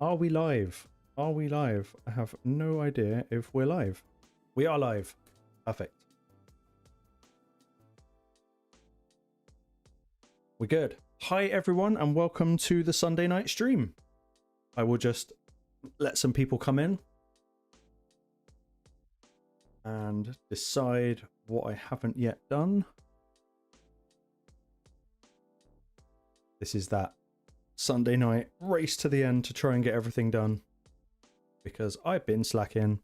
Are we live? Are we live? I have no idea if we're live. We are live. Perfect. We're good. Hi everyone and welcome to the Sunday night stream. I will just let some people come in and decide what I haven't yet done. This is that Sunday night race to the end to try and get everything done because I've been slacking.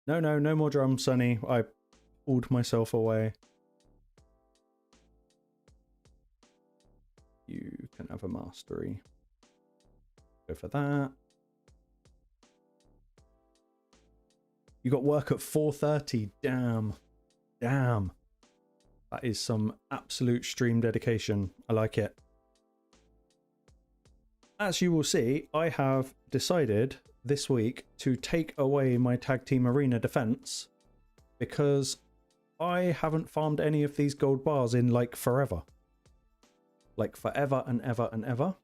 No more drums, Sonny. I pulled myself away. You can have a mastery. Go for that. You got work at 4:30. Damn. Damn. That is some absolute stream dedication. I like it. As you will see, I have decided this week to take away my tag team arena defense because I haven't farmed any of these gold bars in like forever. Like forever and ever and ever.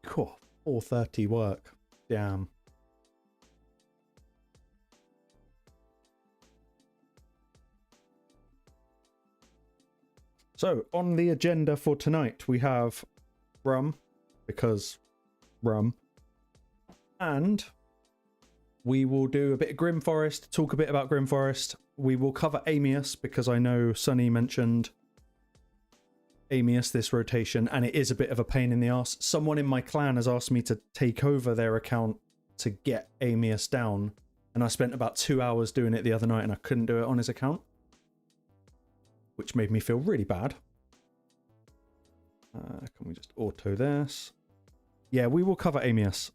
Cool. 4:30 work. Damn. So, on the agenda for tonight, we have rum, because rum, and we will do a bit of Grim Forest, talk a bit about Grim Forest. We will cover Amius, because I know Sonny mentioned Amius this rotation, and it is a bit of a pain in the arse. Someone in my clan has asked me to take over their account to get Amius down, and I spent about 2 hours doing it the other night, and I couldn't do it on his account, which made me feel really bad. Can we just auto this? Yeah, we will cover Amius.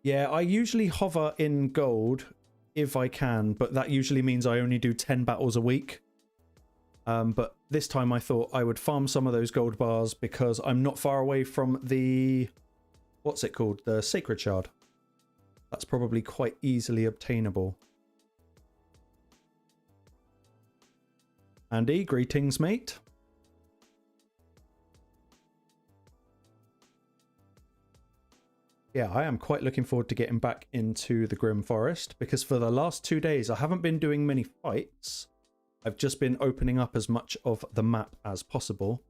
Yeah, I usually hover in gold if I can, but that usually means I only do 10 battles a week. But this time I thought I would farm some of those gold bars because I'm not far away from the... what's it called? The Sacred Shard. That's probably quite easily obtainable. Andy, greetings, mate. Yeah, I am quite looking forward to getting back into the Grim Forest because for the last 2 days I haven't been doing many fights. I've just been opening up as much of the map as possible.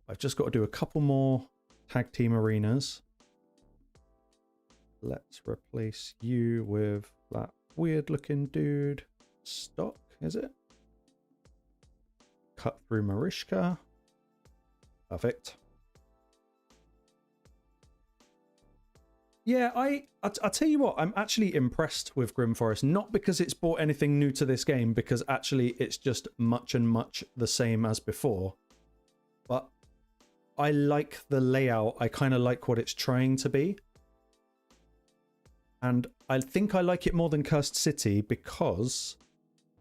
I've just got to do a couple more tag team arenas. Let's replace you with that weird looking dude. Stock, is it? Cut through Marishka. Perfect. Yeah, I'll tell you what, I'm actually impressed with Grim Forest. Not because it's brought anything new to this game, because actually it's just much the same as before. But I like the layout. I kind of like what it's trying to be. And I think I like it more than Cursed City because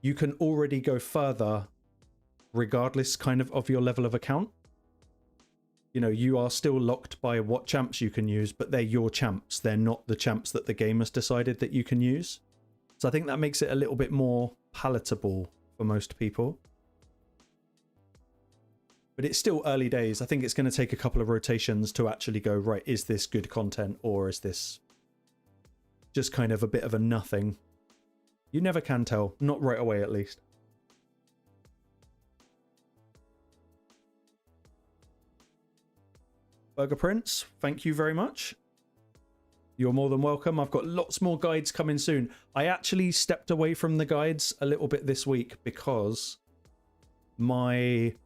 you can already go further regardless kind of your level of account. You know, you are still locked by what champs you can use, but they're your champs. They're not the champs that the game has decided that you can use. So I think that makes it a little bit more palatable for most people. But it's still early days. I think it's going to take a couple of rotations to actually go, right, is this good content or is this just kind of a bit of a nothing? You never can tell. Not right away, at least. Burger Prince, thank you very much. You're more than welcome. I've got lots more guides coming soon. I actually stepped away from the guides a little bit this week because my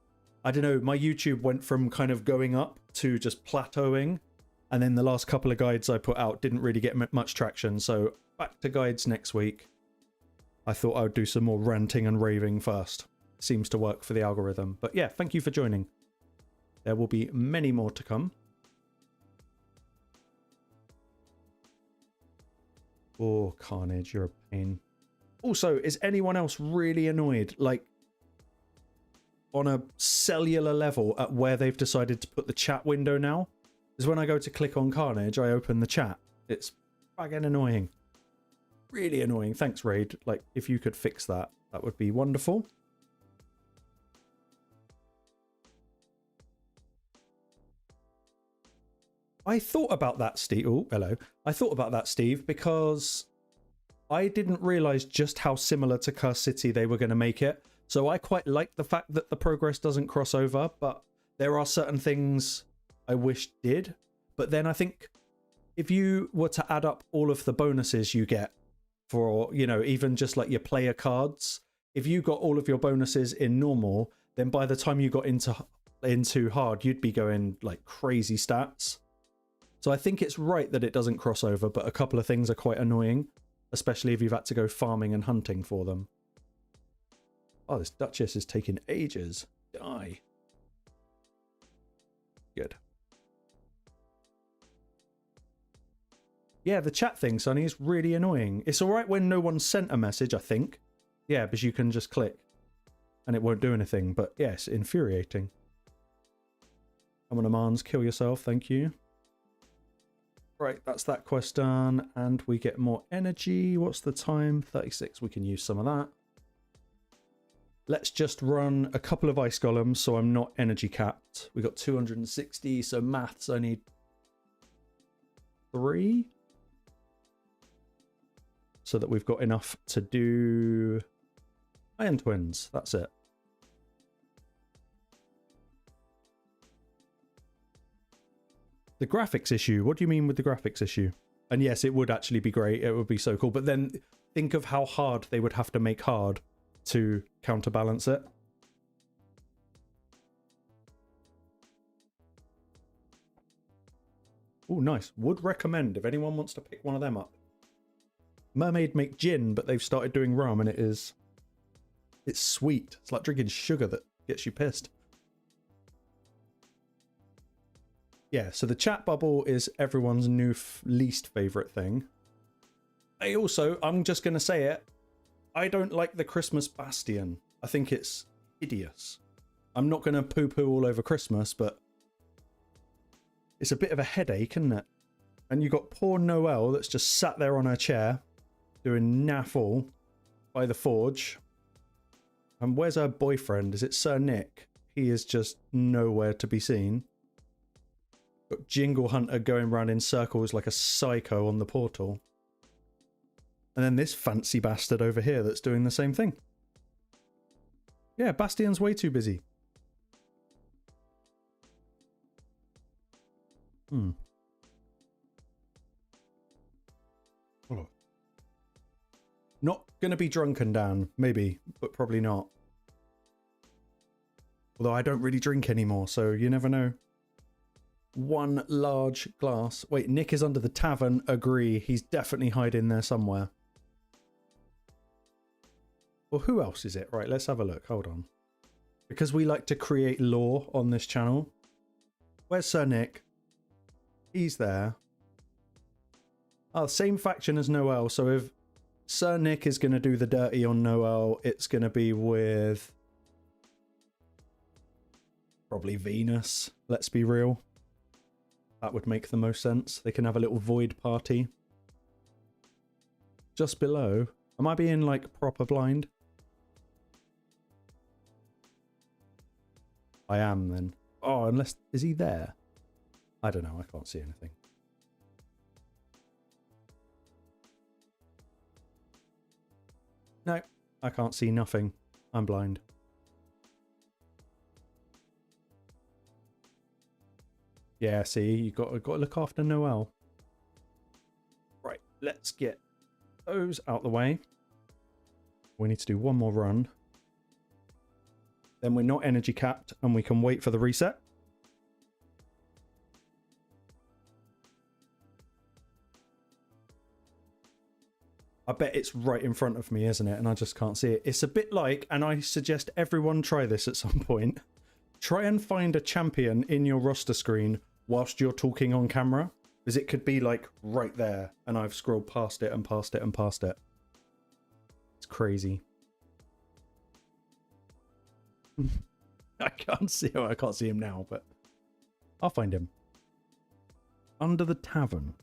YouTube went from kind of going up to just plateauing. And then the last couple of guides I put out didn't really get much traction. So back to guides next week. I thought I would do some more ranting and raving first. Seems to work for the algorithm. But yeah, thank you for joining. There will be many more to come. Oh, Carnage, you're a pain. Also, is anyone else really annoyed, like, on a cellular level at where they've decided to put the chat window now? Because when I go to click on Carnage, I open the chat. It's friggin' annoying. Really annoying. Thanks, Raid. Like, if you could fix that, that would be wonderful. I thought about that, Steve. Oh, hello. I thought about that, Steve, because I didn't realize just how similar to Curse City they were going to make it. So I quite like the fact that the progress doesn't cross over, but there are certain things I wish did. But then I think if you were to add up all of the bonuses you get for, you know, even just like your player cards, if you got all of your bonuses in normal, then by the time you got into hard, you'd be going like crazy stats. So I think it's right that it doesn't cross over, but a couple of things are quite annoying, especially if you've had to go farming and hunting for them. Oh, this Duchess is taking ages. Die. Good. Yeah, the chat thing, Sonny, is really annoying. It's all right when no one sent a message, I think. Yeah, because you can just click and it won't do anything. But yes, infuriating. Come on, Amans, kill yourself. Thank you. Right, that's that quest done. And we get more energy. What's the time? 36. We can use some of that. Let's just run a couple of ice golems so I'm not energy capped. We got 260, so maths, I need 3. So that we've got enough to do Iron Twins. That's it. The graphics issue. What do you mean with the graphics issue? And yes, it would actually be great. It would be so cool. But then think of how hard they would have to make hard to counterbalance it. Oh, nice. Would recommend if anyone wants to pick one of them up. Mermaid make gin, but they've started doing rum, and it's sweet. It's like drinking sugar that gets you pissed. Yeah, so the chat bubble is everyone's new least favorite thing. I'm just going to say it, I don't like the Christmas Bastion. I think it's hideous. I'm not going to poo-poo all over Christmas, but it's a bit of a headache, isn't it? And you got poor Noelle that's just sat there on her chair doing naff all by the forge. And where's her boyfriend? Is it Sir Nick? He is just nowhere to be seen. Got Jingle Hunter going around in circles like a psycho on the portal. And then this fancy bastard over here that's doing the same thing. Yeah, Bastion's way too busy. Oh. Not going to be drunken, Dan. Maybe, but probably not. Although I don't really drink anymore, so you never know. One large glass. Wait, Nick is under the tavern. Agree. He's definitely hiding there somewhere. Well, who else is it? Right, let's have a look. Hold on. Because we like to create lore on this channel. Where's Sir Nick? He's there. Oh, same faction as Noelle. So if Sir Nick is going to do the dirty on Noelle, it's going to be with probably Venus. Let's be real. That would make the most sense. They can have a little void party. Just below. Am I being like proper blind? I am then. Oh, unless... Is he there? I don't know. I can't see anything. No, I can't see nothing. I'm blind. Yeah, see, you got to look after Noelle. Right, let's get those out the way. We need to do one more run. Then we're not energy capped and we can wait for the reset. I bet it's right in front of me, isn't it? And I just can't see it. It's a bit like, and I suggest everyone try this at some point. Try and find a champion in your roster screen whilst you're talking on camera. Because it could be like right there and I've scrolled past it and past it and past it. It's crazy. I can't see him. I can't see him now, but I'll find him. Under the tavern.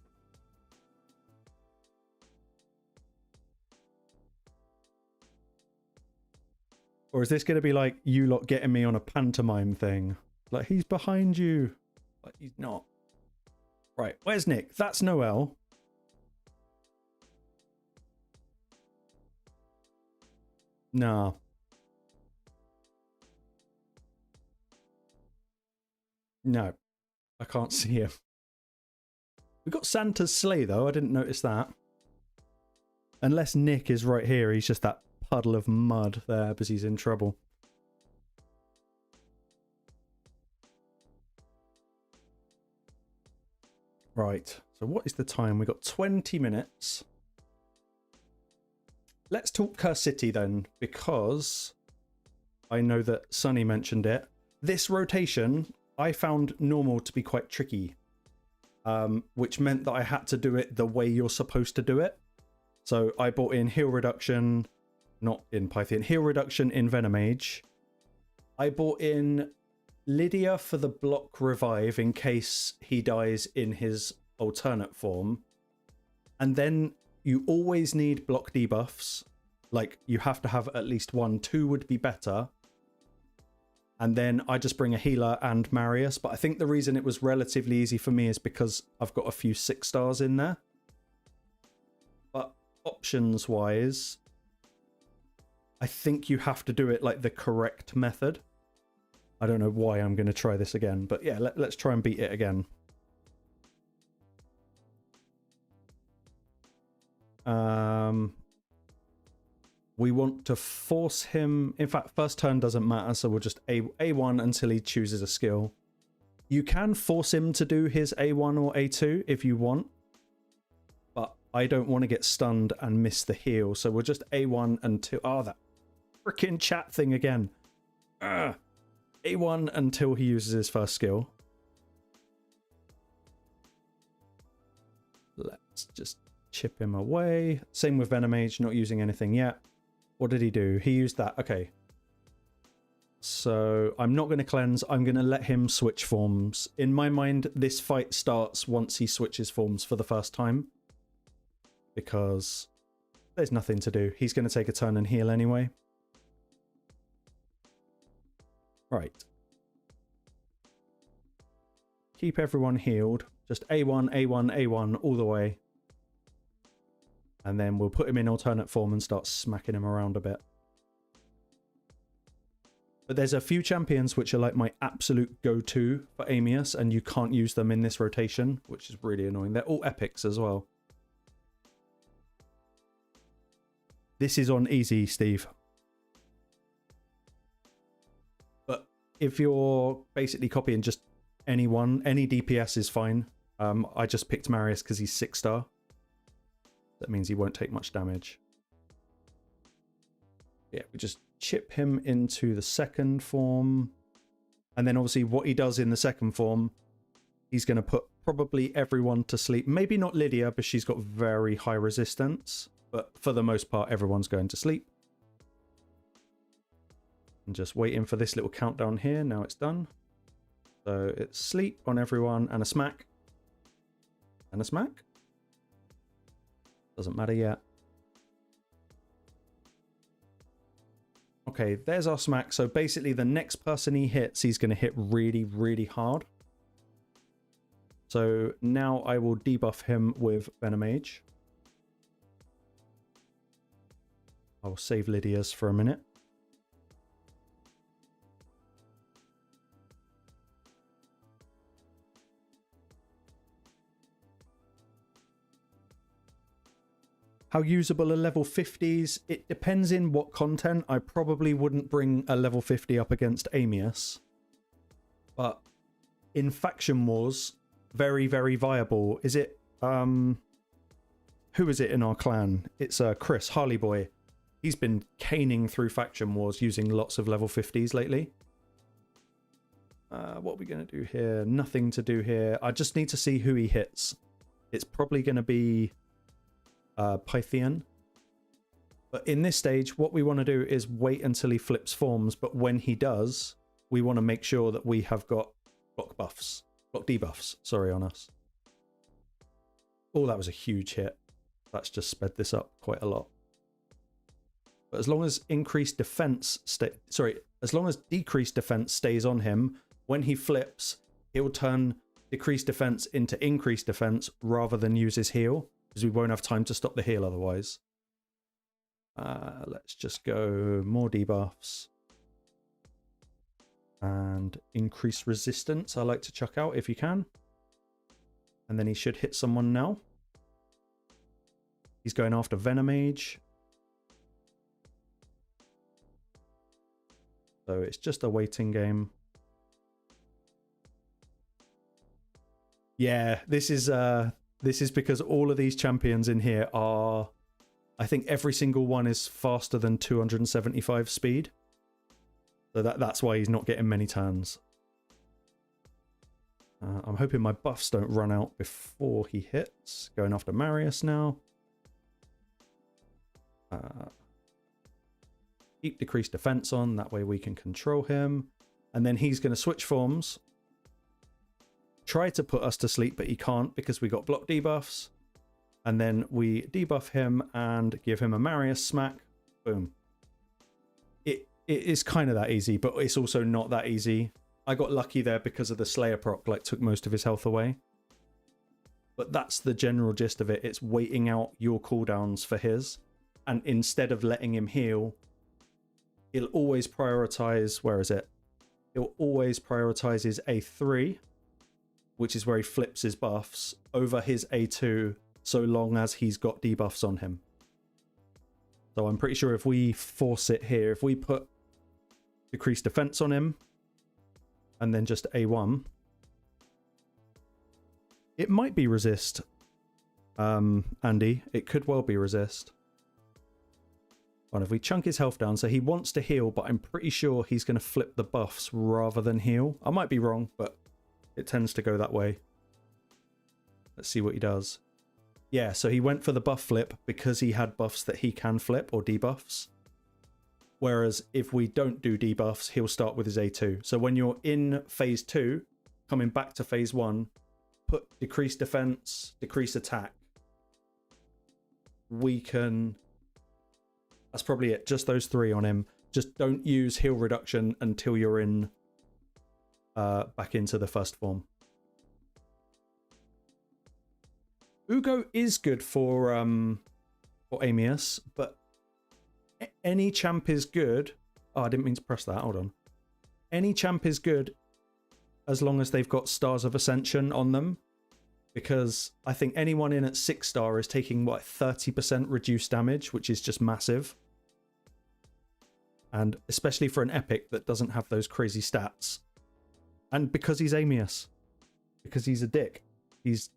Or is this going to be like you lot getting me on a pantomime thing? Like, he's behind you. Like, he's not. Right, where's Nick? That's Noel. Nah. No, I can't see him. We got Santa's sleigh, though. I didn't notice that. Unless Nick is right here, he's just that puddle of mud there because he's in trouble. Right, so what is the time? We've got 20 minutes. Let's talk Curse City then, because I know that Sunny mentioned it. This rotation, I found normal to be quite tricky, which meant that I had to do it the way you're supposed to do it. So I bought in heal reduction, not in Pythian, heal reduction in Venomage. I bought in Lydia for the block revive in case he dies in his alternate form. And then you always need block debuffs. Like, you have to have at least one. 2 would be better. And then I just bring a healer and Marius. But I think the reason it was relatively easy for me is because I've got a few 6 stars in there. But options-wise, I think you have to do it like the correct method. I don't know why I'm going to try this again. But yeah, let's try and beat it again. We want to force him. In fact, first turn doesn't matter, so we'll just A1 until he chooses a skill. You can force him to do his A1 or A2 if you want, but I don't want to get stunned and miss the heal, so we'll just A1 until... Oh, that freaking chat thing again. A1 until he uses his first skill. Let's just chip him away. Same with Venomage, not using anything yet. What did he do? He used that. Okay. So I'm not going to cleanse. I'm going to let him switch forms. In my mind, this fight starts once he switches forms for the first time. Because there's nothing to do. He's going to take a turn and heal anyway. Right. Keep everyone healed. Just A1, A1, A1 all the way. And then we'll put him in alternate form and start smacking him around a bit. But there's a few champions which are like my absolute go-to for Amius, and you can't use them in this rotation, which is really annoying. They're all epics as well. This is on easy, Steve. But if you're basically copying just anyone, any DPS is fine. I just picked Marius because he's 6-star. That means he won't take much damage. Yeah, we just chip him into the second form. And then obviously what he does in the second form, he's going to put probably everyone to sleep. Maybe not Lydia, but she's got very high resistance. But for the most part, everyone's going to sleep. And just waiting for this little countdown here. Now it's done. So it's sleep on everyone and a smack. And a smack. Doesn't matter yet. Okay, there's our smack. So basically the next person he hits, he's going to hit really, really hard. So now I will debuff him with Venomage. I'll save Lydia's for a minute. How usable are level 50s? It depends in what content. I probably wouldn't bring a level 50 up against Amius. But in Faction Wars, very, very viable. Is it... who is it in our clan? It's Chris, Harley Boy. He's been caning through Faction Wars using lots of level 50s lately. What are we going to do here? Nothing to do here. I just need to see who he hits. It's probably going to be... Pythian. But in this stage, what we want to do is wait until he flips forms, but when he does, we want to make sure that we have got block debuffs, sorry, on us. Oh, that was a huge hit. That's just sped this up quite a lot. But as long as increased defense as long as decreased defense stays on him, when he flips, he'll turn decrease defense into increase defense rather than use his heal, because we won't have time to stop the heal otherwise. Let's just go more debuffs. And increase resistance, I like to chuck out if you can. And then he should hit someone now. He's going after Venomage. So it's just a waiting game. Yeah, this is because all of these champions in here are, I think every single one is faster than 275 speed. So that's why he's not getting many turns. I'm hoping my buffs don't run out before he hits. Going after Marius now. Keep decreased defense on, that way we can control him. And then he's going to switch forms. Try to put us to sleep, but he can't because we got block debuffs. And then we debuff him and give him a Marius smack. Boom. It is kind of that easy, but it's also not that easy. I got lucky there because of the Slayer proc, like took most of his health away. But that's the general gist of it. It's waiting out your cooldowns for his. And instead of letting him heal, he'll always prioritize, where is it? He'll always prioritize his A3, which is where he flips his buffs, over his A2, so long as he's got debuffs on him. So I'm pretty sure if we force it here, if we put decreased defense on him, and then just A1, it might be resist, Andy. It could well be resist. And if we chunk his health down, so he wants to heal, but I'm pretty sure he's going to flip the buffs rather than heal. I might be wrong, but it tends to go that way. Let's see what he does. Yeah, so he went for the buff flip because he had buffs that he can flip, or debuffs. Whereas if we don't do debuffs, he'll start with his A2. So when you're in phase 2, coming back to phase 1, put decrease defense, decrease attack. We can... That's probably it. Just those 3 on him. Just don't use heal reduction until you're in back into the first form. Uugo is good for Amius, but any champ is good. Oh, I didn't mean to press that. Hold on. Any champ is good as long as they've got Stars of Ascension on them. Because I think anyone in at 6 star is taking, what, 30% reduced damage, which is just massive. And especially for an epic that doesn't have those crazy stats. And because he's Amius. Because he's a dick. He's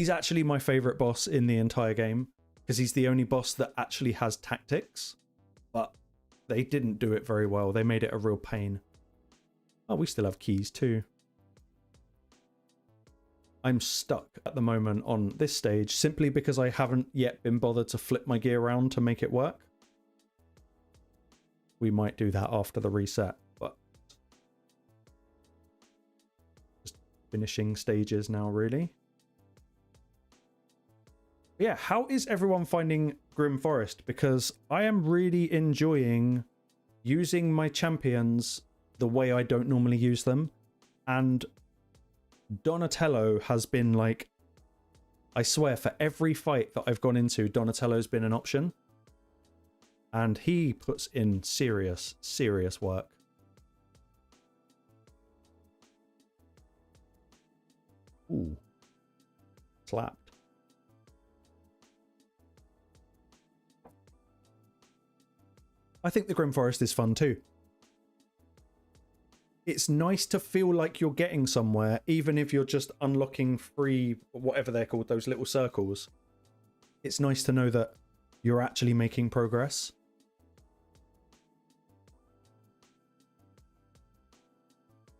actually my favourite boss in the entire game. Because he's the only boss that actually has tactics. But they didn't do it very well. They made it a real pain. Oh, we still have keys too. I'm stuck at the moment on this stage simply because I haven't yet been bothered to flip my gear around to make it work. We might do that after the reset, but just finishing stages now, really. Yeah, how is everyone finding Grim Forest? Because I am really enjoying using my champions the way I don't normally use them. And Donatello has been like, I swear, for every fight that I've gone into, Donatello's been an option. And he puts in serious, serious work. Ooh. Slapped. I think the Grim Forest is fun too. It's nice to feel like you're getting somewhere, even if you're just unlocking free, whatever they're called, those little circles. It's nice to know that you're actually making progress.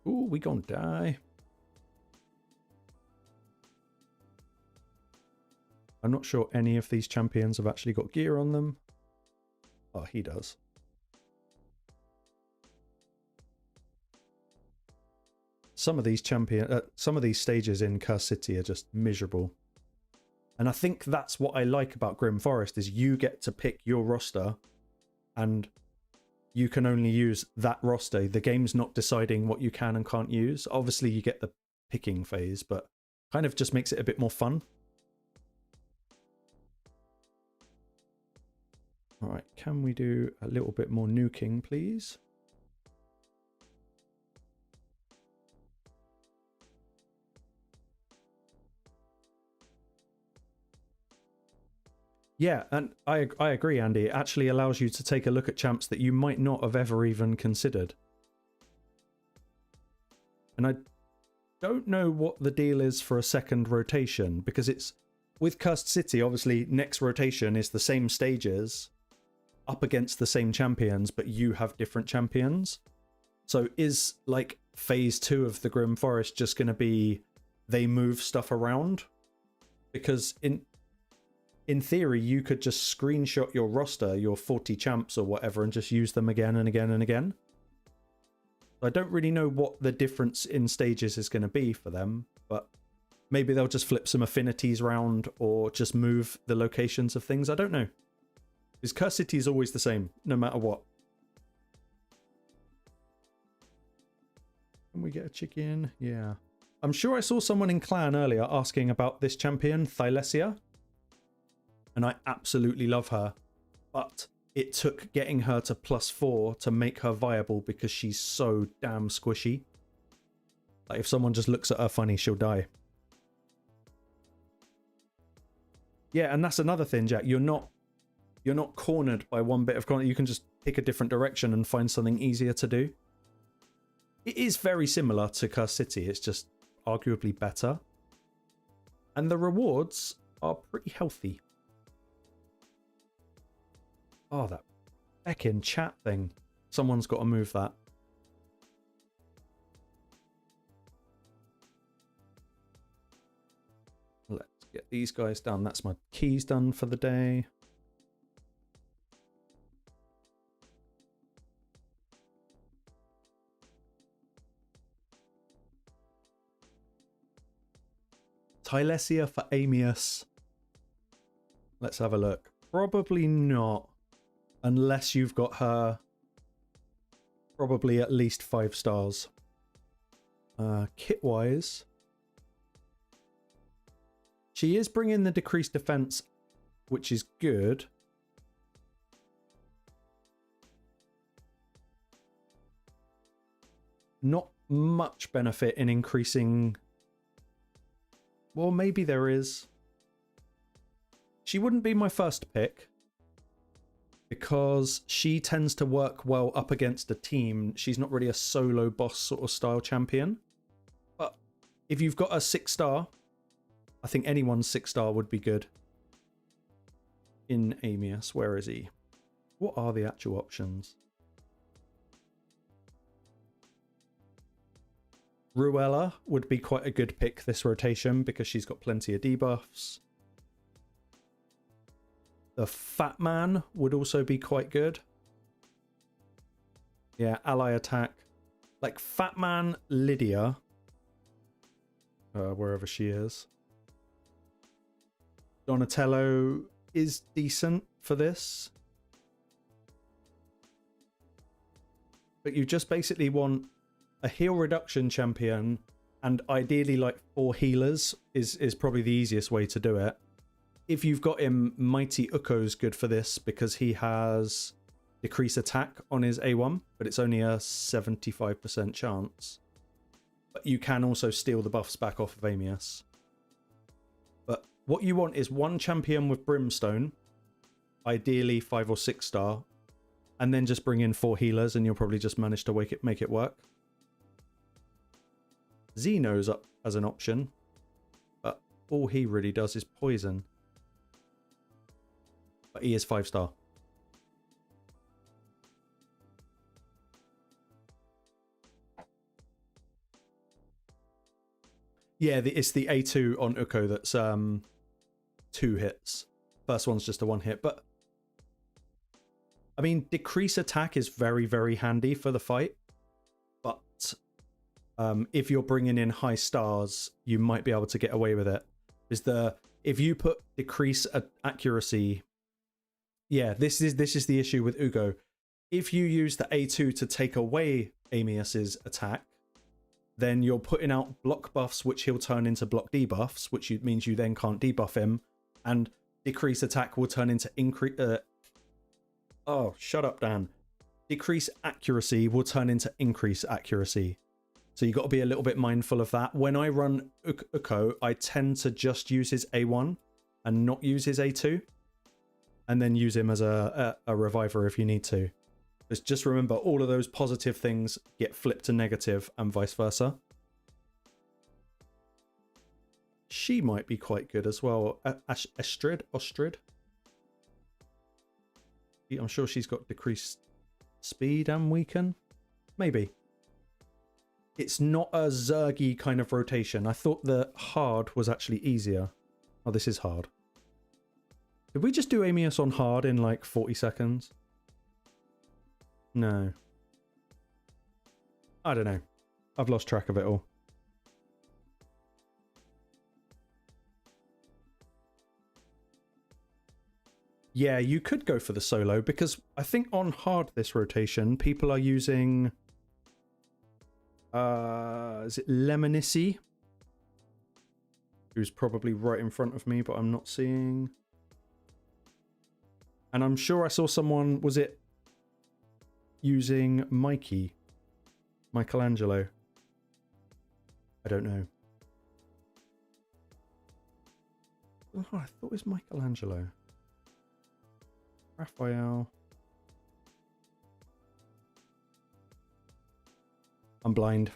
Ooh, we gonna die. I'm not sure any of these champions have actually got gear on them. Oh, he does. Some of these some of these stages in Curse City are just miserable. And I think that's what I like about Grim Forest, is you get to pick your roster and you can only use that roster. The game's not deciding what you can and can't use. Obviously, you get the picking phase, but kind of just makes it a bit more fun. All right, can we do a little bit more nuking, please? Yeah, and I agree, Andy. It actually allows you to take a look at champs that you might not have ever even considered. And I don't know what the deal is for a second rotation, because it's with Cursed City, obviously next rotation is the same stages up against the same champions, but you have different champions. So is like phase 2 of the Grim Forest just going to be they move stuff around? Because in theory, you could just screenshot your roster, your 40 champs or whatever, and just use them again and again and again. I don't really know what the difference in stages is going to be for them, but maybe they'll just flip some affinities around or just move the locations of things. I don't know. Because Curse City is always the same, no matter what. Can we get a chicken? Yeah. I'm sure I saw someone in clan earlier asking about this champion, Thylesia. And I absolutely love her. But it took getting her to +4 to make her viable because she's so damn squishy. Like if someone just looks at her funny, she'll die. Yeah, and that's another thing, Jack. You're not cornered by one bit of content. You can just pick a different direction and find something easier to do. It is very similar to Curse City. It's just arguably better. And the rewards are pretty healthy. Oh, that feckin' chat thing. Someone's got to move that. Let's get these guys done. That's my keys done for the day. Thylesia for Amius. Let's have a look. Probably not. Unless you've got her probably at least 5 stars. Kit-wise, she is bringing the decreased defense, which is good. Not much benefit in increasing... Well, maybe there is. She wouldn't be my first pick, because she tends to work well up against a team. She's not really a solo boss sort of style champion. But if you've got a 6-star, I think anyone's 6-star would be good. In Amius, where is he? What are the actual options? Ruella would be quite a good pick this rotation because she's got plenty of debuffs. The Fat Man would also be quite good. Yeah, ally attack. Like Fat Man, Lydia. Wherever she is. Donatello is decent for this. But you just basically want a heal reduction champion, and ideally like 4 healers is probably the easiest way to do it. If you've got him, Mighty Uugo's good for this because he has decrease attack on his A1, but it's only a 75% chance. But you can also steal the buffs back off of Amius. But what you want is one champion with Brimstone, ideally 5 or 6-star, and then just bring in 4 healers and you'll probably just manage to make it work. Xeno's up as an option, but all he really does is poison. But he is 5-star. Yeah, it's the A2 on Uugo that's 2 hits. First one's just a 1 hit, but I mean, decrease attack is very, very handy for the fight. But if you're bringing in high stars, you might be able to get away with it. If you put decrease accuracy, yeah, this is the issue with Uugo. If you use the A2 to take away Amius's attack, then you're putting out block buffs, which he'll turn into block debuffs, which means you then can't debuff him, and decrease attack will turn into increase. Oh, shut up, Dan. Decrease accuracy will turn into increase accuracy. So you got to be a little bit mindful of that. When I run Uugo, I tend to just use his A1 and not use his A2, and then use him as a reviver if you need to. Just remember, all of those positive things get flipped to negative and vice versa. She might be quite good as well. Ostrid? I'm sure she's got decreased speed and weaken. Maybe. It's not a Zergy kind of rotation. I thought the hard was actually easier. Oh, this is hard. Did we just do Amius on hard in like 40 seconds? No. I don't know. I've lost track of it all. Yeah, you could go for the solo, because I think on hard this rotation, people are using... is it Lemonici? Who's probably right in front of me, but I'm not seeing. And I'm sure I saw someone, was it using Michelangelo? I don't know. Oh, I thought it was Michelangelo. Raphael. I'm blind.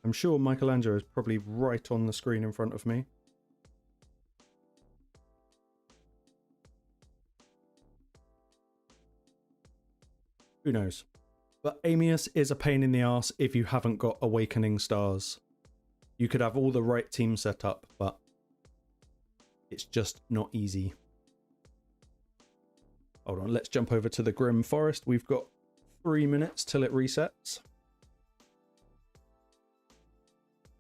I'm sure Michelangelo is probably right on the screen in front of me. Who knows? But Amius is a pain in the ass if you haven't got Awakening Stars. You could have all the right team set up, but it's just not easy. Hold on, let's jump over to the Grim Forest. We've got 3 minutes till it resets.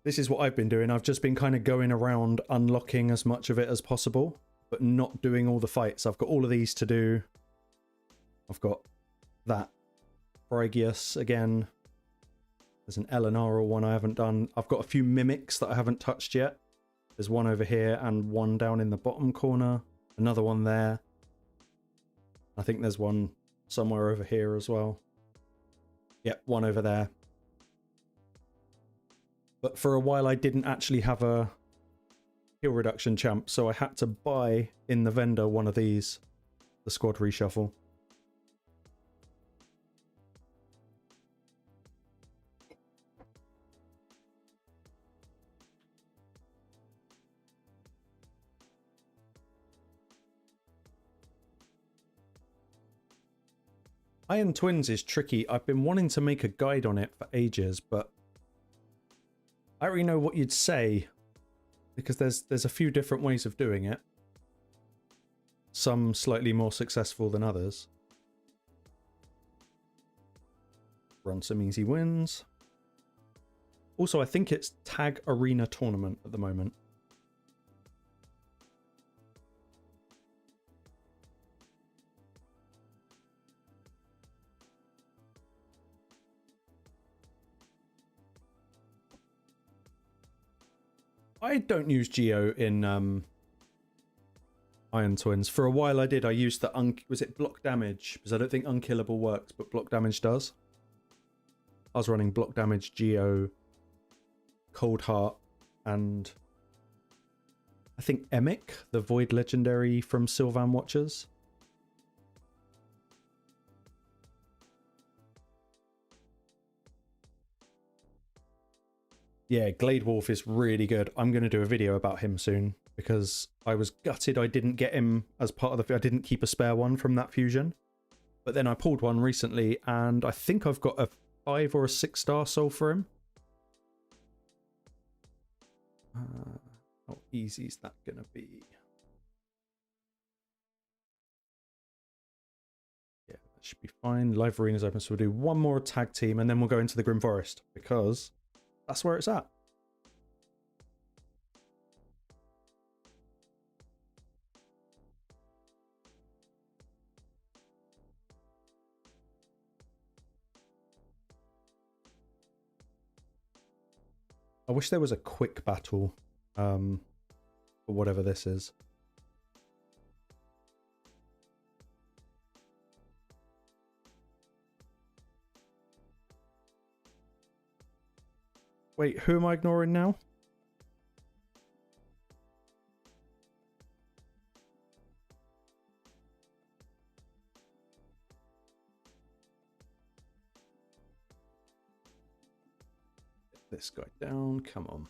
This is what I've been doing. I've just been kind of going around unlocking as much of it as possible, but not doing all the fights. I've got all of these to do. I've got that Phrygius again. There's an Elenaril one I haven't done. I've got a few mimics that I haven't touched yet. There's one over here and one down in the bottom corner. Another one there. I think there's one somewhere over here as well. Yep, one over there. But for a while I didn't actually have a heal reduction champ, so I had to buy in the vendor one of these. The squad reshuffle. Iron Twins is tricky. I've been wanting to make a guide on it for ages, but I don't really know what you'd say, because there's a few different ways of doing it. Some slightly more successful than others. Run some easy wins. Also, I think it's Tag Arena Tournament at the moment. I don't use Geo in Iron Twins. For a while I did. I used the was it block damage? Because I don't think unkillable works, but block damage does. I was running block damage, Geo, Cold Heart, and I think Emic, the Void Legendary from Sylvan Watchers. Yeah, Glade Wolf is really good. I'm going to do a video about him soon, because I was gutted I didn't get him as part of the... I didn't keep a spare one from that fusion. But then I pulled one recently, and I think I've got a 5 or a 6 star soul for him. How easy is that going to be? Yeah, that should be fine. Live arena's open, so we'll do one more tag team, and then we'll go into the Grim Forest, because that's where it's at. I wish there was a quick battle for whatever this is. Wait, who am I ignoring now? Get this guy down, come on.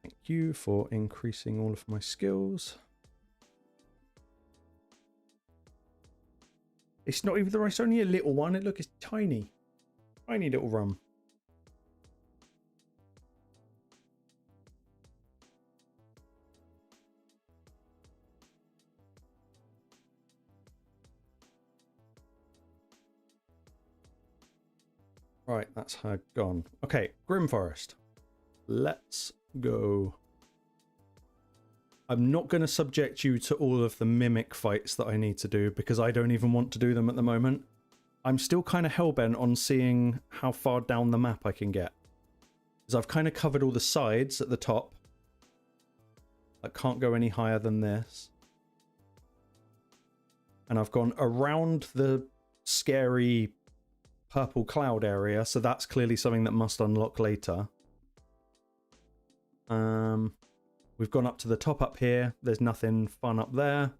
Thank you for increasing all of my skills. It's not even the right, it's only a little one. Look, it's tiny. Tiny little rum. Right, that's her gone. Okay, Grim Forest. Let's go. I'm not going to subject you to all of the mimic fights that I need to do because I don't even want to do them at the moment. I'm still kind of hellbent on seeing how far down the map I can get. Because I've kind of covered all the sides at the top. I can't go any higher than this. And I've gone around the scary purple cloud area, so that's clearly something that must unlock later. We've gone up to the top up here. There's nothing fun up there.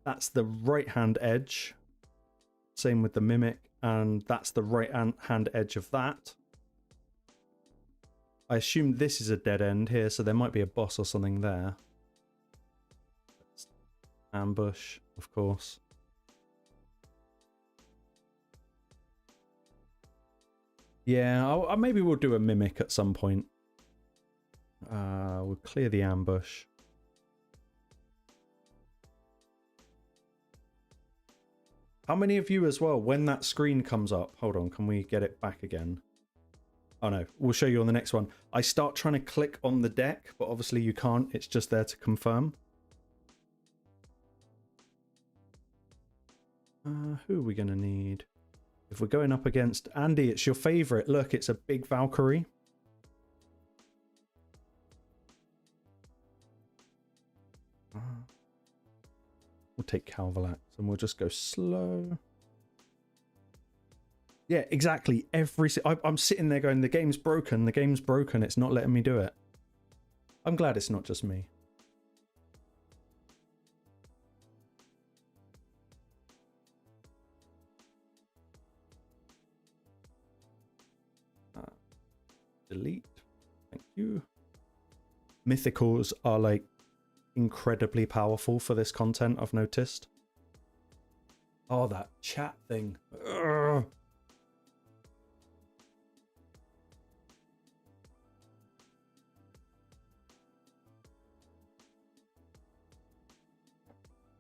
That's the right-hand edge. Same with the mimic, and that's the right-hand edge of that. I assume this is a dead end here, so there might be a boss or something there. Ambush, of course. Yeah, maybe we'll do a mimic at some point. We'll clear the ambush. How many of you as well, when that screen comes up, hold on, can we get it back again? Oh no, we'll show you on the next one. I start trying to click on the deck, but obviously you can't, it's just there to confirm. Who are we going to need? If we're going up against Andy, it's your favourite. Look, it's a big Valkyrie. We'll take Calvalax and we'll just go slow. Yeah, exactly. I'm sitting there going, the game's broken. The game's broken. It's not letting me do it. I'm glad it's not just me. Delete. Thank you. Mythicals are like incredibly powerful for this content, I've noticed. Oh, that chat thing. Ugh.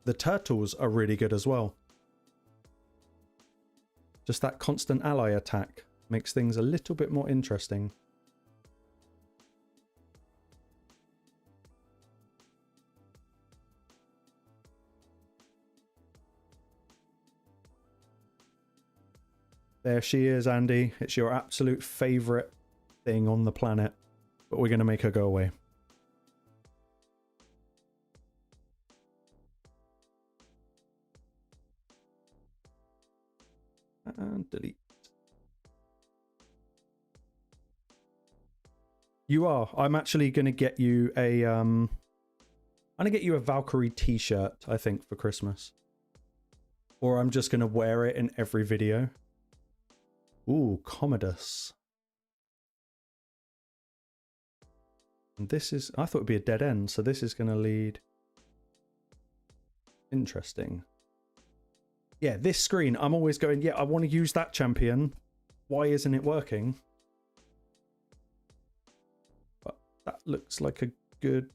The turtles are really good as well. Just that constant ally attack makes things a little bit more interesting. There she is, Andy. It's your absolute favourite thing on the planet. But we're going to make her go away. And delete. You are. I'm actually going to get you a... I'm going to get you a Valkyrie t-shirt, I think, for Christmas. Or I'm just going to wear it in every video. Ooh, Commodus. And this is... I thought it'd be a dead end, so this is going to lead... Interesting. Yeah, this screen, I'm always going, yeah, I want to use that champion. Why isn't it working? But that looks like a good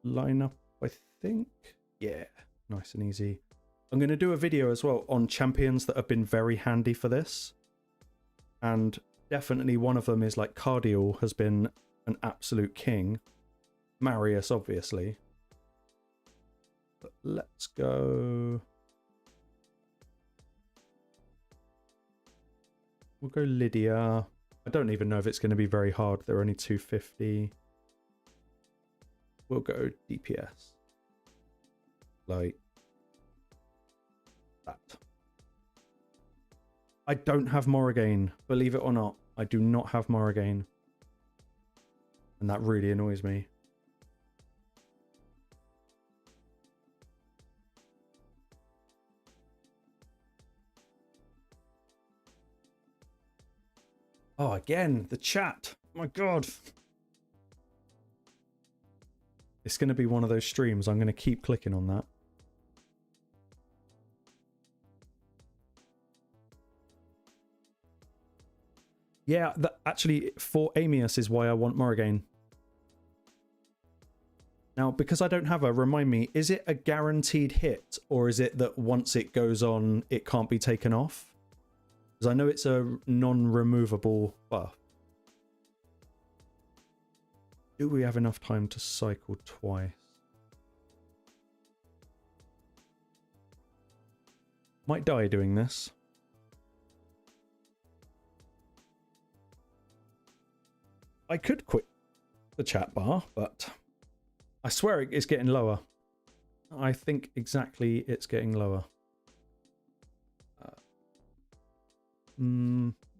lineup, I think. Yeah, nice and easy. I'm going to do a video as well on champions that have been very handy for this. And definitely one of them is like Cardial has been an absolute king. Marius, obviously. But let's go. We'll go Lydia. I don't even know if it's going to be very hard. They're only 250. We'll go DPS. Like that. I don't have Morrigaine. Believe it or not, I do not have Morrigaine. And that really annoys me. Oh, again, the chat. My God. It's going to be one of those streams. I'm going to keep clicking on that. Yeah, actually, for Amius is why I want Morrigaine. Now, because I don't have her, remind me, is it a guaranteed hit? Or is it that once it goes on, it can't be taken off? Because I know it's a non-removable buff. Do we have enough time to cycle twice? Might die doing this. I could quit the chat bar, but I swear it's getting lower. I think exactly it's getting lower.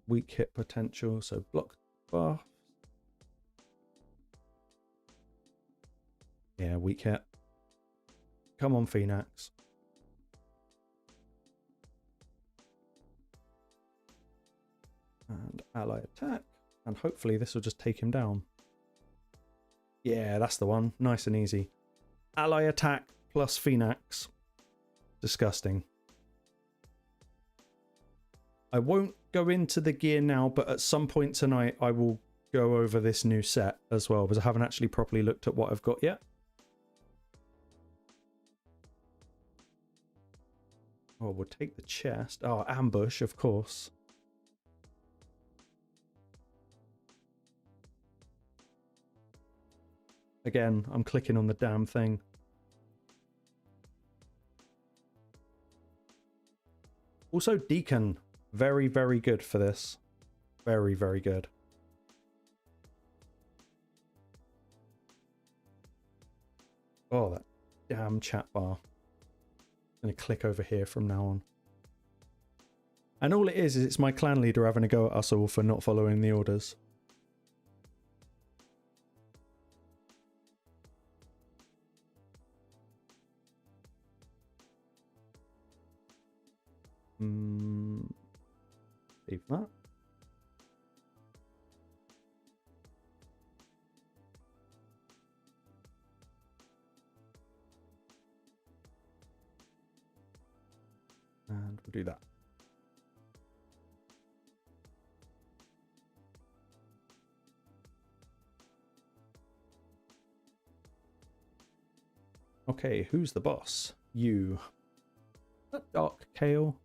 Weak hit potential, so block buff. Yeah, weak hit. Come on, Phoenix. And ally attack. And hopefully this will just take him down. Yeah, that's the one. Nice and easy. Ally attack plus Phoenix. Disgusting. I won't go into the gear now, but at some point tonight I will go over this new set as well, because I haven't actually properly looked at what I've got yet. Oh, we'll take the chest. Oh, ambush, of course. Again, I'm clicking on the damn thing. Also, Deacon. Very, very good for this. Very, very good. Oh, that damn chat bar. I'm going to click over here from now on. And all it is it's my clan leader having a go at us all for not following the orders. Leave that. And we'll do that. Okay, who's the boss? You. That Dark Kale.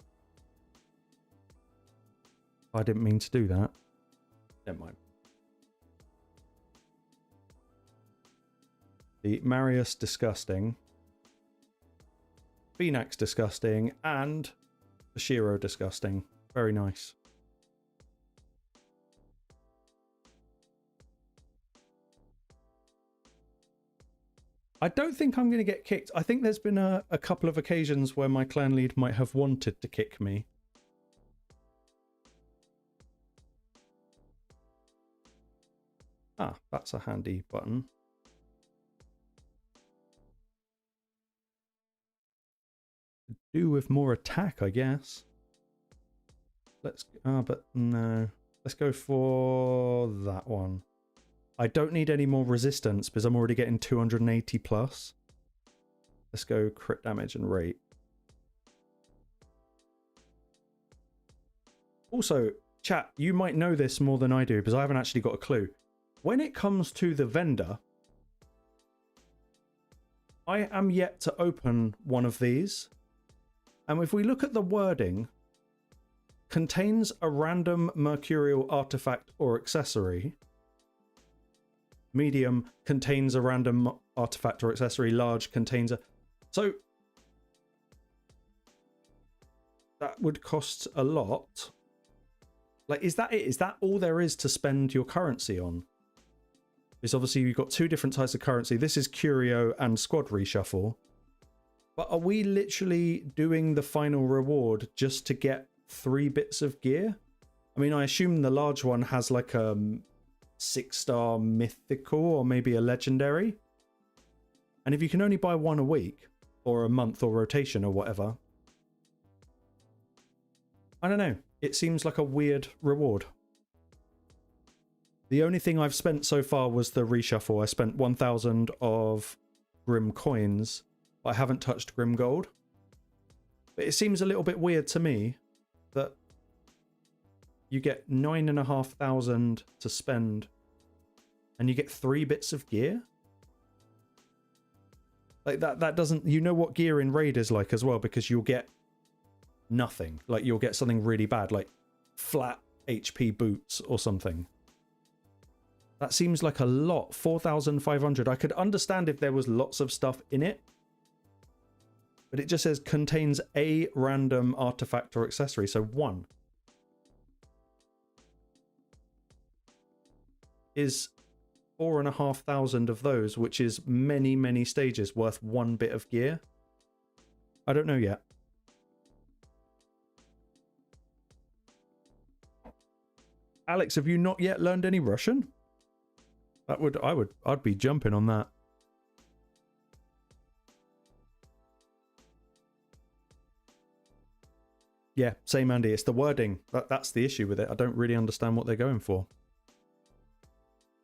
I didn't mean to do that. Never mind. The Marius disgusting. Phoenix disgusting. And the Shiro disgusting. Very nice. I don't think I'm going to get kicked. I think there's been a couple of occasions where my clan lead might have wanted to kick me. Ah, that's a handy button. Do with more attack, I guess. Let's... but no. Let's go for that one. I don't need any more resistance because I'm already getting 280 plus. Let's go crit damage and rate. Also, chat, you might know this more than I do because I haven't actually got a clue. When it comes to the vendor, I am yet to open one of these. And if we look at the wording, contains a random mercurial artifact or accessory. Medium, contains a random artifact or accessory. Large, contains a... So that would cost a lot. Like, is that it? Is that all there is to spend your currency on? Is obviously you've got two different types of currency. This is Curio and Squad Reshuffle. But are we literally doing the final reward just to get 3 bits of gear? I mean, I assume the large one has like a 6-star mythical or maybe a legendary. And if you can only buy 1 a week or a month or rotation or whatever, I don't know. It seems like a weird reward. The only thing I've spent so far was the reshuffle. I spent 1,000 of Grim coins. I haven't touched Grim Gold. But it seems a little bit weird to me that you get 9,500 to spend and you get 3 bits of gear. Like that doesn't... You know what gear in Raid is like as well, because you'll get nothing. Like you'll get something really bad, like flat HP boots or something. That seems like a lot. 4,500. I could understand if there was lots of stuff in it. But it just says contains a random artifact or accessory. So 1. Is 4,500 of those, which is many, many stages worth 1 bit of gear. I don't know yet. Alex, have you not yet learned any Russian? I'd be jumping on that. Yeah, same Andy. It's the wording. That's the issue with it. I don't really understand what they're going for.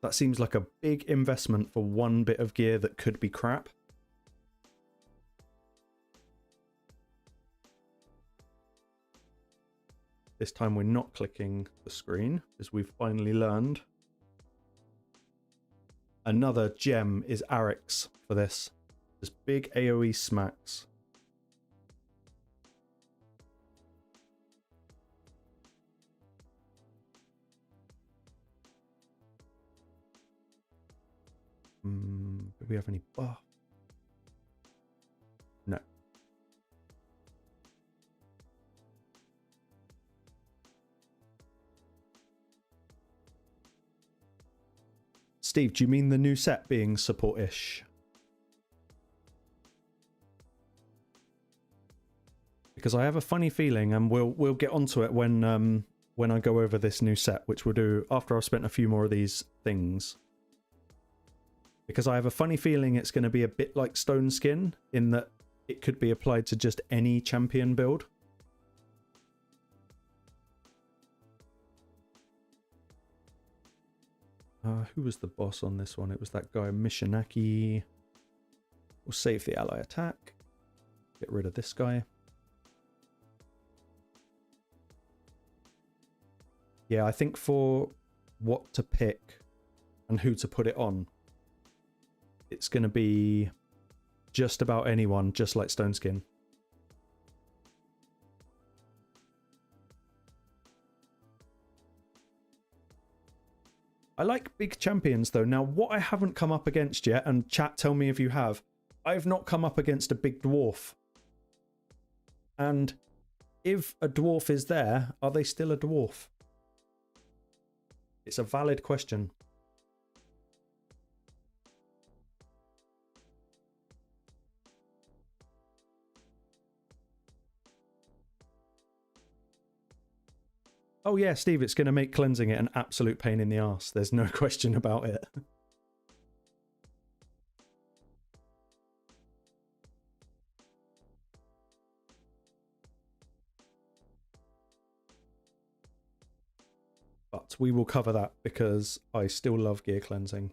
That seems like a big investment for 1 bit of gear that could be crap. This time we're not clicking the screen, as we've finally learned. Another gem is Arix for this. This big AoE smacks. Do we have any buff? No. Steve, do you mean the new set being support-ish? Because I have a funny feeling, and we'll get onto it when I go over this new set, which we'll do after I've spent a few more of these things. Because I have a funny feeling it's going to be a bit like Stone Skin, in that it could be applied to just any champion build. Who was the boss on this one? It was that guy, Mishinaki. We'll save the ally attack. Get rid of this guy. Yeah, I think for what to pick and who to put it on, it's going to be just about anyone, just like Stone Skin. I like big champions though. Now, what I haven't come up against yet, and chat, tell me if you have, I've not come up against a big dwarf. And if a dwarf is there, are they still a dwarf? It's a valid question. Oh yeah, Steve, it's going to make cleansing it an absolute pain in the arse. There's no question about it. But we will cover that because I still love gear cleansing.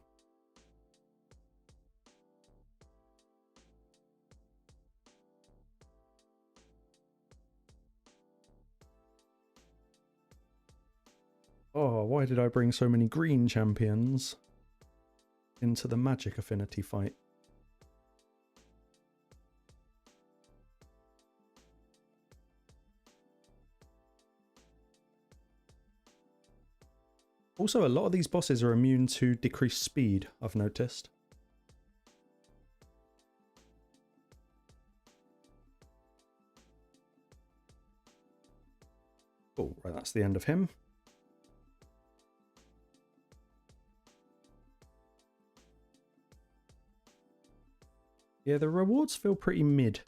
Oh, why did I bring so many green champions into the magic affinity fight? Also, a lot of these bosses are immune to decreased speed, I've noticed. Oh, right, that's the end of him. Yeah, the rewards feel pretty mid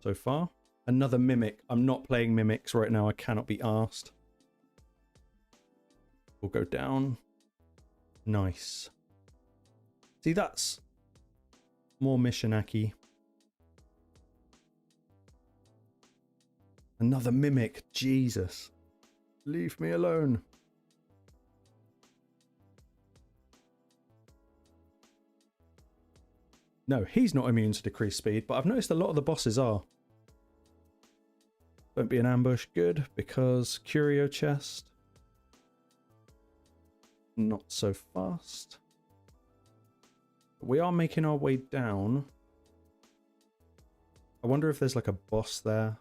so far. Another Mimic. I'm not playing Mimics right now. I cannot be arsed. We'll go down. Nice. See, that's more mission-acky. Another Mimic. Jesus. Leave me alone. No, he's not immune to decreased speed, but I've noticed a lot of the bosses are. Don't be an ambush. Good, because Curio Chest. Not so fast. We are making our way down. I wonder if there's like a boss there.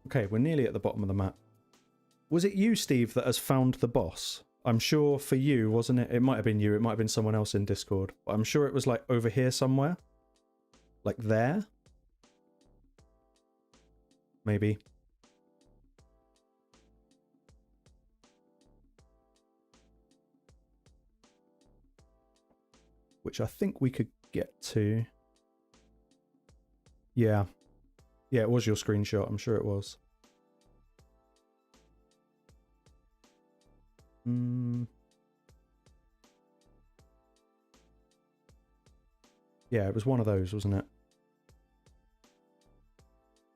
Okay, we're nearly at the bottom of the map. Was it you, Steve, that has found the boss? I'm sure for you, wasn't it? It might have been you. It might have been someone else in Discord. But I'm sure it was like over here somewhere. Like there? Maybe. Which I think we could get to. Yeah. Yeah, it was your screenshot. I'm sure it was. Yeah, it was one of those, wasn't it?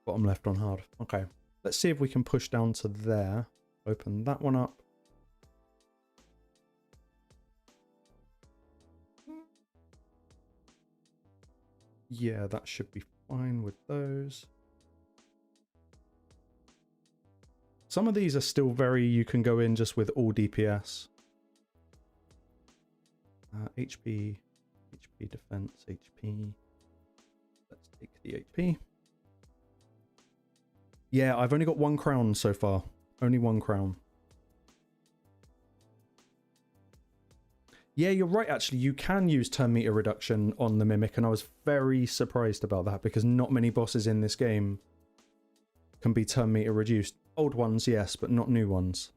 Bottom left on hard. Okay. Let's see if we can push down to there. Open that one up. Yeah, that should be fine with those. Some of these are still very, you can go in just with all DPS. HP, defense, HP. Let's take the HP. Yeah, I've only got 1 crown so far. Only 1 crown. Yeah, you're right, actually. You can use turn meter reduction on the Mimic, and I was very surprised about that because not many bosses in this game can be turn meter reduced. Old ones, yes, but not new ones.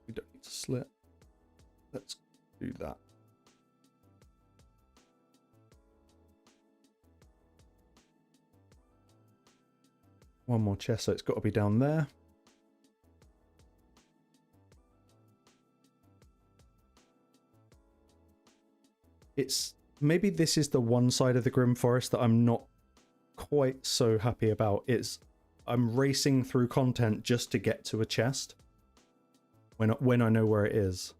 We don't need to slit. Let's do that. One more chest, so it's got to be down there. It's maybe this is the one side of the Grim Forest that I'm not quite so happy about. I'm racing through content just to get to a chest when I know where it is.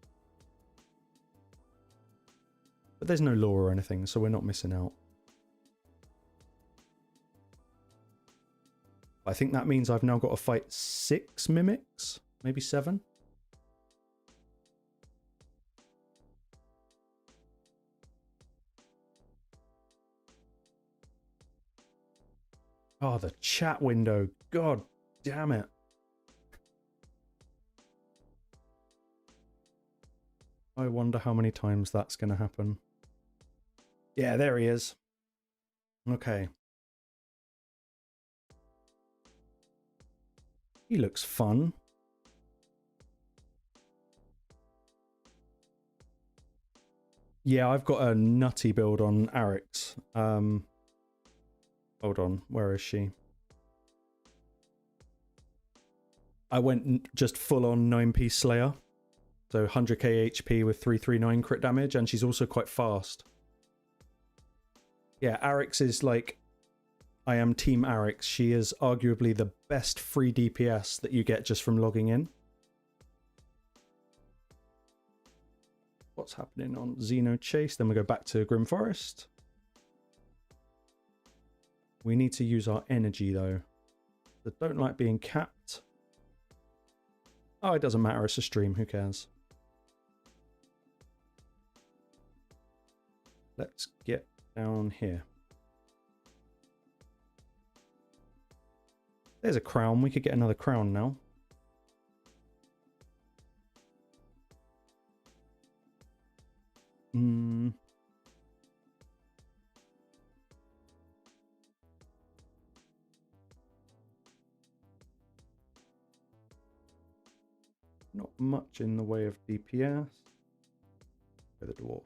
But there's no lore or anything, so we're not missing out. I think that means I've now got to fight 6 Mimics, maybe 7. Oh, the chat window. God damn it. I wonder how many times that's going to happen. Yeah, there he is. Okay. He looks fun. Yeah, I've got a nutty build on Arix. Hold on, where is she? I went just full on 9-piece Slayer. So 100k HP with 339 crit damage, and she's also quite fast. Yeah, Arix is like... I am Team Arix. She is arguably the best free DPS that you get just from logging in. What's happening on Xeno Chase? Then we go back to Grim Forest. We need to use our energy though. I don't like being capped. Oh, it doesn't matter. It's a stream. Who cares? Let's get down here. There's a crown. We could get another crown now. Not much in the way of DPS. For the dwarf.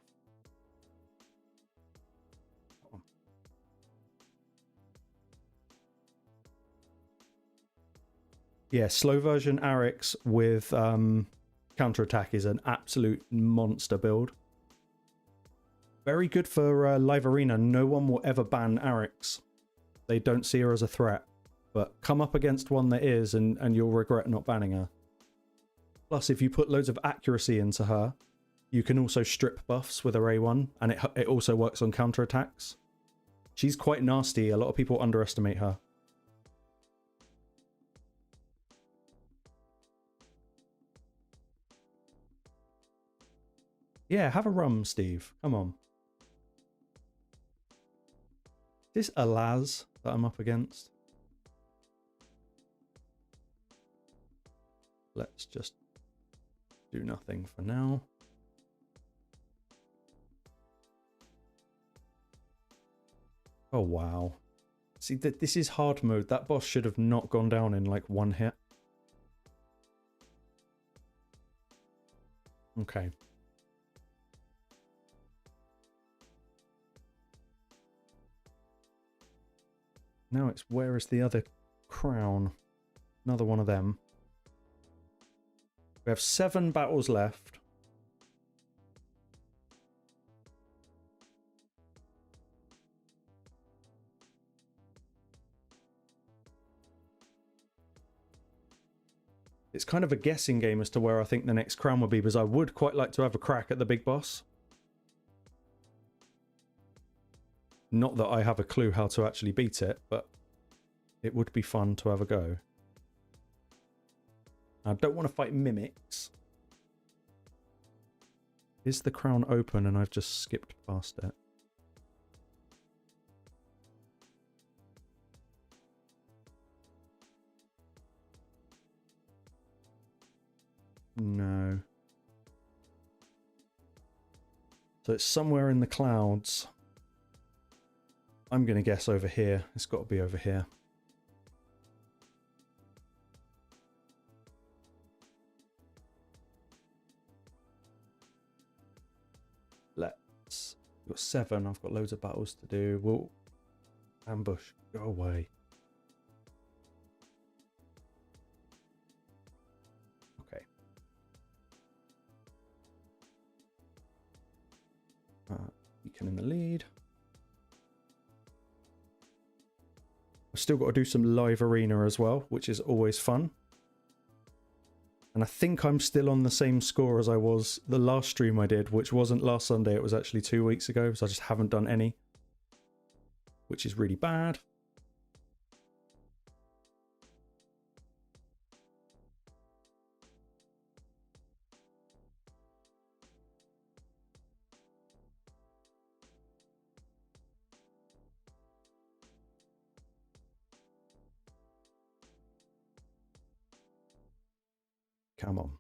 Yeah, slow version Arix with counterattack is an absolute monster build. Very good for live arena. No one will ever ban Arix. They don't see her as a threat. But come up against one that is and you'll regret not banning her. Plus, if you put loads of accuracy into her, you can also strip buffs with her A1, and it also works on counterattacks. She's quite nasty. A lot of people underestimate her. Yeah, have a rum, Steve. Come on. Is this a Laz that I'm up against? Let's just do nothing for now. Oh, wow. See, this is hard mode. That boss should have not gone down in like one hit. Okay. Now it's where is the other crown? Another one of them. We have 7 battles left. It's kind of a guessing game as to where I think the next crown will be, because I would quite like to have a crack at the big boss. Not that I have a clue how to actually beat it, but it would be fun to have a go. I don't want to fight mimics. Is the crown open and I've just skipped past it? No. So it's somewhere in the clouds. I'm going to guess over here. It's got to be over here. Let's... We've got 7. I've got loads of battles to do. Whoa. Ambush. Go away. Okay. Beacon in the lead. I've still got to do some live arena as well, which is always fun. And I think I'm still on the same score as I was the last stream I did, which wasn't last Sunday, it was actually 2 weeks ago, so I just haven't done any. Which is really bad. Come on.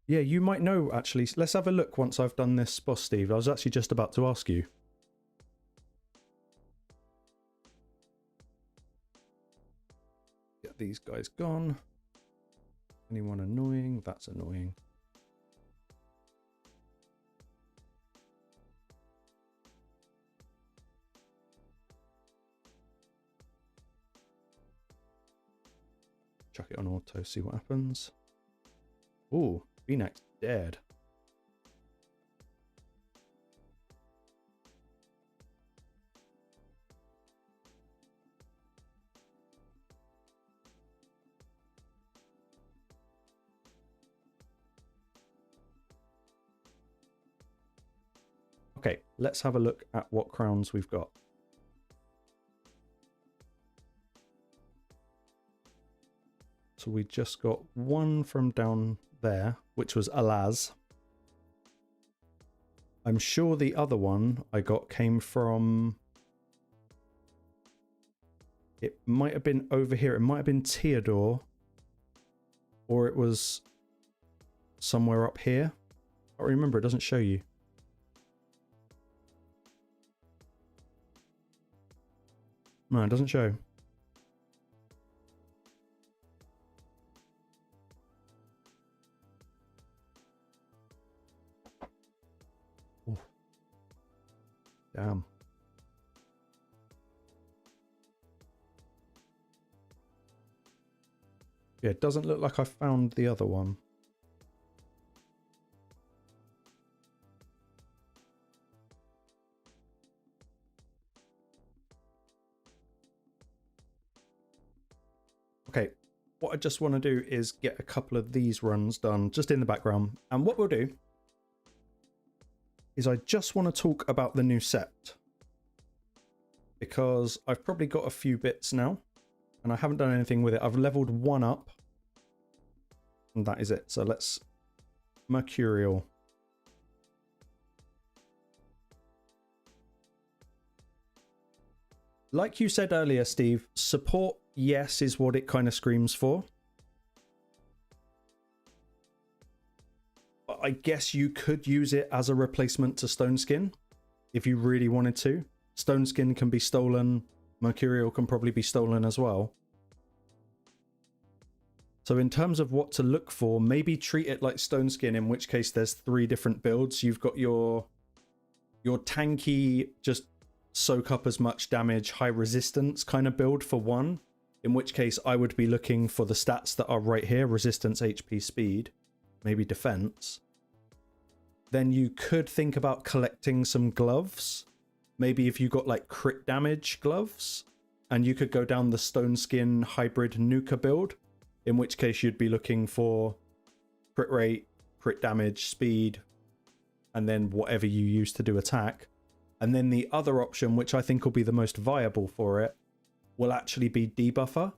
Yeah, you might know, actually. Let's have a look once I've done this boss, Steve. I was actually just about to ask you. Get these guys gone. Anyone annoying? That's annoying. Chuck it on auto, see what happens. Ooh, Phoenix dead. Okay, let's have a look at what crowns we've got. So we just got one from down there, which was Alaz. I'm sure the other one I got came from... It might have been over here. It might have been Theodore. Or it was somewhere up here. I don't remember. It doesn't show you. No, it doesn't show. Ooh. Damn. Yeah, it doesn't look like I found the other one. Okay, what I just want to do is get a couple of these runs done just in the background. And what we'll do is I just want to talk about the new set. Because I've probably got a few bits now. And I haven't done anything with it. I've leveled one up. And that is it. So let's... Mercurial. Like you said earlier, Steve, support, yes, is what it kind of screams for. But I guess you could use it as a replacement to Stone Skin if you really wanted to. Stone Skin can be stolen. Mercurial can probably be stolen as well. So in terms of what to look for, maybe treat it like Stone Skin, in which case there's 3 different builds. You've got your tanky, just soak up as much damage, high resistance kind of build for one. In which case I would be looking for the stats that are right here. Resistance, HP, speed, maybe defense. Then you could think about collecting some gloves. Maybe if you got like crit damage gloves, and you could go down the Stone Skin hybrid Nuka build, in which case you'd be looking for crit rate, crit damage, speed, and then whatever you use to do attack. And then the other option, which I think will be the most viable for it, will actually be debuffer.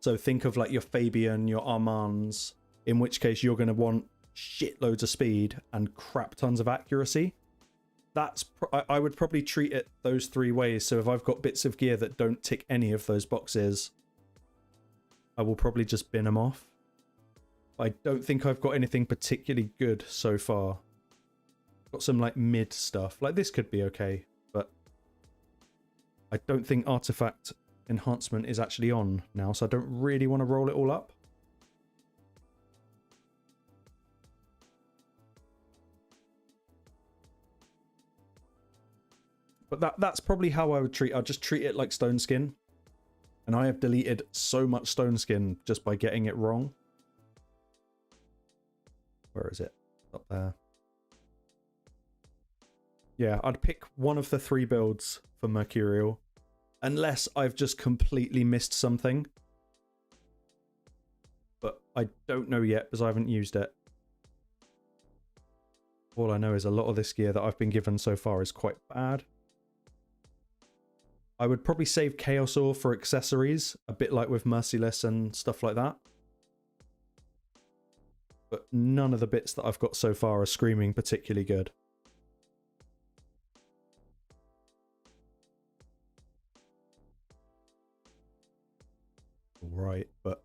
So think of like your Fabian, your Armands, in which case you're going to want shitloads of speed and crap tons of accuracy. I would probably treat it those 3 ways. So if I've got bits of gear that don't tick any of those boxes, I will probably just bin them off. I don't think I've got anything particularly good so far. Got some like mid stuff. Like this could be okay, but I don't think artifact enhancement is actually on now, so I don't really want to roll it all up. But that's probably how I would treat it. I'd just treat it like Stone Skin. And I have deleted so much Stone Skin just by getting it wrong. Where is it? Up there. Yeah, I'd pick one of the 3 builds for Mercurial. Unless I've just completely missed something. But I don't know yet because I haven't used it. All I know is a lot of this gear that I've been given so far is quite bad. I would probably save Chaos Ore for accessories, a bit like with Merciless and stuff like that. But none of the bits that I've got so far are screaming particularly good. Right, but...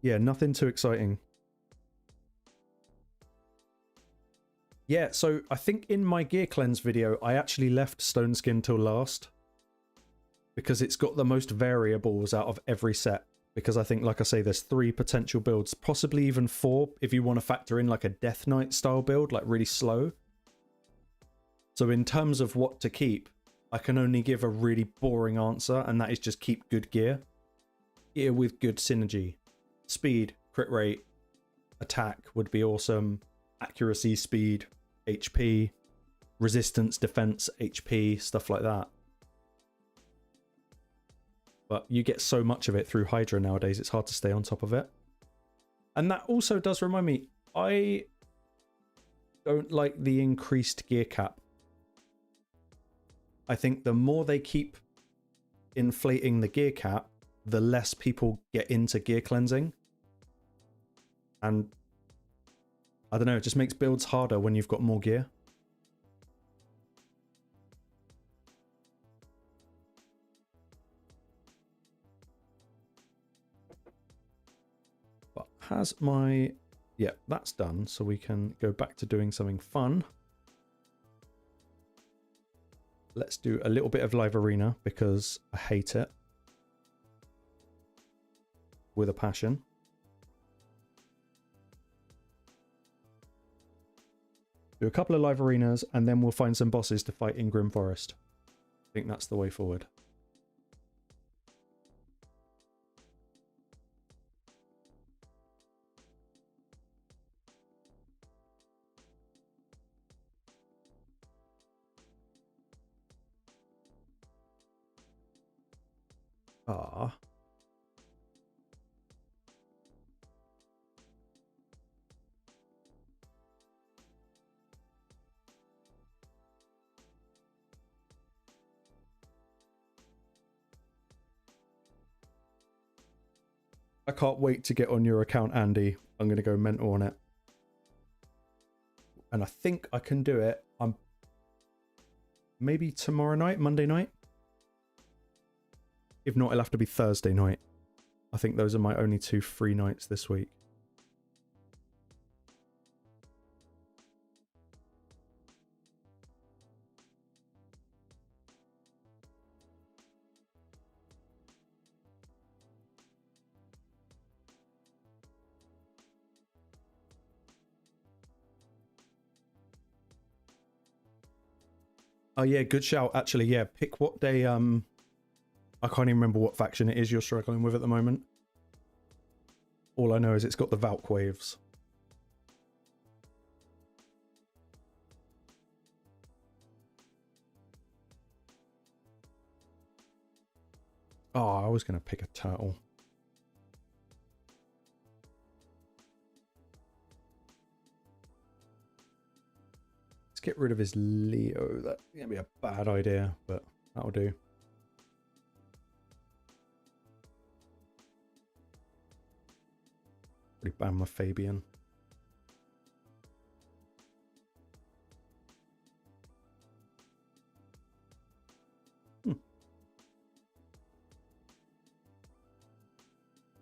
yeah, nothing too exciting. Yeah, so I think in my gear cleanse video, I actually left Stone Skin till last. Because it's got the most variables out of every set. Because I think, like I say, there's 3 potential builds. Possibly even 4 if you want to factor in like a Death Knight style build, like really slow. So in terms of what to keep, I can only give a really boring answer. And that is just keep good gear. Gear with good synergy. Speed, crit rate, attack would be awesome. Accuracy, speed, HP, resistance, defense, HP, stuff like that. But you get so much of it through Hydra nowadays, it's hard to stay on top of it. And that also does remind me, I don't like the increased gear cap. I think the more they keep inflating the gear cap, the less people get into gear cleansing. And I don't know, it just makes builds harder when you've got more gear. But has my... Yeah, that's done, so we can go back to doing something fun. Let's do a little bit of live arena because I hate it. With a passion. Do a couple of live arenas and then we'll find some bosses to fight in Grim Forest. I think that's the way forward. Ah. I can't wait to get on your account, Andy. I'm going to go mental on it. And I think I can do it. Maybe tomorrow night, Monday night. If not, it'll have to be Thursday night. I think those are my only 2 free nights this week. Oh yeah, good shout. Actually, yeah, pick what day. I can't even remember what faction it is you're struggling with at the moment. All I know is it's got the Valk waves. Oh, I was going to pick a turtle. Let's get rid of his Leo. That's going to be a bad idea, but that'll do. Pretty ban my Fabian.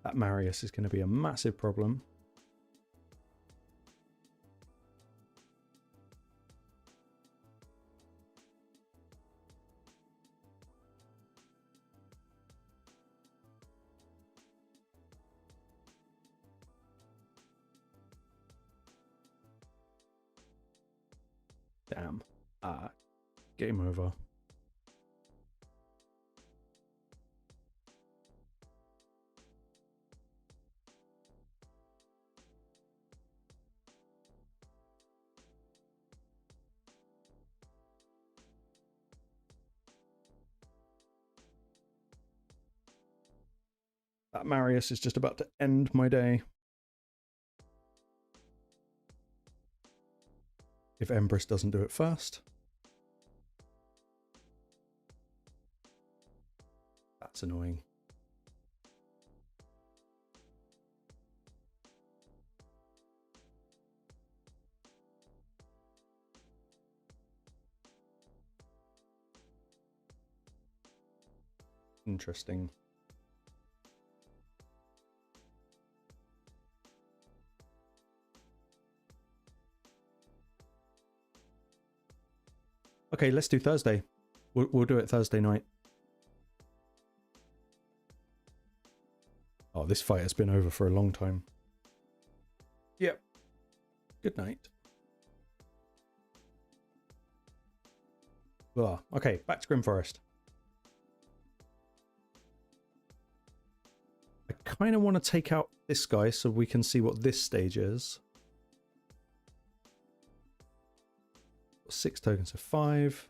That Marius is going to be a massive problem. Damn. Game over. That Marius is just about to end my day. If Empress doesn't do it first. That's annoying. Interesting. Okay, let's do Thursday. We'll do it Thursday night. Oh, this fight has been over for a long time. Yep. Good night. Ugh. Okay, back to Grim Forest. I kind of want to take out this guy so we can see what this stage is. 6 tokens, so 5.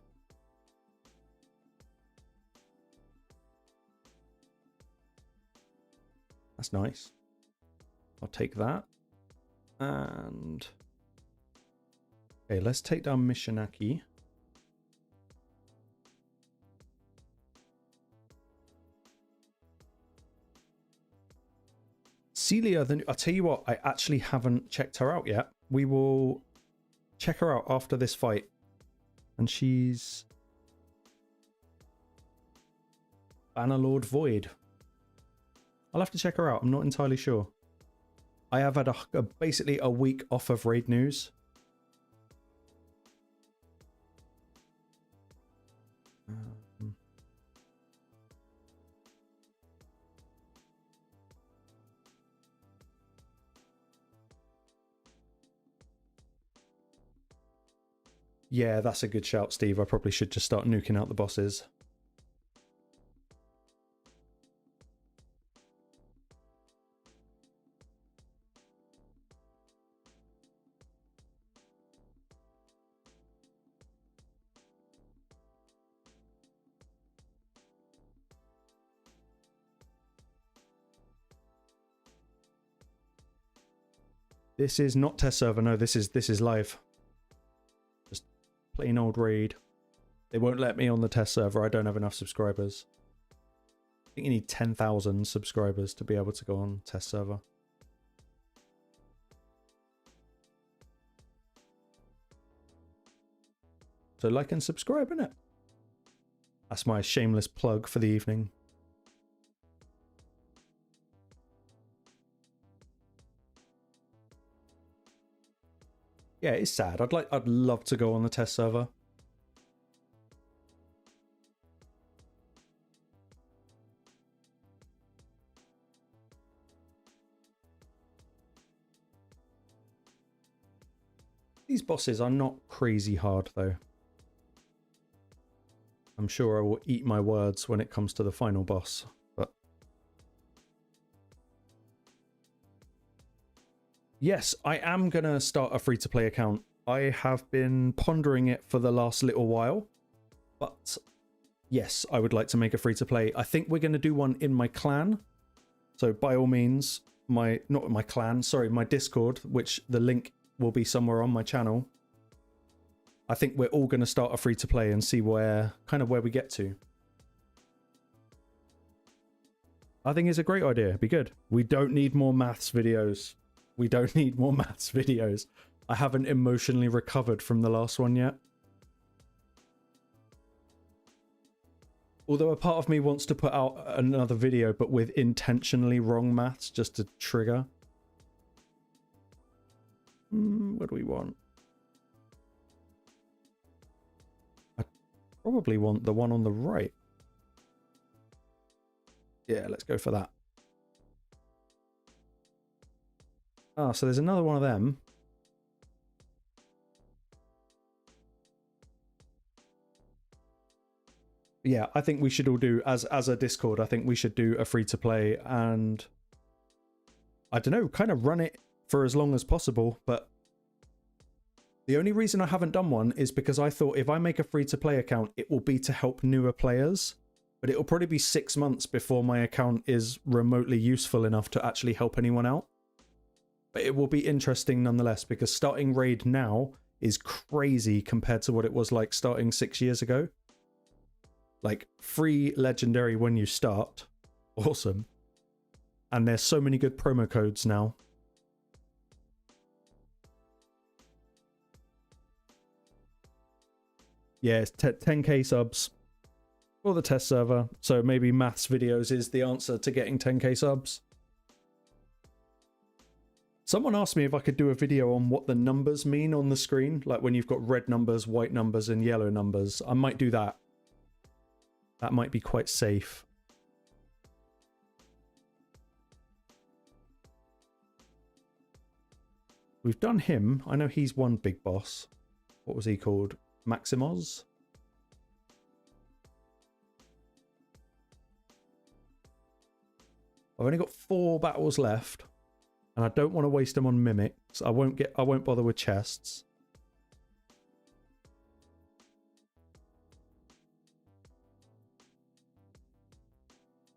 That's nice. I'll take that. And okay, let's take down Mishinaki. Celia, I'll tell you what, I actually haven't checked her out yet. We will check her out after this fight. And she's Bannerlord Void. I'll have to check her out. I'm not entirely sure. I have had basically a week off of raid news. Yeah, that's a good shout, Steve. I probably should just start nuking out the bosses. This is not test server. No, this is live. Just plain old raid. They won't let me on the test server. I don't have enough subscribers. I think you need 10,000 subscribers to be able to go on test server. So like and subscribe, innit? That's my shameless plug for the evening. Yeah, it's sad. I'd love to go on the test server. These bosses are not crazy hard though. I'm sure I will eat my words when it comes to the final boss, but yes, I am going to start a free-to-play account. I have been pondering it for the last little while, but yes, I would like to make a free-to-play. I think we're going to do one in my clan. So by all means, my Discord, which the link will be somewhere on my channel. I think we're all going to start a free-to-play and see where we get to. I think it's a great idea. It'd be good. We don't need more maths videos. We don't need more maths videos. I haven't emotionally recovered from the last one yet. Although a part of me wants to put out another video, but with intentionally wrong maths, just to trigger. What do we want? I probably want the one on the right. Yeah, let's go for that. Ah, so there's another one of them. Yeah, I think we should all do, as a Discord, I think we should do a free-to-play and, I don't know, kind of run it for as long as possible, but the only reason I haven't done one is because I thought if I make a free-to-play account, it will be to help newer players, but it'll probably be 6 months before my account is remotely useful enough to actually help anyone out. But it will be interesting nonetheless, because starting raid now is crazy compared to what it was like starting 6 years ago. Like, free legendary when you start. Awesome. And there's so many good promo codes now. Yeah, it's 10k subs for the test server. So maybe maths videos is the answer to getting 10k subs. Someone asked me if I could do a video on what the numbers mean on the screen. Like when you've got red numbers, white numbers, and yellow numbers. I might do that. That might be quite safe. We've done him. I know he's one big boss. What was he called? Maximoz? I've only got 4 battles left. And I don't want to waste them on mimics. I won't bother with chests.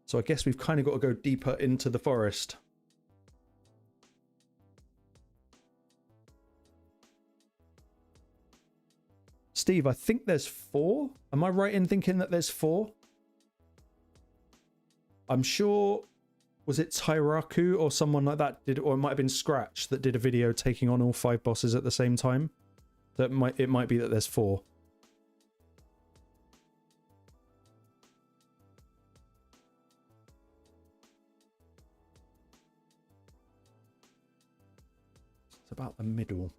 So I guess we've kind of got to go deeper into the forest. Steve, I think there's 4. Am I right in thinking that there's 4? I'm sure, was it Tyraku or someone like that did, or it might have been Scratch that did a video taking on all 5 bosses at the same time. So it might be that there's 4. It's about the middle.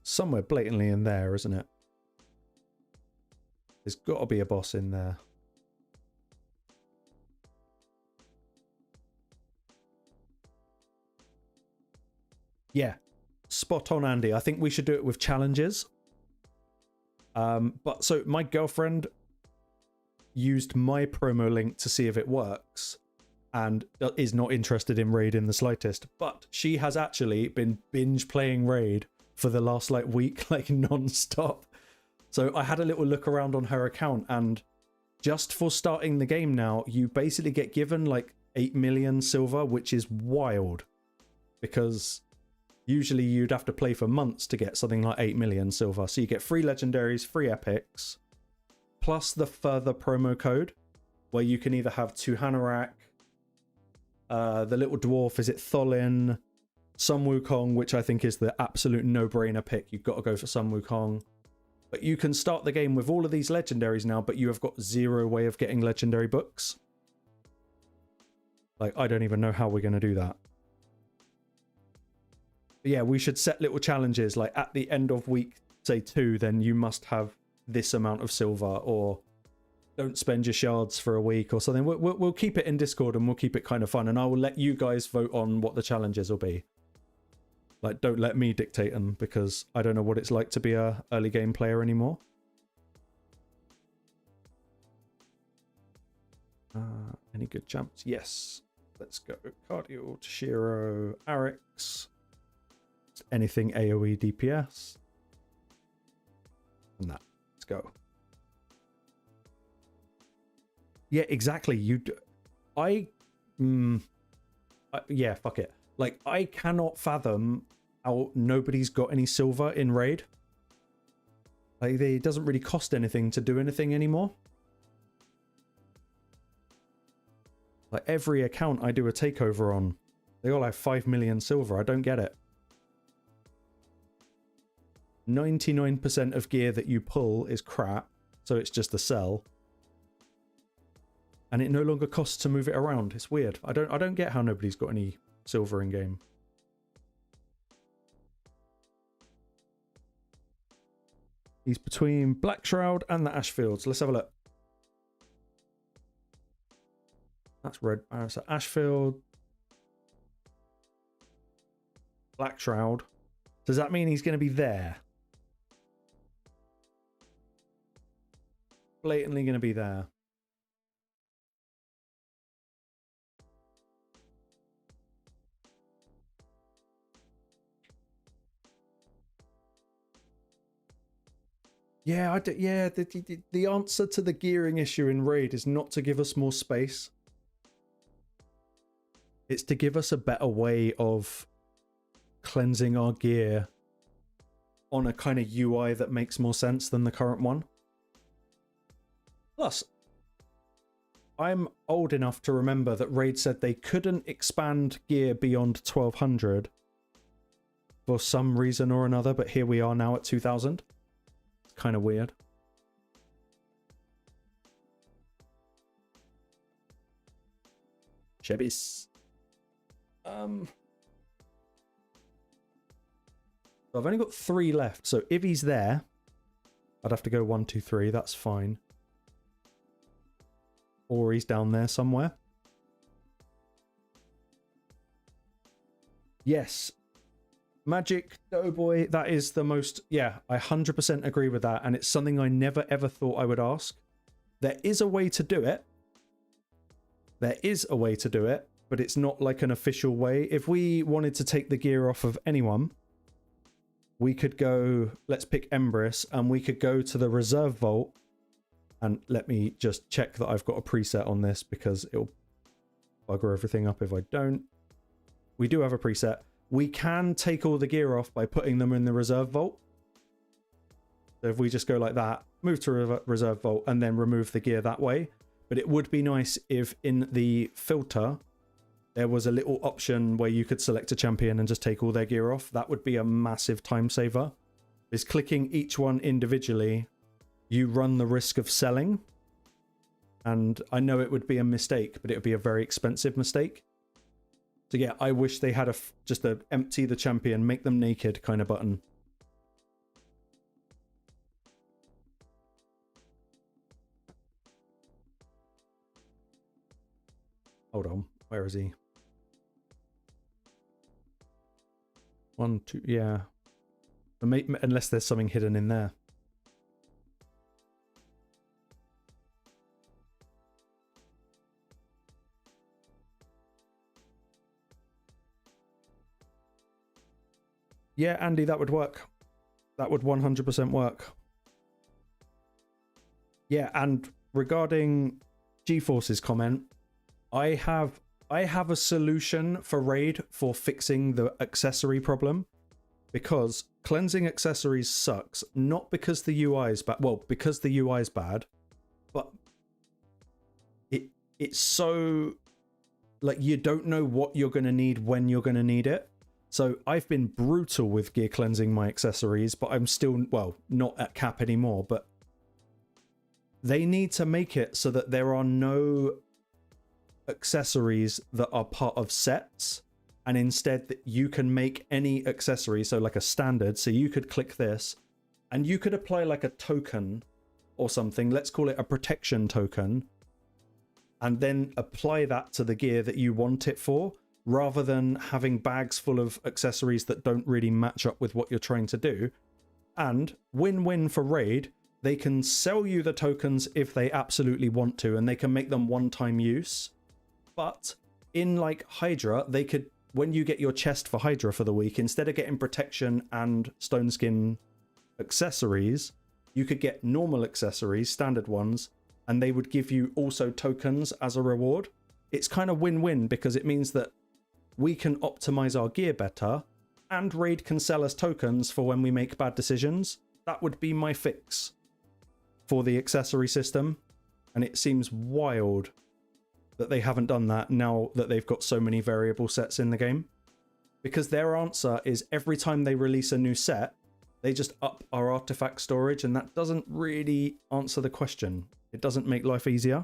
Somewhere blatantly in there, isn't it? There's got to be a boss in there. Yeah, spot on, Andy. I think we should do it with challenges. But so my girlfriend used my promo link to see if it works and is not interested in Raid in the slightest. But she has actually been binge playing Raid for the last like week, like non-stop. So I had a little look around on her account, and just for starting the game now, you basically get given like 8 million silver, which is wild, because usually you'd have to play for months to get something like 8 million silver. So you get 3 legendaries, 3 epics, plus the further promo code, where you can either have 2 Hanorak, the little dwarf, is it Tholin, Sun Wukong, which I think is the absolute no-brainer pick. You've got to go for Sun Wukong. But you can start the game with all of these legendaries now, but you have got 0 way of getting legendary books. Like, I don't even know how we're going to do that. But yeah, we should set little challenges, like at the end of week, say 2, then you must have this amount of silver, or don't spend your shards for a week or something. We'll keep it in Discord, and we'll keep it kind of fun, and I will let you guys vote on what the challenges will be. Like, don't let me dictate them, because I don't know what it's like to be a early game player anymore. Any good jumps? Yes. Let's go. Cardio, Toshiro, Arix. Anything AoE DPS. And that. Let's go. Yeah, exactly. Yeah, fuck it. Like, I cannot fathom how nobody's got any silver in Raid. Like, it doesn't really cost anything to do anything anymore. Like, every account I do a takeover on, they all have 5 million silver. I don't get it. 99% of gear that you pull is crap, so it's just a sell. And it no longer costs to move it around. It's weird. I don't get how nobody's got any silver in game. He's between Black Shroud and the Ashfields. Let's have a look. That's red. So Ashfield, Black Shroud. Does that mean he's going to be there? Blatantly going to be there. Yeah, the answer to the gearing issue in Raid is not to give us more space. It's to give us a better way of cleansing our gear on a kind of UI that makes more sense than the current one. Plus, I'm old enough to remember that Raid said they couldn't expand gear beyond 1200 for some reason or another, but here we are now at 2000. Kind of weird. Chebis. So I've only got 3 left. So if he's there, I'd have to go 1, 2, 3. That's fine. Or he's down there somewhere. Yes. Magic Doughboy, that is the most... Yeah, I 100% agree with that. And it's something I never ever thought I would ask. There is a way to do it. There is a way to do it, but it's not like an official way. If we wanted to take the gear off of anyone, we could go... Let's pick Embrys, and we could go to the reserve vault. And let me just check that I've got a preset on this, because it'll bugger everything up if I don't. We do have a preset. We can take all the gear off by putting them in the reserve vault. So if we just go like that, move to reserve vault, and then remove the gear that way. But it would be nice if in the filter, there was a little option where you could select a champion and just take all their gear off. That would be a massive time saver. Is clicking each one individually, you run the risk of selling. And I know it would be a mistake, but it would be a very expensive mistake. So yeah, I wish they had just a empty the champion, make them naked kind of button. Hold on, where is he? 1, 2, yeah. Unless there's something hidden in there. Yeah, Andy, that would work. That would 100% work. Yeah, and regarding GeForce's comment, I have a solution for Raid for fixing the accessory problem, because cleansing accessories sucks, not because the UI is bad, well, because the UI is bad, but it's so, like, you don't know what you're going to need when you're going to need it. So I've been brutal with gear cleansing my accessories, but I'm still, well, not at cap anymore, but they need to make it so that there are no accessories that are part of sets, and instead that you can make any accessory, so like a standard, so you could click this and you could apply like a token or something, let's call it a protection token, and then apply that to the gear that you want it for, rather than having bags full of accessories that don't really match up with what you're trying to do. And win-win for Raid, they can sell you the tokens if they absolutely want to, and they can make them one-time use. But in like Hydra, they could, when you get your chest for Hydra for the week, instead of getting protection and stone skin accessories, you could get normal accessories, standard ones, and they would give you also tokens as a reward. It's kind of win-win, because it means that we can optimize our gear better, and Raid can sell us tokens for when we make bad decisions. That would be my fix for the accessory system, and it seems wild that they haven't done that now that they've got so many variable sets in the game. Because their answer is every time they release a new set, they just up our artifact storage, and that doesn't really answer the question. It doesn't make life easier.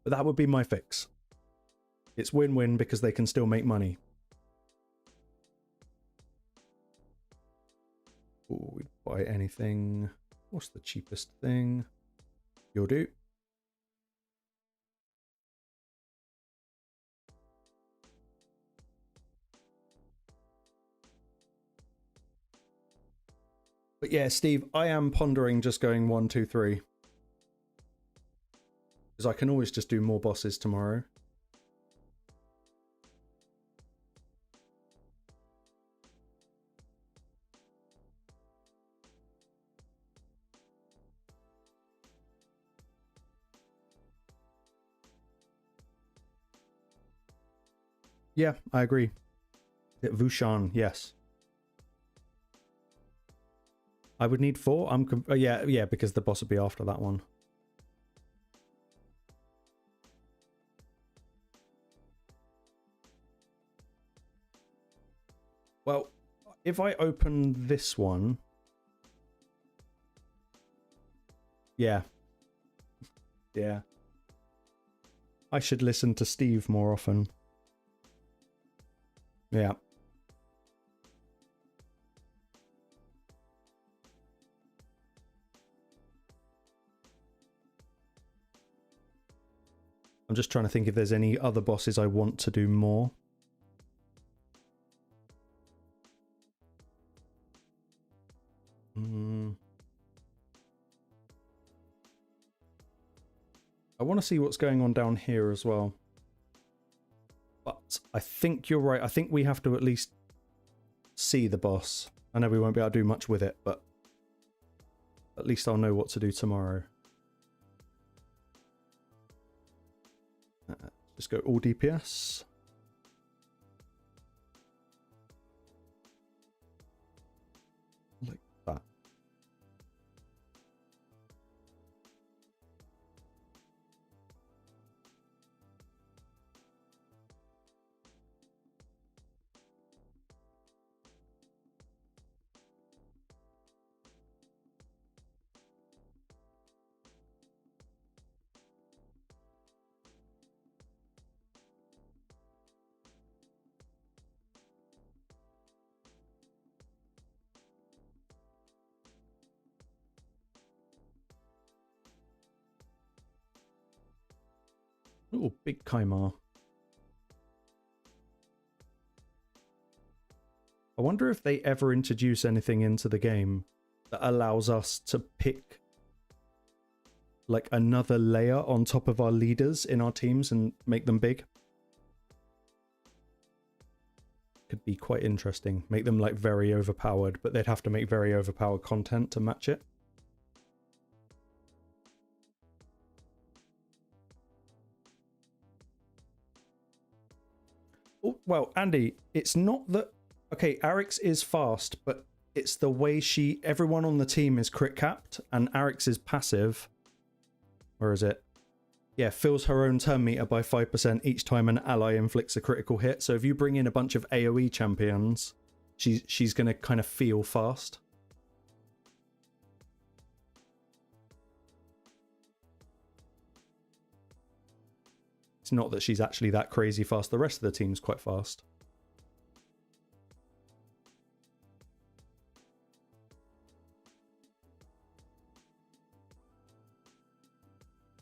But that would be my fix. It's win-win because they can still make money. Oh, we'd buy anything. What's the cheapest thing? You'll do. But yeah, Steve, I am pondering just going 1, 2, 3. Because I can always just do more bosses tomorrow. Yeah, I agree. Vushan, yes. I would need 4. Yeah, because the boss would be after that one. Well, if I open this one... Yeah. Yeah. I should listen to Steve more often. Yeah. I'm just trying to think if there's any other bosses I want to do more. I want to see what's going on down here as well. But I think you're right. I think we have to at least see the boss. I know we won't be able to do much with it, but at least I'll know what to do tomorrow. Just go all DPS. Like that. Oh, big Kaimar. I wonder if they ever introduce anything into the game that allows us to pick like another layer on top of our leaders in our teams and make them big. Could be quite interesting. Make them like very overpowered, but they'd have to make very overpowered content to match it. Oh, well, Andy, it's not that... Okay, Arix is fast, but it's the way everyone on the team is crit capped, and Arix is passive. Where is it? Yeah, fills her own turn meter by 5% each time an ally inflicts a critical hit. So if you bring in a bunch of AoE champions, she's going to kind of feel fast. It's not that she's actually that crazy fast. The rest of the team's quite fast.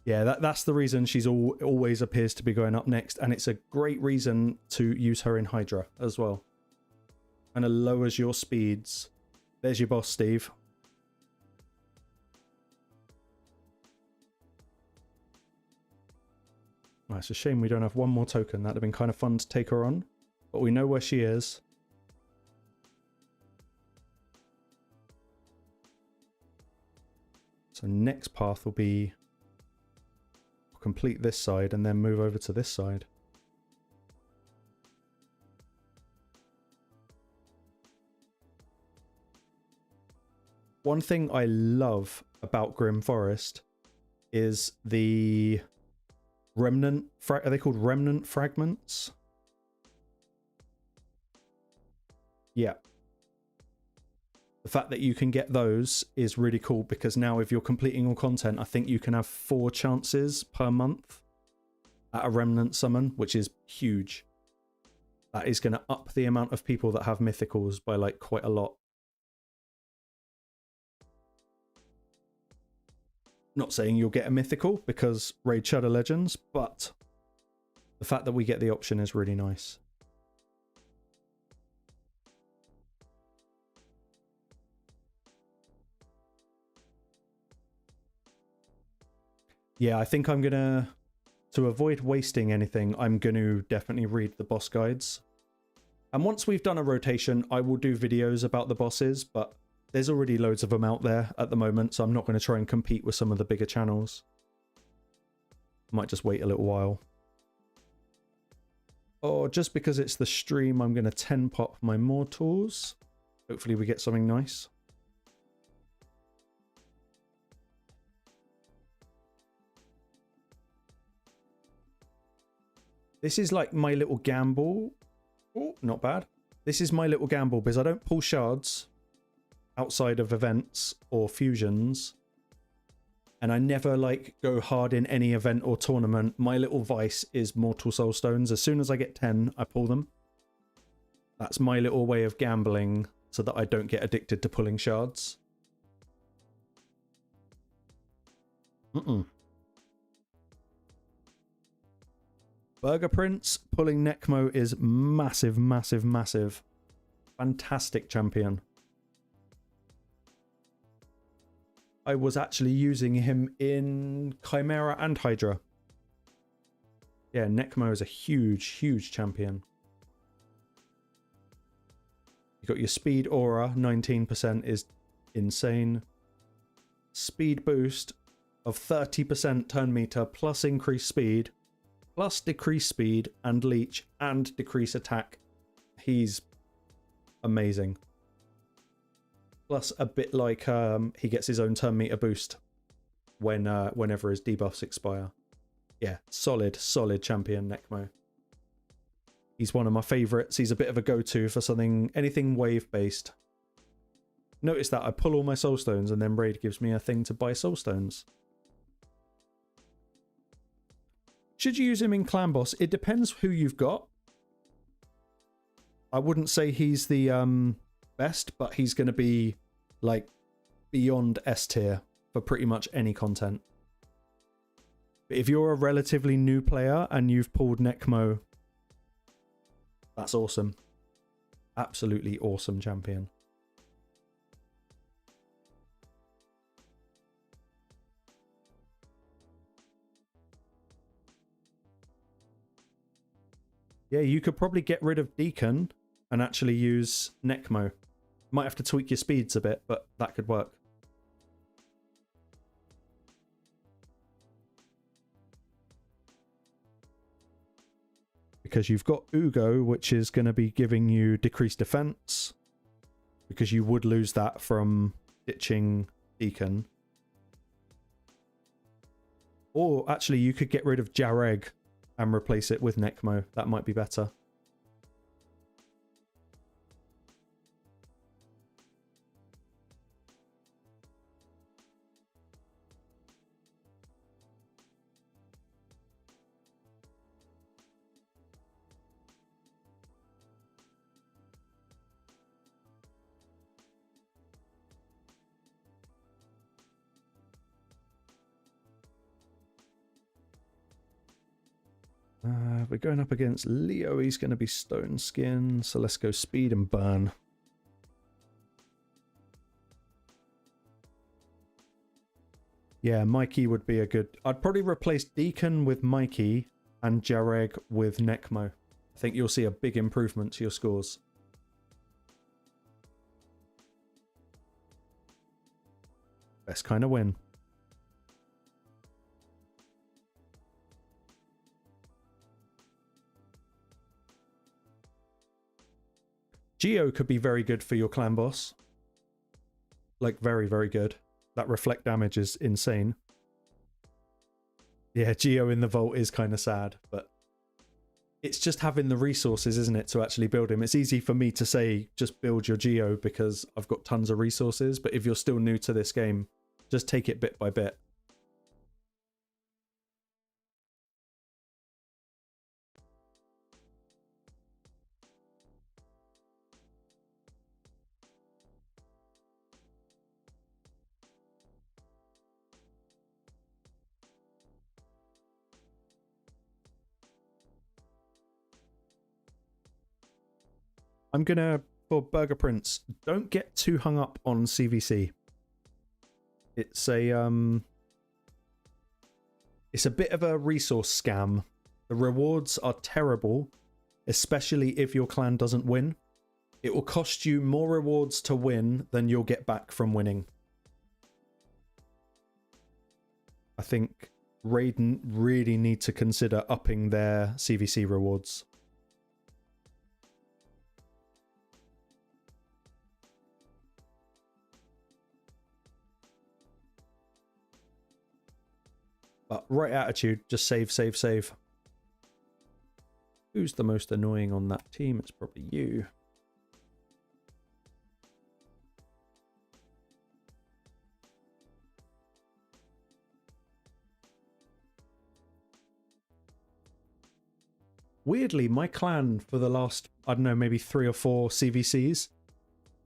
Yeah, that's the reason she's always appears to be going up next. And it's a great reason to use her in Hydra as well. And it lowers your speeds. There's your boss, Steve. Oh, it's a shame we don't have one more token. That'd have been kind of fun to take her on. But we know where she is. So next path will be... complete this side and then move over to this side. One thing I love about Grim Forest is the remnant... Are they called remnant fragments? Yeah. The fact that you can get those is really cool, because now if you're completing all content, I think you can have 4 chances per month at a remnant summon, which is huge. That is going to up the amount of people that have mythicals by like quite a lot. Not saying you'll get a mythical because Raid Shadow Legends, but the fact that we get the option is really nice. Yeah, I think I'm gonna, to avoid wasting anything, I'm gonna definitely read the boss guides. And once we've done a rotation, I will do videos about the bosses, but there's already loads of them out there at the moment, so I'm not going to try and compete with some of the bigger channels. Might just wait a little while. Or just because it's the stream, I'm going to 10 pop my mortals. Hopefully we get something nice. This is like my little gamble. Oh, not bad. This is my little gamble because I don't pull shards outside of events or fusions. And I never like go hard in any event or tournament. My little vice is Mortal Soul Stones. As soon as I get 10, I pull them. That's my little way of gambling so that I don't get addicted to pulling shards. Burger Prince pulling Necmo is massive, massive, massive. Fantastic champion. I was actually using him in Chimera and Hydra. Yeah, Necmo is a huge, huge champion. You got your speed aura, 19% is insane. Speed boost of 30% turn meter plus increased speed plus decrease speed and leech and decrease attack. He's amazing. Plus a bit like he gets his own turn meter boost when whenever his debuffs expire. Yeah, solid champion, Necmo. He's one of my favourites. He's a bit of a go-to for anything wave-based. Notice that I pull all my soul stones and then Raid gives me a thing to buy soul stones. Should you use him in Clan Boss? It depends who you've got. I wouldn't say he's the best, but he's going to be like beyond S tier for pretty much any content. But if you're a relatively new player and you've pulled Necmo, that's awesome. Absolutely awesome champion. Yeah, you could probably get rid of Deacon and actually use Necmo. Might have to tweak your speeds a bit, but that could work. Because you've got Uugo, which is going to be giving you decreased defense. Because you would lose that from ditching Deacon. Or actually, you could get rid of Jareg and replace it with Necmo. That might be better. We're going up against Leo. He's going to be Stone Skin. So let's go speed and burn. Yeah, Mikey would be a good... I'd probably replace Deacon with Mikey and Jareg with Necmo. I think you'll see a big improvement to your scores. Best kind of win. Geo could be very good for your clan boss. Like, very, very good. That reflect damage is insane. Yeah, Geo in the vault is kind of sad, but it's just having the resources, isn't it, to actually build him. It's easy for me to say, just build your Geo because I've got tons of resources, but if you're still new to this game, just take it bit by bit. I'm gonna, for Burger Prince, don't get too hung up on CVC. It's a bit of a resource scam. The rewards are terrible, especially if your clan doesn't win. It will cost you more rewards to win than you'll get back from winning. I think Raiden really need to consider upping their CVC rewards. But right attitude, just save, save, save. Who's the most annoying on that team? It's probably you. Weirdly, my clan for the last, I don't know, maybe 3 or 4 CVCs,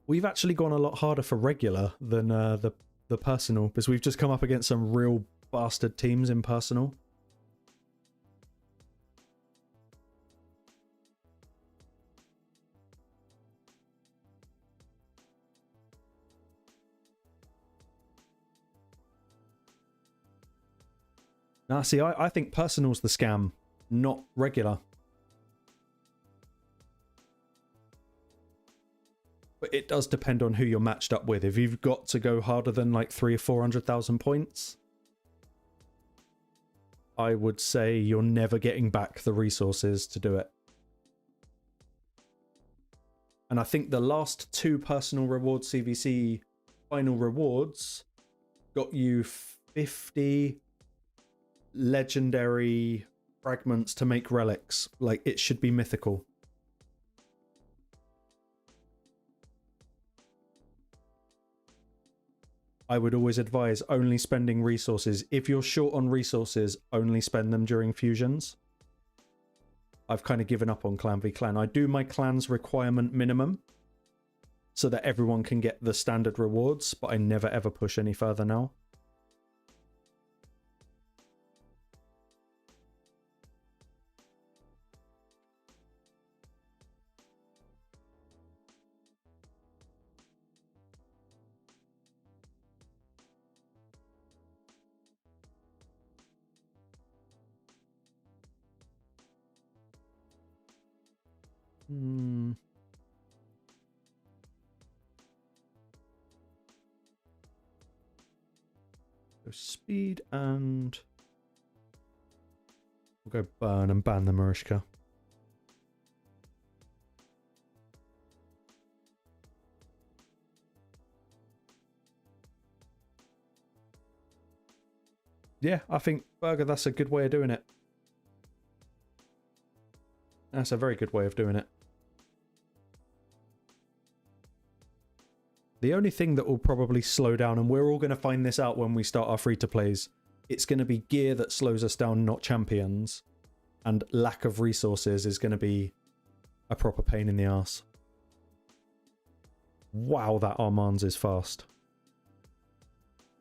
we've actually gone a lot harder for regular than the personal, because we've just come up against some real bastard teams in personal. Nah, see, I think personal's the scam, not regular. But it does depend on who you're matched up with. If you've got to go harder than like 300,000 or 400,000 points, I would say you're never getting back the resources to do it. And I think the last 2 personal reward CVC final rewards got you 50 legendary fragments to make relics. Like, it should be mythical. I would always advise only spending resources. If you're short on resources, only spend them during fusions. I've kind of given up on clan v clan. I do my clan's requirement minimum so that everyone can get the standard rewards, but I never ever push any further now. So speed and we'll go burn and ban the Marishka. Yeah, I think Burger, that's a good way of doing it. That's a very good way of doing it. The only thing that will probably slow down, and we're all going to find this out when we start our free-to-plays, it's going to be gear that slows us down, not champions. And lack of resources is going to be a proper pain in the arse. Wow, that Armand's is fast.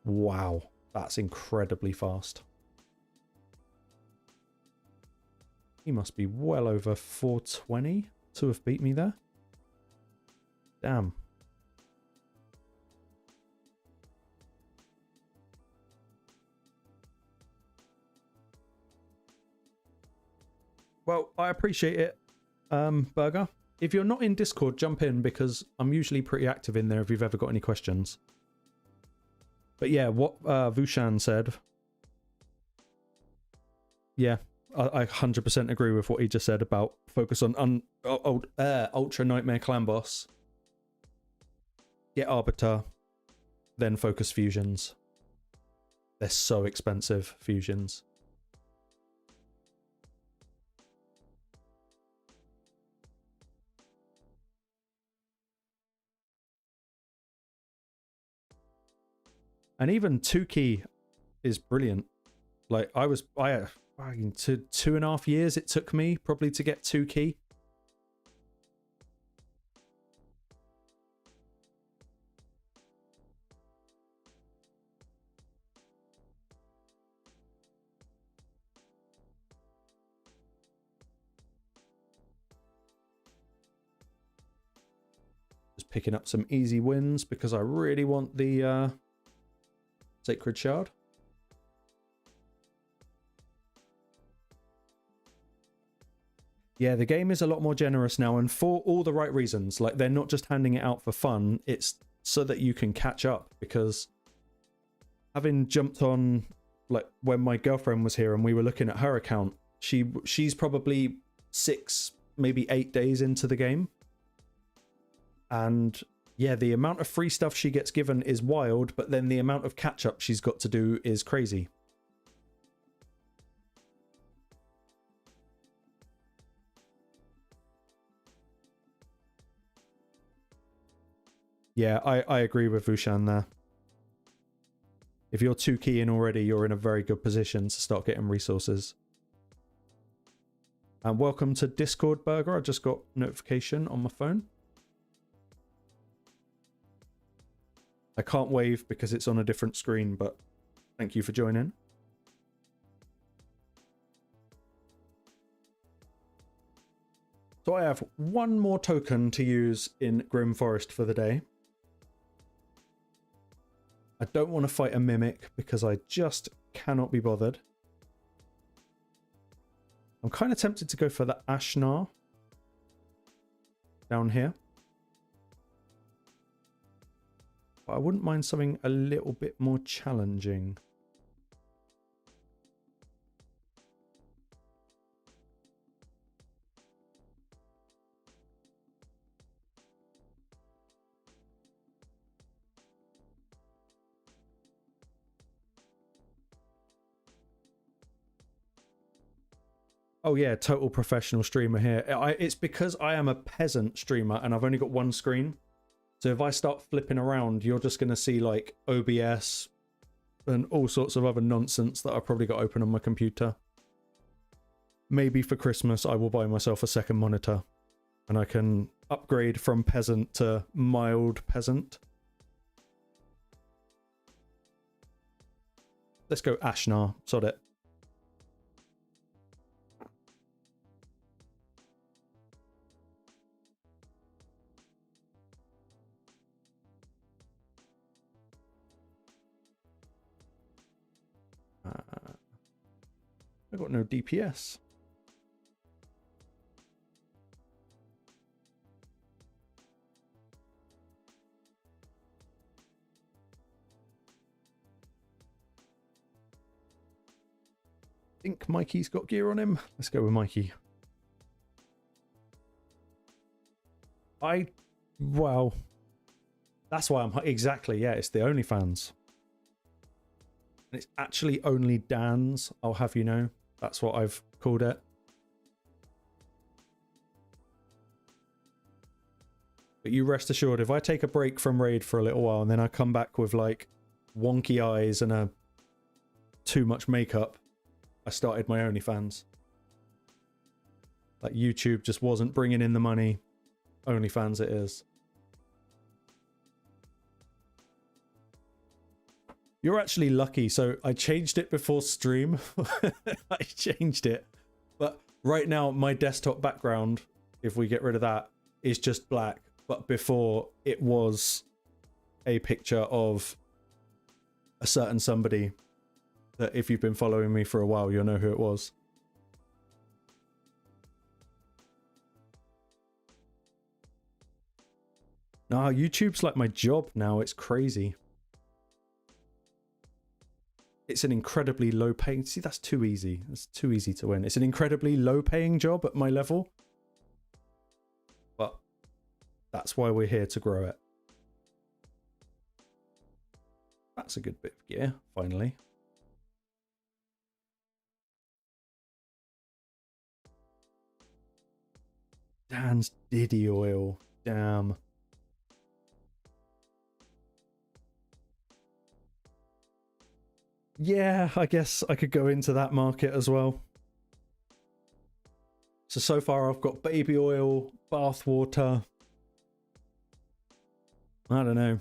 Wow, that's incredibly fast. He must be well over 420 to have beat me there. Damn. Well, I appreciate it, Burger. If you're not in Discord, jump in because I'm usually pretty active in there if you've ever got any questions. But yeah, what Vushan said, yeah, I 100% agree with what he just said about focus on Ultra Nightmare Clan Boss, get Arbiter, then focus fusions. They're so expensive, fusions. And even 2-key is brilliant. Like, I to 2.5 years it took me probably to get 2-key. Just picking up some easy wins because I really want the Sacred Shard. Yeah, the game is a lot more generous now, and for all the right reasons. Like, they're not just handing it out for fun, it's so that you can catch up, because having jumped on, like, when my girlfriend was here and we were looking at her account, she's probably 6, maybe 8 days into the game. And yeah, the amount of free stuff she gets given is wild, but then the amount of catch-up she's got to do is crazy. Yeah, I agree with Vushan there. If you're 2-key in already, you're in a very good position to start getting resources. And welcome to Discord, Burger. I just got notification on my phone. I can't wave because it's on a different screen, but thank you for joining. So I have one more token to use in Grim Forest for the day. I don't want to fight a Mimic because I just cannot be bothered. I'm kind of tempted to go for the Ashnar down here. But I wouldn't mind something a little bit more challenging. Oh yeah, total professional streamer here. It's because I am a peasant streamer and I've only got one screen. So if I start flipping around, you're just going to see like OBS and all sorts of other nonsense that I've probably got open on my computer. Maybe for Christmas I will buy myself a second monitor and I can upgrade from peasant to mild peasant. Let's go Ashnar, sod it. I got no DPS. I think Mikey's got gear on him. Let's go with Mikey. Well, that's why I'm exactly, yeah, it's the OnlyFans. And it's actually only Dan's, I'll have you know. That's what I've called it. But you rest assured, if I take a break from Raid for a little while and then I come back with like wonky eyes and a too much makeup, I started my OnlyFans. Like YouTube just wasn't bringing in the money. OnlyFans it is. You're actually lucky. So I changed it before stream. I changed it. But right now my desktop background, if we get rid of that, is just black. But before it was a picture of a certain somebody that if you've been following me for a while, you'll know who it was. Nah, YouTube's like my job now. It's crazy. It's an incredibly low paying... See, that's too easy. It's too easy to win. It's an incredibly low paying job at my level. But that's why we're here to grow it. That's a good bit of gear, finally. Dan's Diddy oil. Damn. Yeah, I guess I could go into that market as well. So far I've got baby oil, bath water. I don't know. I'm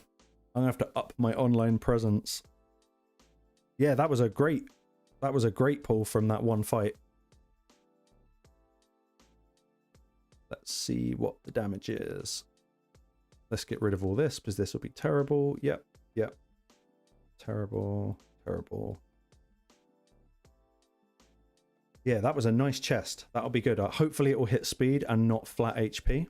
gonna have to up my online presence. Yeah, that was a great pull from that one fight. Let's see what the damage is. Let's get rid of all this because this will be terrible. Yep. Terrible. Yeah, that was a nice chest. That'll be good. Hopefully it will hit speed and not flat HP.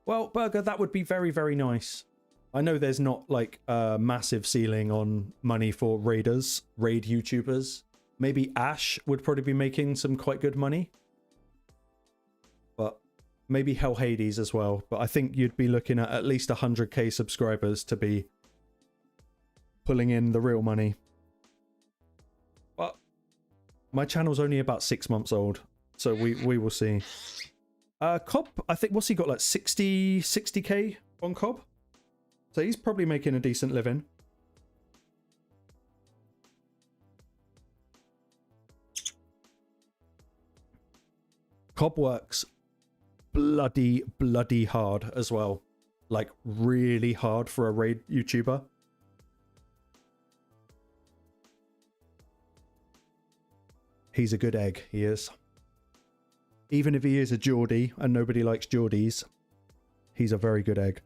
Well, Burger, that would be very, very nice. I know there's not like a massive ceiling on money for raid YouTubers. Maybe Ash would probably be making some quite good money. But maybe Hell Hades as well. But I think you'd be looking at least 100k subscribers to be pulling in the real money. But my channel's only about 6 months old. So we will see. Cobb, I think, what's he got, like 60k on Cobb? So he's probably making a decent living. Cobb works bloody hard as well. Like really hard for a raid YouTuber. He's a good egg, he is. Even if he is a Geordie and nobody likes Geordies, he's a very good egg.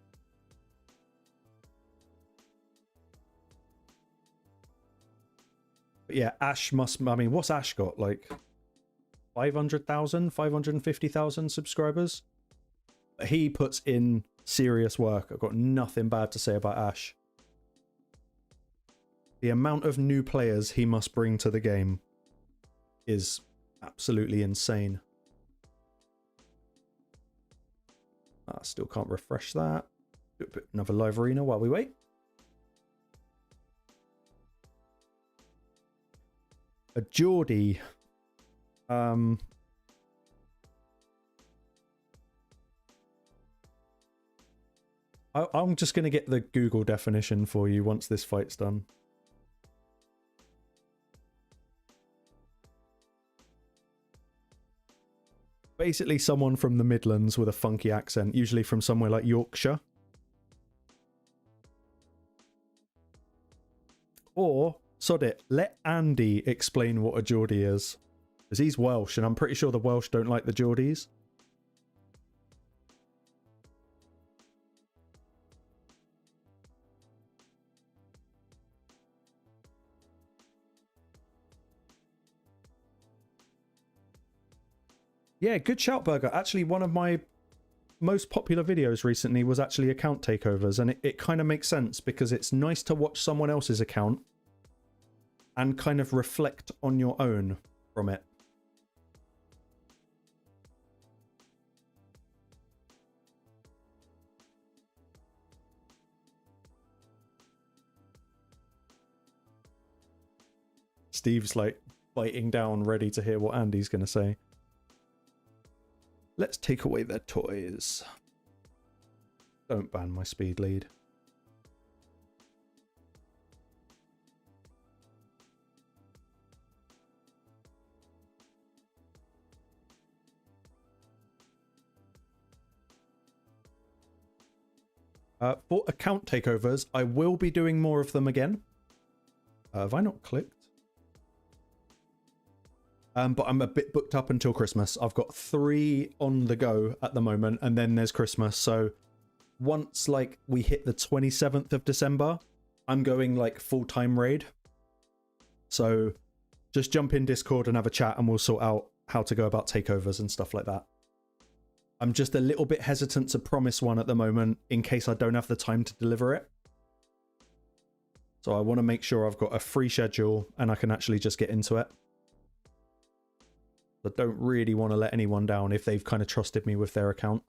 But yeah, Ash must... I mean, what's Ash got? Like 500,000, 550,000 subscribers? He puts in serious work. I've got nothing bad to say about Ash. The amount of new players he must bring to the game is absolutely insane. I still can't refresh that. Do another live arena while we wait. A Geordie. I'm just going to get the Google definition for you once this fight's done. Basically someone from the Midlands with a funky accent, usually from somewhere like Yorkshire. Or, sod it, let Andy explain what a Geordie is. Because he's Welsh, and I'm pretty sure the Welsh don't like the Geordies. Yeah, good shout, Burger. Actually, one of my most popular videos recently was actually account takeovers, and it kind of makes sense because it's nice to watch someone else's account and kind of reflect on your own from it. Steve's like biting down, ready to hear what Andy's going to say. Let's take away their toys. Don't ban my speed lead. For account takeovers, I will be doing more of them again. Have I not clicked? But I'm a bit booked up until Christmas. I've got 3 on the go at the moment, and then there's Christmas. So once like we hit the 27th of December, I'm going like full-time raid. So just jump in Discord and have a chat, and we'll sort out how to go about takeovers and stuff like that. I'm just a little bit hesitant to promise one at the moment in case I don't have the time to deliver it. So I want to make sure I've got a free schedule and I can actually just get into it. I don't really want to let anyone down if they've kind of trusted me with their account.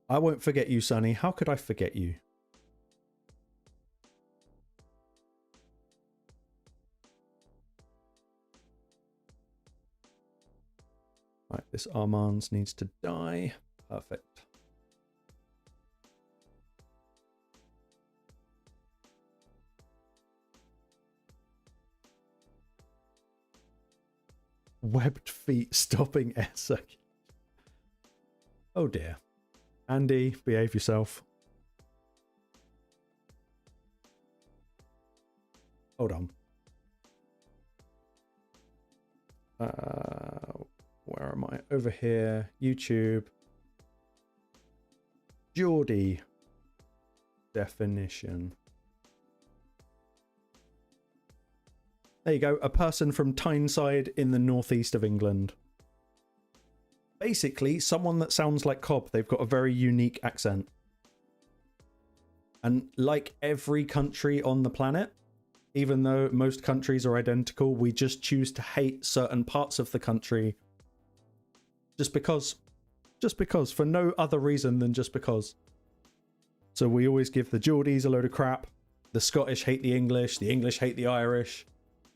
I won't forget you, Sonny. How could I forget you? Right, this Armand's needs to die. Perfect. Webbed feet stopping air circulation. Oh dear. Andy, behave yourself. Hold on. Where am I? Over here. YouTube. Geordie definition. There you go. A person from Tyneside in the northeast of England. Basically, someone that sounds like Cobb. They've got a very unique accent. And like every country on the planet, even though most countries are identical, we just choose to hate certain parts of the country just because. Just because, for no other reason than just because. So we always give the Geordies a load of crap. The Scottish hate the English hate the Irish.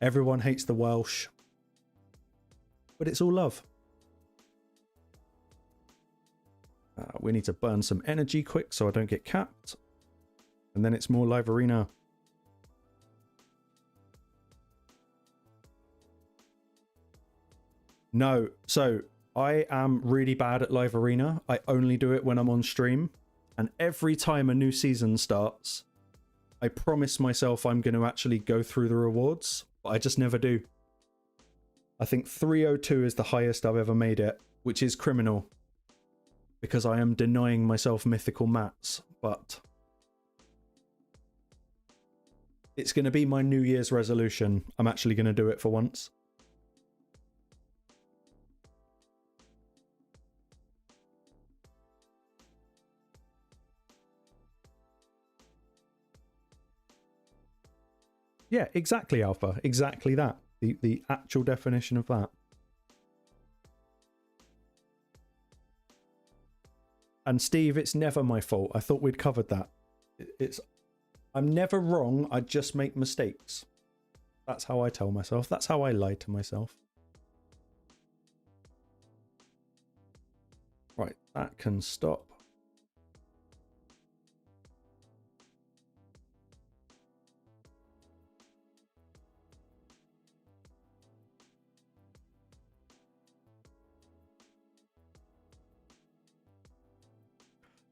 Everyone hates the Welsh. But it's all love. We need to burn some energy quick so I don't get capped. And then it's more live arena. No, so I am really bad at live arena. I only do it when I'm on stream. And every time a new season starts, I promise myself I'm going to actually go through the rewards, but I just never do. I think 302 is the highest I've ever made it, which is criminal. Because I am denying myself mythical mats, but it's going to be my New Year's resolution. I'm actually going to do it for once. Yeah, exactly, Alpha. Exactly that. The actual definition of that. And Steve, it's never my fault. I thought we'd covered that. I'm never wrong. I just make mistakes. That's how I tell myself. That's how I lie to myself. Right, that can stop.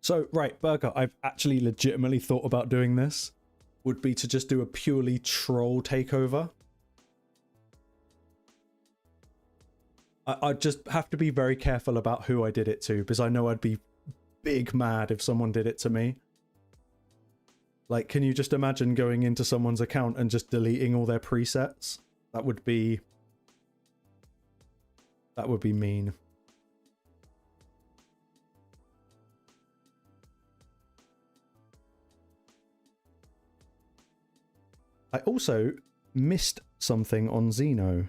So, right, Burger, I've actually legitimately thought about doing this. Would be to just do a purely troll takeover. I'd just have to be very careful about who I did it to, because I know I'd be big mad if someone did it to me. Like, can you just imagine going into someone's account and just deleting all their presets? That would be mean. I also missed something on Xeno.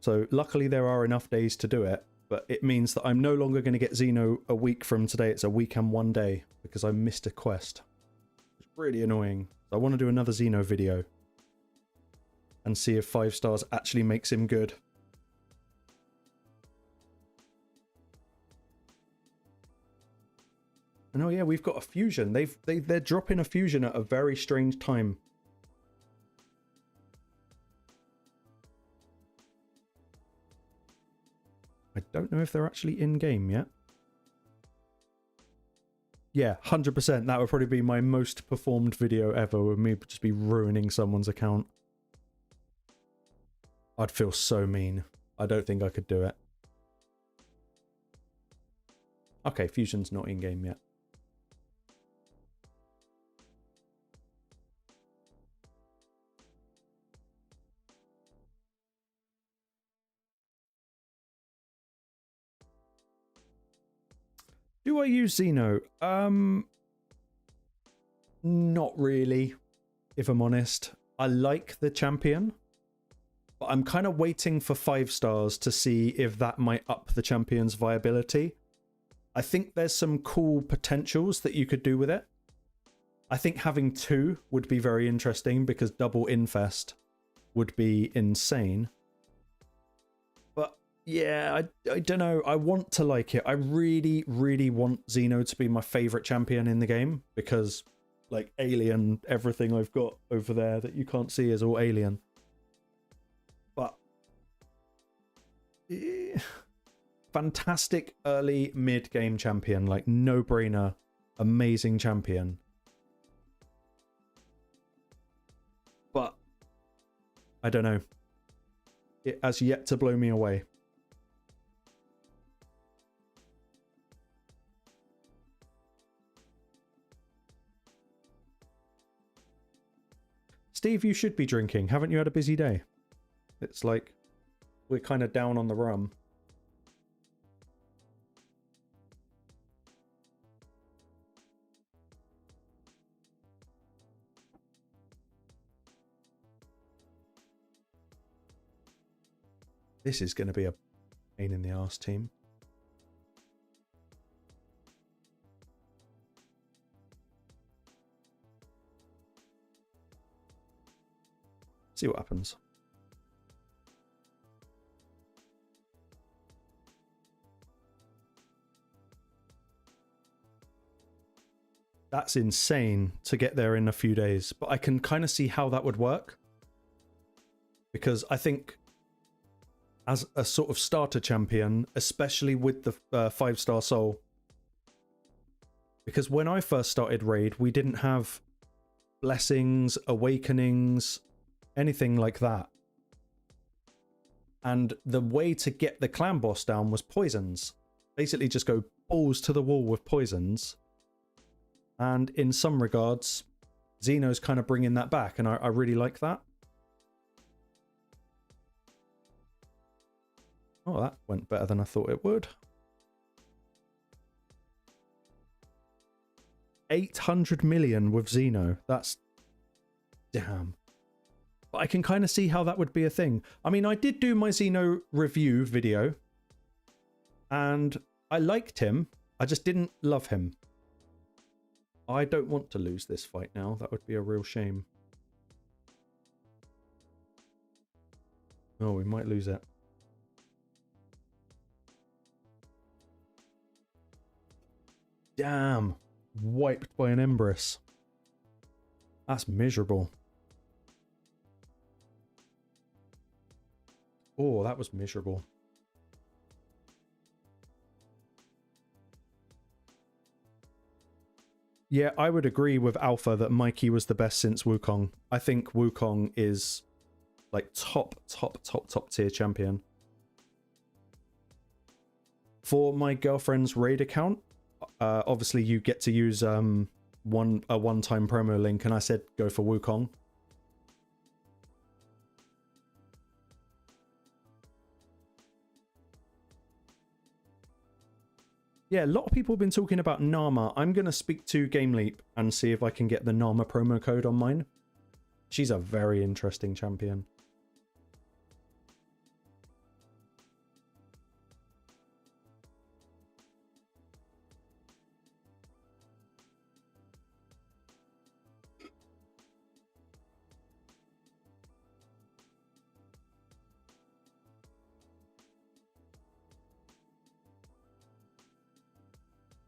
So luckily there are enough days to do it, but it means that I'm no longer going to get Xeno a week from today. It's a week and 1 day because I missed a quest. It's really annoying. I want to do another Xeno video and see if 5 stars actually makes him good. And oh yeah, we've got a fusion. They're dropping a fusion at a very strange time. I don't know if they're actually in-game yet. Yeah, 100%. That would probably be my most performed video ever, with me just be ruining someone's account. I'd feel so mean. I don't think I could do it. Okay, Fusion's not in-game yet. Do I use Xeno? Not really, if I'm honest. I like the champion, but I'm kind of waiting for 5 stars to see if that might up the champion's viability. I think there's some cool potentials that you could do with it. I think having 2 would be very interesting because double infest would be insane. Yeah, I don't know. I want to like it. I really, really want Xeno to be my favorite champion in the game because, like, alien, everything I've got over there that you can't see is all alien. But fantastic early mid-game champion, like no-brainer, amazing champion. But I don't know. It has yet to blow me away. Steve, you should be drinking. Haven't you had a busy day? It's like we're kind of down on the rum. This is going to be a pain in the arse, team. See what happens. That's insane to get there in a few days, but I can kind of see how that would work. Because I think as a sort of starter champion, especially with the 5-star soul, because when I first started Raid, we didn't have blessings, awakenings, anything like that. And the way to get the clan boss down was poisons. Basically just go balls to the wall with poisons. And in some regards, Xeno's kind of bringing that back, and I really like that. Oh, that went better than I thought it would. 800 million with Xeno. That's... damn. But I can kind of see how that would be a thing. I mean, I did do my Xeno review video, and I liked him. I just didn't love him. I don't want to lose this fight now. That would be a real shame. Oh, we might lose it. Damn. Wiped by an Empress. That's miserable. Oh, that was miserable. Yeah, I would agree with Alpha that Mikey was the best since Wukong. I think Wukong is like top tier champion. For my girlfriend's raid account, obviously you get to use a one-time promo link, and I said go for Wukong. Yeah, a lot of people have been talking about Nama. I'm going to speak to GameLeap and see if I can get the Nama promo code on mine. She's a very interesting champion.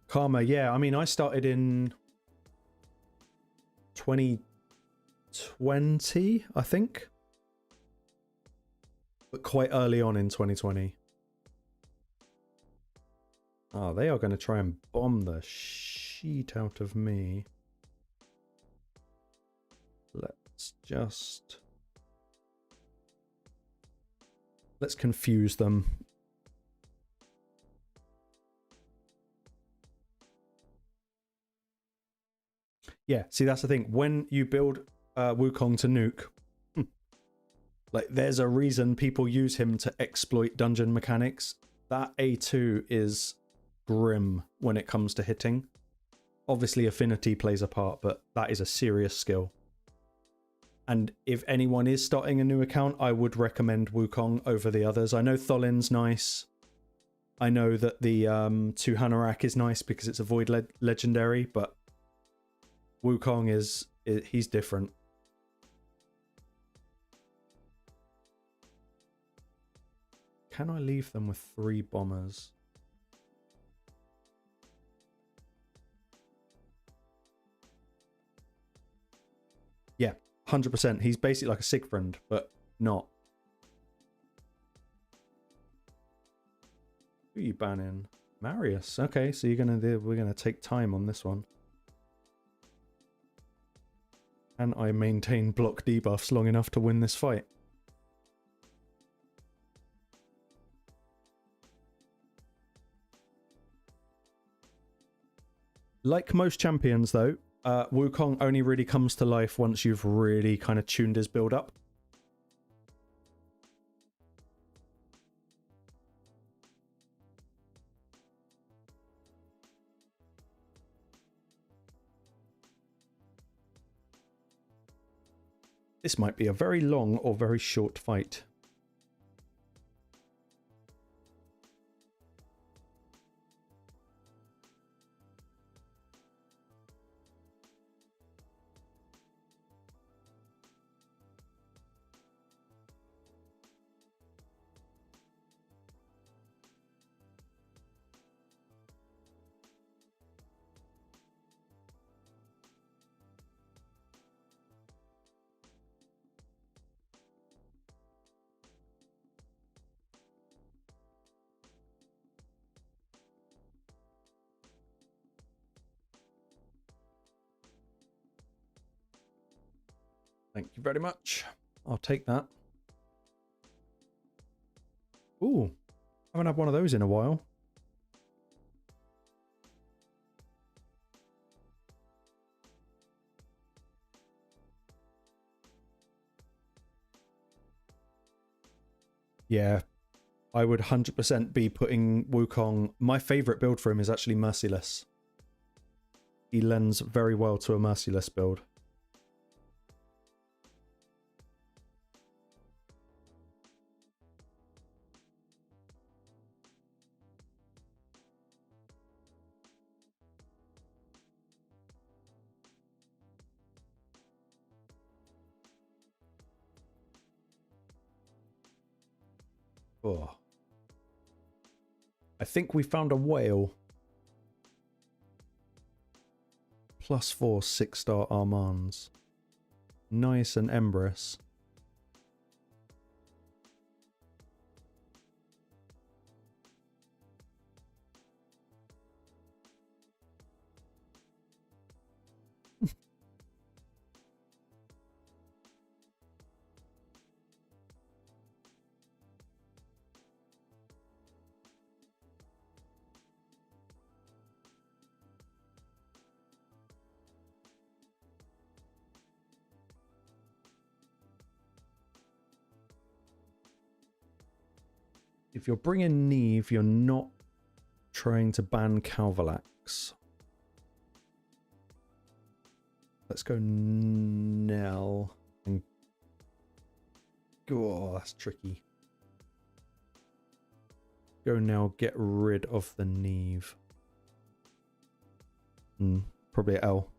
Karma, yeah. I mean, I started in 2020, I think. But quite early on in 2020. Oh, they are going to try and bomb the shit out of me. Let's confuse them. Yeah, see, that's the thing. When you build Wukong to nuke, like, there's a reason people use him to exploit dungeon mechanics. That A2 is grim when it comes to hitting. Obviously, affinity plays a part, but that is a serious skill. And if anyone is starting a new account, I would recommend Wukong over the others. I know Tholin's nice. I know that the Tuhanarak is nice because it's a Void legendary, but Wukong he's different. Can I leave them with 3 bombers? Yeah, 100%. He's basically like a Siegfried, but not. Who are you banning? Marius. Okay, so we're gonna take time on this one. Can I maintain block debuffs long enough to win this fight? Like most champions, though, Wukong only really comes to life once you've really kind of tuned his build up. This might be a very long or very short fight. Thank you very much. I'll take that. Ooh, haven't had one of those in a while. Yeah, I would 100% be putting Wukong. My favorite build for him is actually Merciless. He lends very well to a Merciless build. Oh. I think we found a whale. +4 6-star Armands. Nice and Empress. If you're bringing Neve, you're not trying to ban Calvalax. Let's go Nell. And oh, that's tricky. Go Nell, get rid of the Neve. Probably L.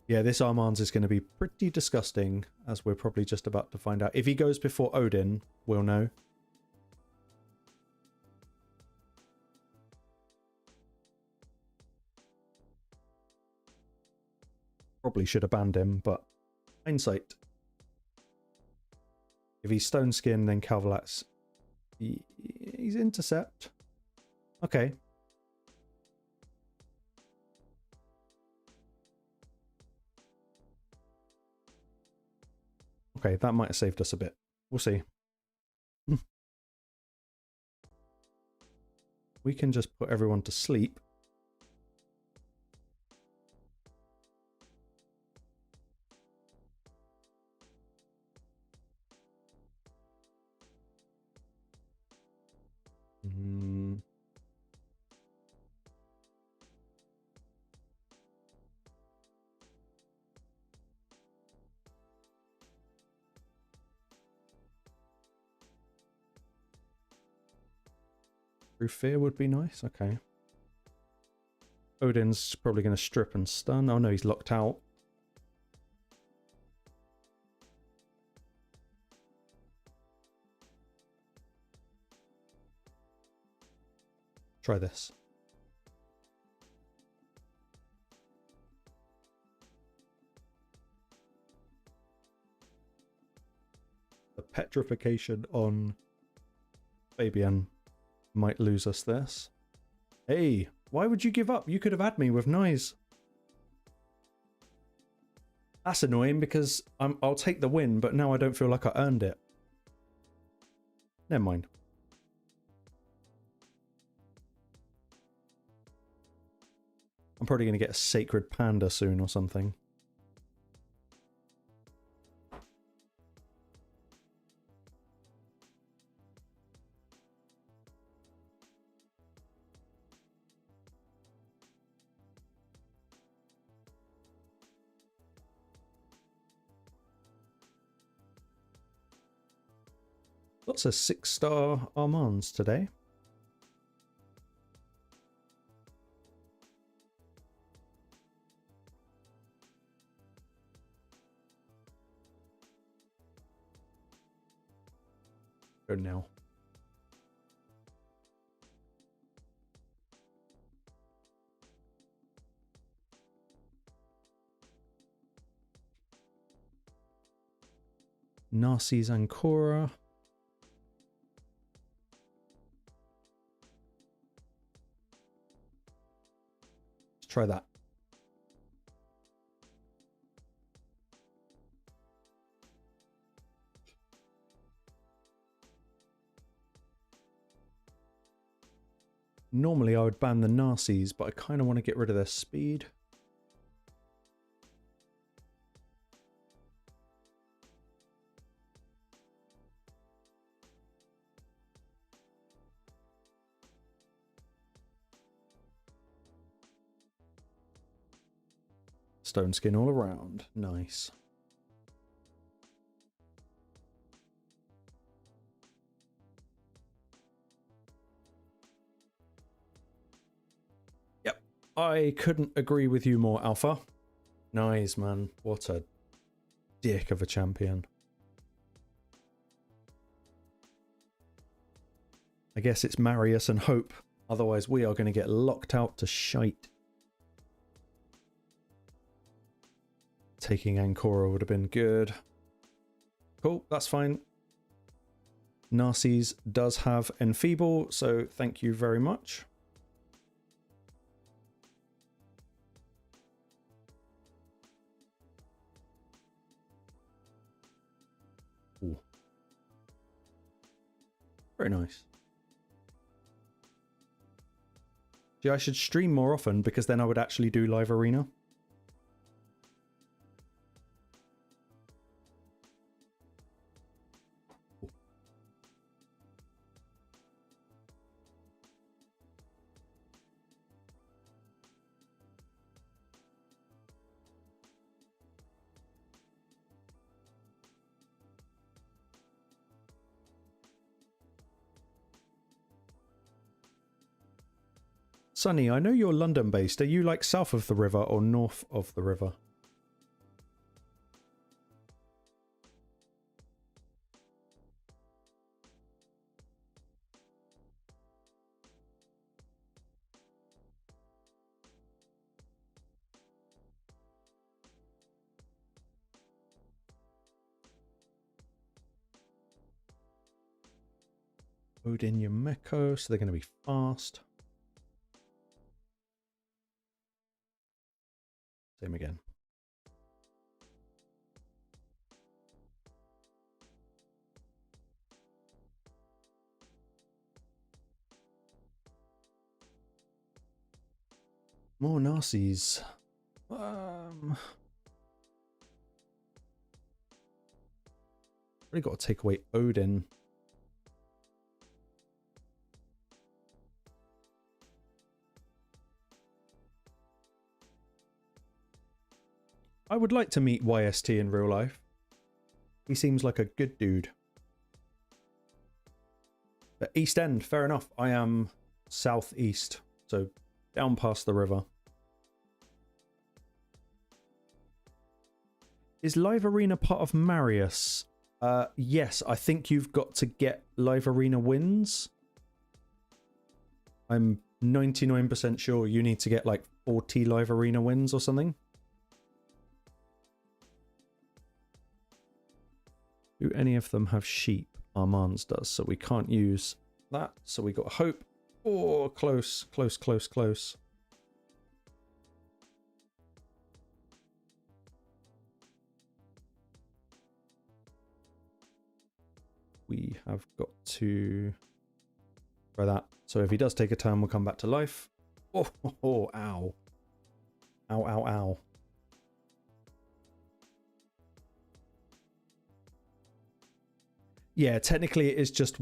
Yeah, this Armand's is going to be pretty disgusting, as we're probably just about to find out. If he goes before Odin, we'll know. Probably should have banned him, but hindsight. If he's Stone Skin, then Calvalax. He's Intercept. Okay. Okay, that might have saved us a bit. We'll see. We can just put everyone to sleep. Through Fear would be nice. Okay. Odin's probably going to strip and stun. Oh no, he's locked out. Try this. The petrification on Fabian might lose us this. Hey, why would you give up? You could have had me with Nyes. That's annoying because I'll take the win, but now I don't feel like I earned it. Never mind. I'm probably going to get a Sacred Panda soon or something. Lots of 6-star Armands today. Go now. Narcissus Ancora. Let's try that. Normally I would ban the Narcissus, but I kind of want to get rid of their speed. Stone Skin all around. Nice. Yep. I couldn't agree with you more, Alpha. Nice, man. What a dick of a champion. I guess it's Marius and hope. Otherwise, we are going to get locked out to shite. Taking Ancora would have been good. Cool, that's fine. Narses does have Enfeeble, so thank you very much. Ooh. Very nice. Gee, I should stream more often because then I would actually do live arena. Sunny, I know you're London based. Are you like south of the river or north of the river? Odin Yumeko, so they're going to be fast. Same again. More Narses. Really got to take away Odin. I would like to meet YST in real life. He seems like a good dude. But East End, fair enough. I am southeast, so down past the river. Is Live Arena part of Marius? Yes, I think you've got to get Live Arena wins. I'm 99% sure you need to get like 40 Live Arena wins or something. Do any of them have sheep? Armand's does, so we can't use that. So we got hope. Oh, close, close, close, close. We have got to try that. So if he does take a turn, we'll come back to life. Oh, ow. Ow, ow, ow. Yeah, technically it is just,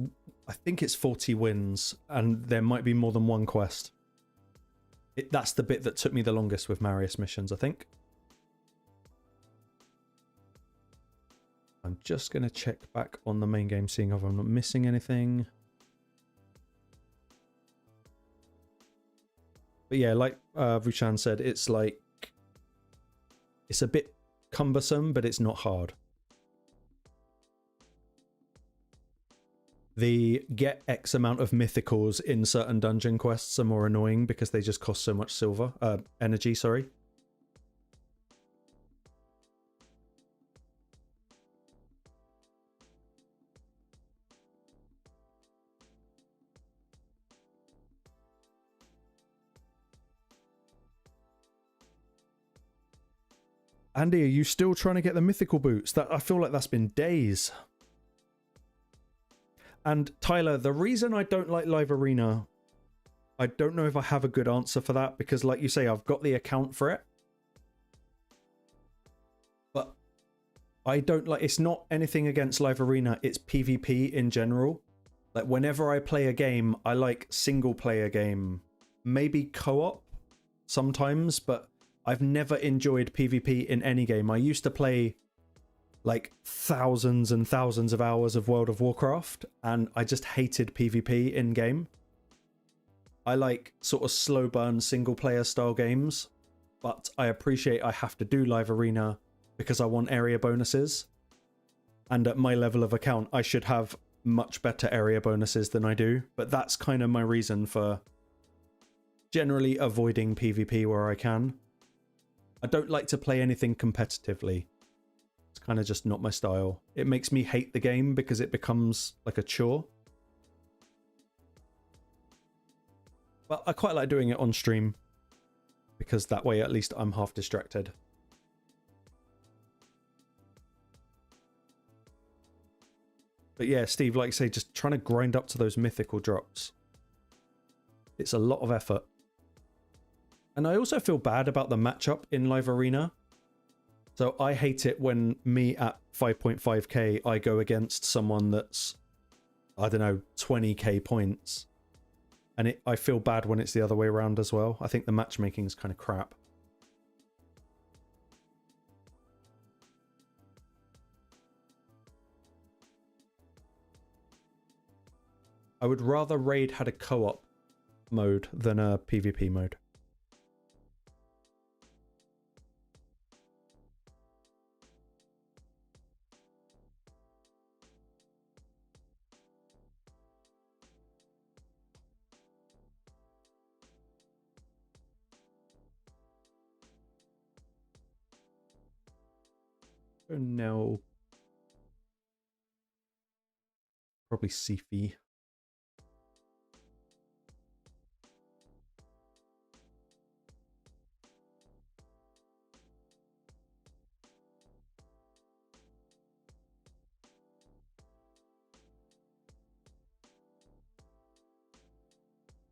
I think it's 40 wins, and there might be more than one quest. That's the bit that took me the longest with Marius missions, I think. I'm just going to check back on the main game, seeing if I'm not missing anything. But yeah, like Vuchan said, it's like, it's a bit cumbersome, but it's not hard. The get X amount of mythicals in certain dungeon quests are more annoying because they just cost so much silver, energy, sorry. Andy, are you still trying to get the mythical boots? I feel like that's been days. And Tyler, the reason I don't like Live Arena, I don't know if I have a good answer for that, because like you say, I've got the account for it. But I don't like, it's not anything against Live Arena, it's PvP in general. Like whenever I play a game, I like single player game, maybe co-op sometimes, but I've never enjoyed PvP in any game. I used to play like thousands and thousands of hours of World of Warcraft, and I just hated PvP in game. I like sort of slow burn single player style games, but I appreciate I have to do Live Arena because I want area bonuses. And at my level of account, I should have much better area bonuses than I do, but that's kind of my reason for generally avoiding PvP where I can. I don't like to play anything competitively. It's kind of just not my style. It makes me hate the game because it becomes like a chore. But I quite like doing it on stream because that way at least I'm half distracted. But yeah, Steve, like I say, just trying to grind up to those mythical drops. It's a lot of effort. And I also feel bad about the matchup in Live Arena. So I hate it when me at 5.5k, I go against someone that's, I don't know, 20k points. And I feel bad when it's the other way around as well. I think the matchmaking is kind of crap. I would rather Raid had a co-op mode than a PvP mode. Oh no. Probably Sifi.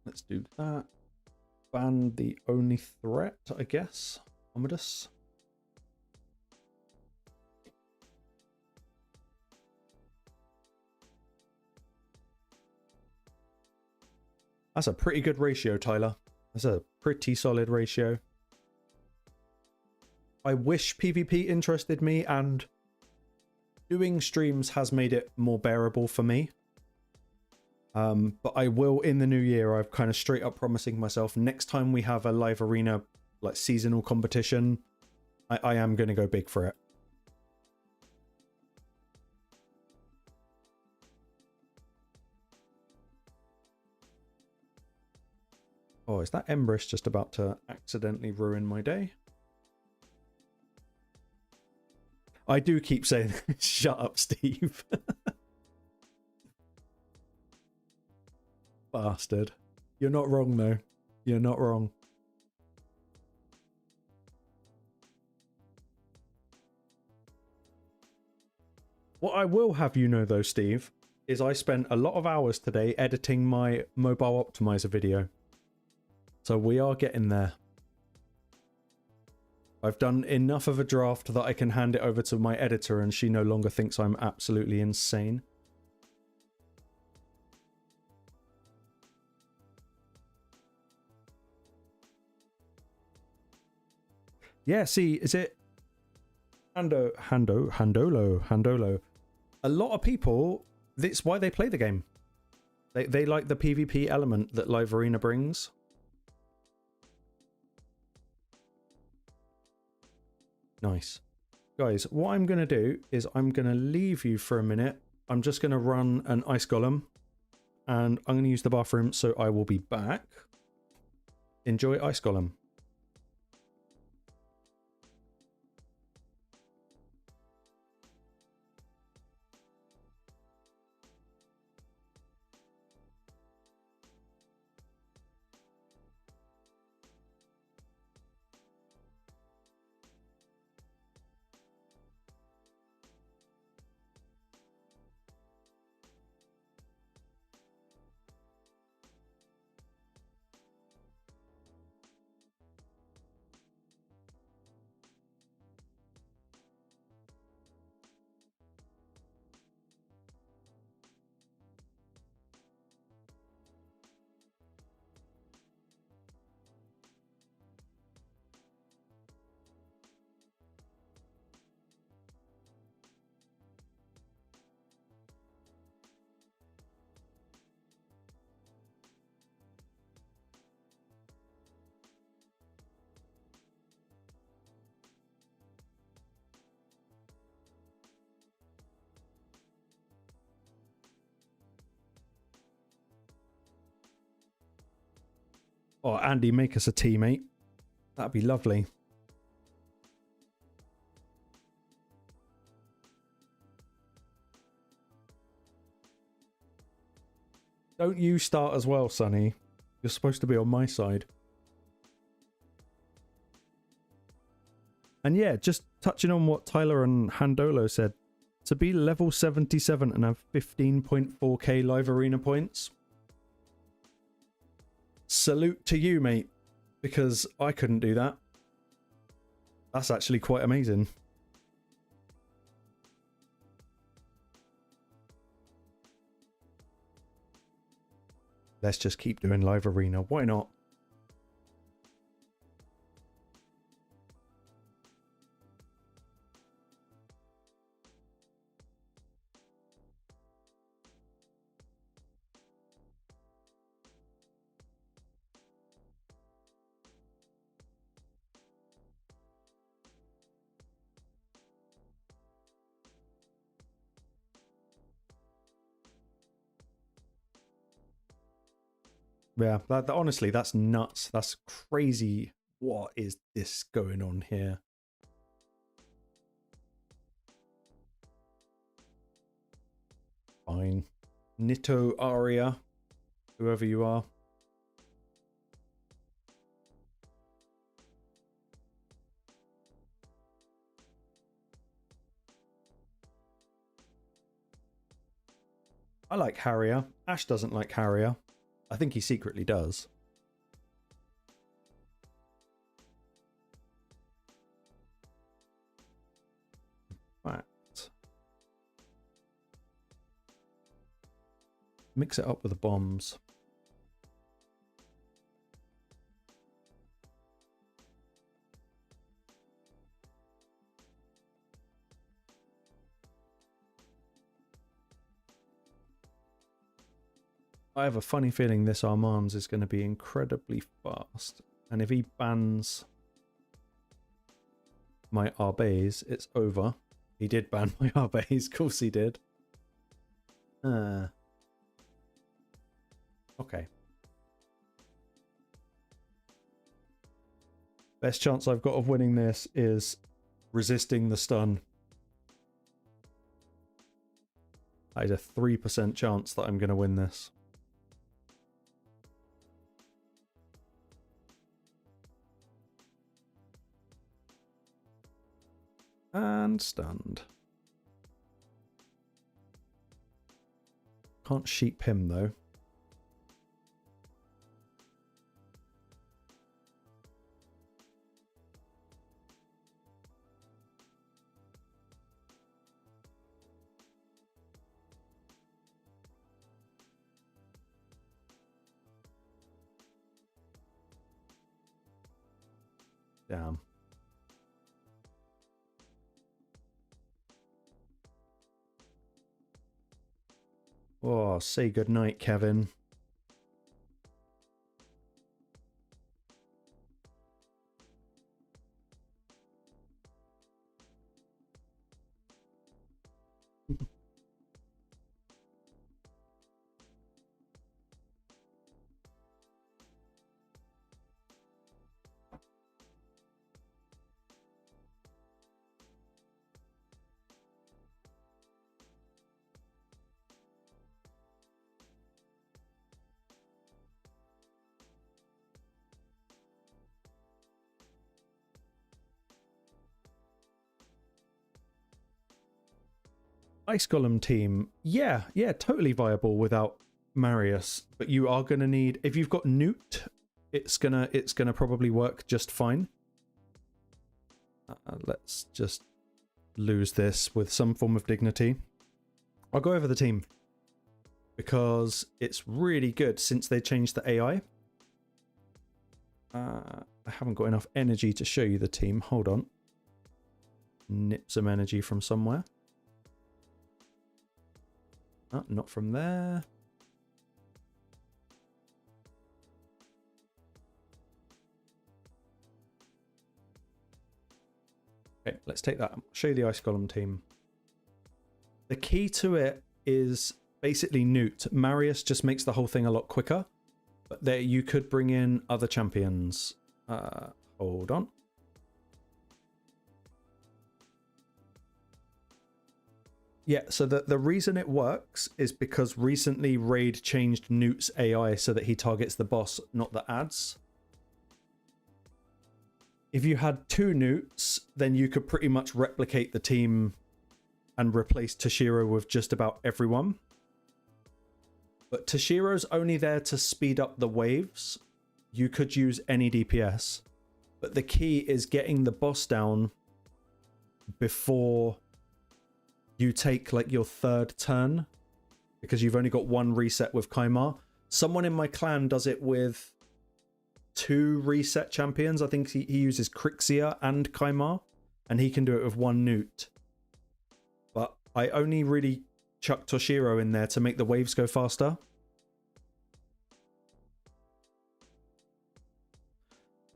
Let's do that. Ban the only threat, I guess. Omidus. That's a pretty good ratio, Tyler. That's a pretty solid ratio. I wish PvP interested me, and doing streams has made it more bearable for me. But I will, in the new year, I've kind of straight up promising myself, next time we have a Live Arena, like seasonal competition, I am going to go big for it. Oh, is that Empress just about to accidentally ruin my day? I do keep saying, shut up, Steve. Bastard. You're not wrong, though. You're not wrong. What I will have you know, though, Steve, is I spent a lot of hours today editing my mobile optimizer video. So we are getting there. I've done enough of a draft that I can hand it over to my editor and she no longer thinks I'm absolutely insane. Yeah, see, is it Handolo. A lot of people, that's why they play the game. They like the PvP element that Live Arena brings. Nice. Guys, what I'm going to do is I'm going to leave you for a minute. I'm just going to run an ice golem and I'm going to use the bathroom, so I will be back. Enjoy ice golem. Oh, Andy, make us a teammate. That'd be lovely. Don't you start as well, Sonny. You're supposed to be on my side. And yeah, just touching on what Tyler and Handolo said, to be level 77 and have 15.4k live arena points, salute to you, mate, because I couldn't do that. That's actually quite amazing. Let's just keep doing live arena. Why not? Yeah, honestly, that's nuts. That's crazy. What is this going on here? Fine. Nito Aria, whoever you are. I like Harrier. Ash doesn't like Harrier. I think he secretly does. Fact. Mix it up with the bombs. I have a funny feeling this Armand's is going to be incredibly fast. And if he bans my Arbes, it's over. He did ban my Arbes, of course he did. Okay. Best chance I've got of winning this is resisting the stun. That is a 3% chance that I'm going to win this. And stunned. Can't sheep him though. Damn. Oh, say goodnight, Kevin. Ice Golem team, yeah, totally viable without Marius. But you are gonna need, if you've got Newt, it's gonna probably work just fine. Let's just lose this with some form of dignity. I'll go over the team because it's really good since they changed the AI. I haven't got enough energy to show you the team. Hold on. Nip some energy from somewhere. Oh, not from there. Okay, let's take that. Show you the Ice Golem team. The key to it is basically Newt. Marius just makes the whole thing a lot quicker. But there, you could bring in other champions. Hold on. Yeah, so the reason it works is because recently Raid changed Newt's AI so that he targets the boss, not the ads. If you had 2 Newts, then you could pretty much replicate the team and replace Toshiro with just about everyone. But Toshiro's only there to speed up the waves. You could use any DPS. But the key is getting the boss down before you take like your 3rd turn, because you've only got 1 reset with Kaimar. Someone in my clan does it with 2 reset champions. I think he uses Crixia and Kaimar, and he can do it with 1 Newt. But I only really chuck Toshiro in there to make the waves go faster.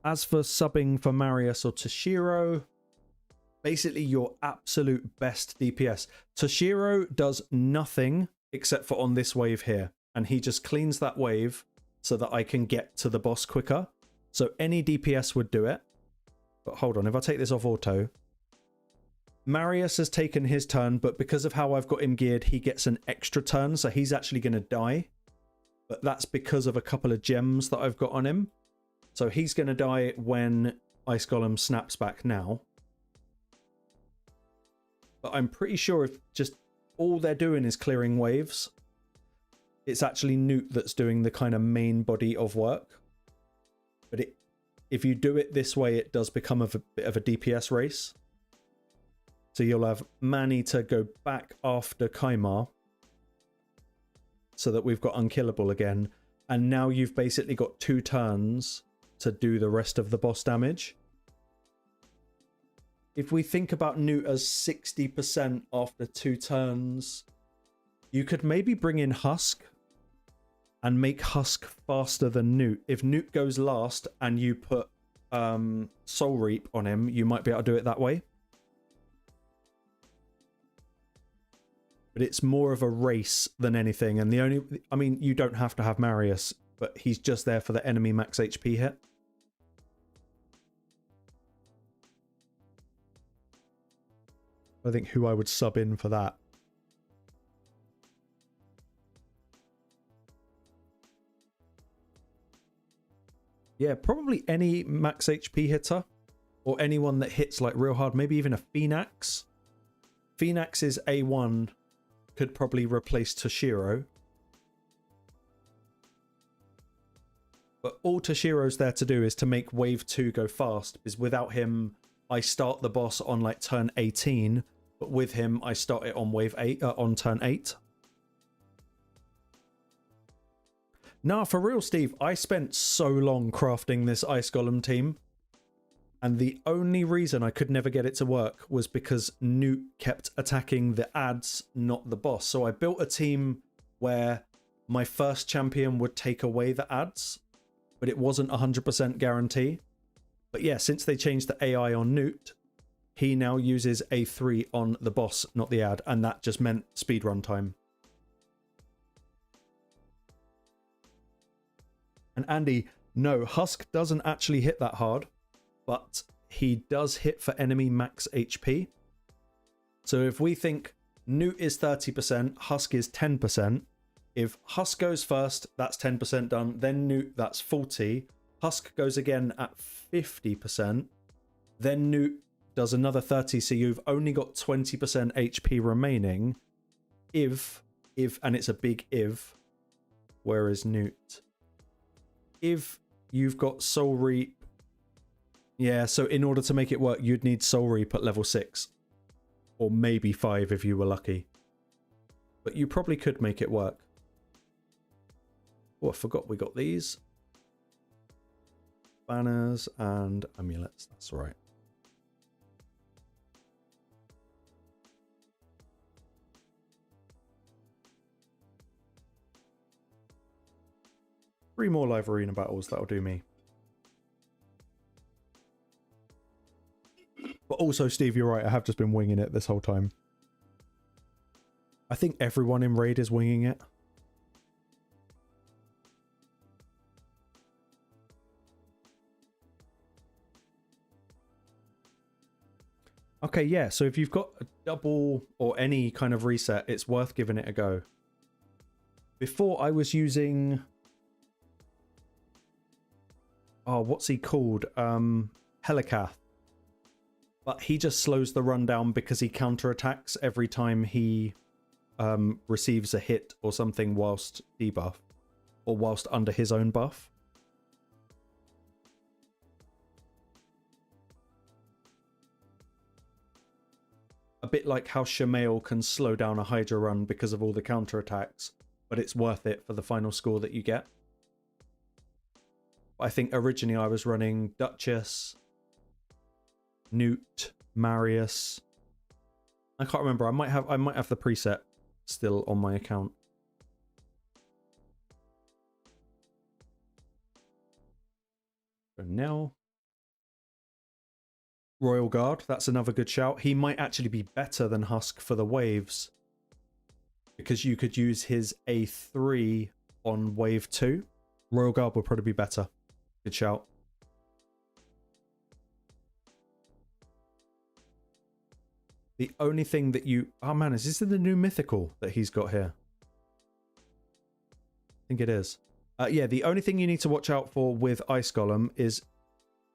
As for subbing for Marius or Toshiro, basically your absolute best DPS. Toshiro does nothing except for on this wave here, and he just cleans that wave so that I can get to the boss quicker. So any DPS would do it. But hold on, if I take this off auto, Marius has taken his turn, but because of how I've got him geared, he gets an extra turn, so he's actually going to die. But that's because of a couple of gems that I've got on him. So he's going to die when Ice Golem snaps back now. But I'm pretty sure if just all they're doing is clearing waves, it's actually Newt that's doing the kind of main body of work. But if you do it this way, it does become a bit of a DPS race. So you'll have Manny to go back after Kaimar so that we've got Unkillable again. And now you've basically got 2 turns to do the rest of the boss damage. If we think about Newt as 60% after 2 turns, you could maybe bring in Husk and make Husk faster than Newt. If Newt goes last and you put Soul Reap on him, you might be able to do it that way. But it's more of a race than anything. And the only, I mean, you don't have to have Marius, but he's just there for the enemy max HP hit. I think who I would sub in for that. Yeah, probably any max HP hitter or anyone that hits like real hard. Maybe even a Phoenix. Phoenix's A1 could probably replace Toshiro. But all Toshiro's there to do is to make wave 2 go fast, because without him, I start the boss on like turn 18, but with him, I start it on wave 8, on turn 8. Nah, for real, Steve, I spent so long crafting this Ice Golem team, and the only reason I could never get it to work was because Newt kept attacking the ads, not the boss. So I built a team where my first champion would take away the ads, but it wasn't 100% guarantee. But yeah, since they changed the AI on Newt, he now uses A3 on the boss, not the ad, and that just meant speedrun time. And Andy, no, Husk doesn't actually hit that hard, but he does hit for enemy max HP. So if we think Newt is 30%, Husk is 10%, if Husk goes first, that's 10% done, then Newt, that's 40%, Husk goes again at 50%, then Newt does another 30%, so you've only got 20% HP remaining. If, and it's a big if, where is Newt? If you've got Soul Reap, yeah, so in order to make it work, you'd need Soul Reap at level 6. Or maybe 5 if you were lucky. But you probably could make it work. Oh, I forgot we got these. Banners and amulets, that's right. Three more live arena battles, that'll do me. But also, Steve, you're right, I have just been winging it this whole time. I think everyone in Raid is winging it. Okay, yeah, so if you've got a double or any kind of reset, it's worth giving it a go. Before I was using... Oh, what's he called? Helicath. But he just slows the run down because he counterattacks every time he receives a hit or something whilst debuff. Or whilst under his own buff. A bit like how Shamail can slow down a Hydra run because of all the counterattacks, but it's worth it for the final score that you get. I think originally I was running Duchess, Newt, Marius. I can't remember. I might have the preset still on my account. So now Royal Guard, that's another good shout. He might actually be better than Husk for the waves because you could use his A3 on wave 2. Royal Guard would probably be better. Good shout. The only thing that you... Oh man, is this the new mythical that he's got here? I think it is. Yeah, the only thing you need to watch out for with Ice Golem is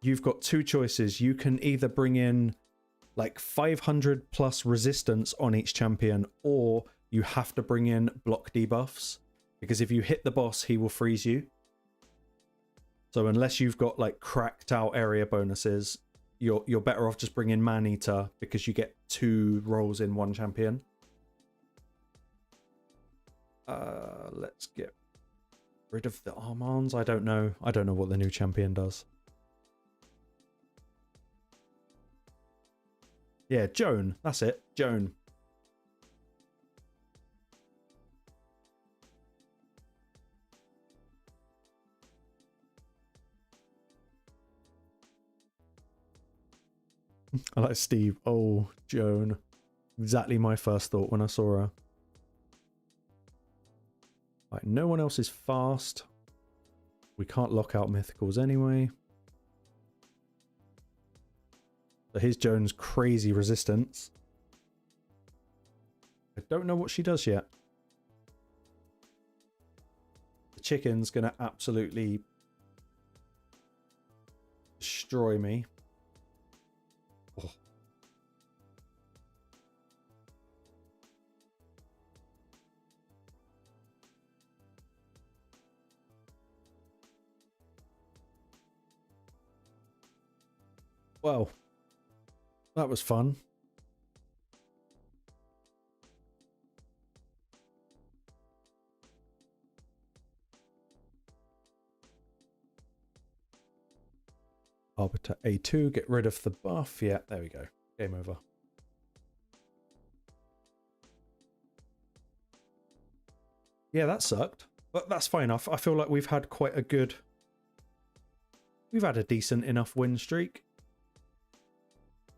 you've got two choices. You can either bring in like 500 plus resistance on each champion, or you have to bring in block debuffs, because if you hit the boss, he will freeze you. So unless you've got like cracked out area bonuses, you're better off just bringing Man-Eater because you get 2 rolls in one champion. Let's get rid of the Armands. I don't know what the new champion does. Yeah, Joan. That's it. Joan. I like Steve. Oh, Joan. Exactly my first thought when I saw her. Right, no one else is fast. We can't lock out mythicals anyway. So here's Joan's crazy resistance. I don't know what she does yet. The chicken's going to absolutely destroy me. Oh. Well, that was fun. Arbiter A2, get rid of the buff. Yeah, there we go. Game over. Yeah, that sucked. But that's fine. I feel like we've had quite a good... We've had a decent enough win streak.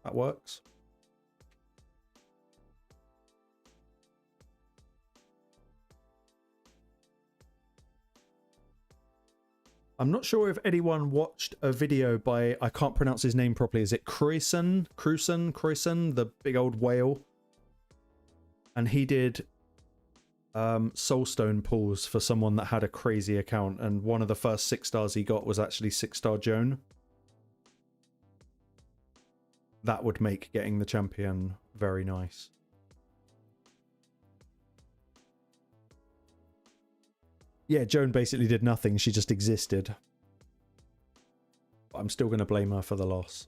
That works. I'm not sure if anyone watched a video by, I can't pronounce his name properly. Is it Croissant, the big old whale? And he did soulstone pulls for someone that had a crazy account. And one of the first 6 stars he got was actually 6-star Joan. That would make getting the champion very nice. Yeah, Joan basically did nothing. She just existed. But I'm still going to blame her for the loss.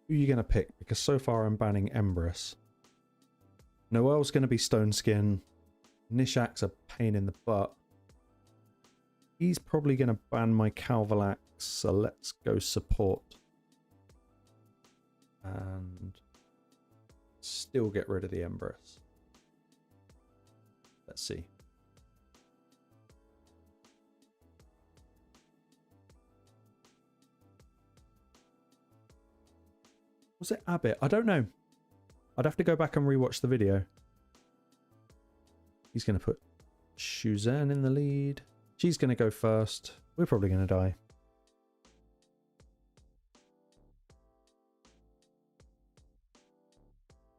Who are you going to pick? Because so far I'm banning Empress. Noelle's going to be Stone Skin. Nishak's a pain in the butt. He's probably going to ban my Calvalax, so let's go support. And still get rid of the Empress. Let's see. Was it Abbott? I don't know. I'd have to go back and rewatch the video. He's going to put Suzanne in the lead. She's going to go first. We're probably going to die.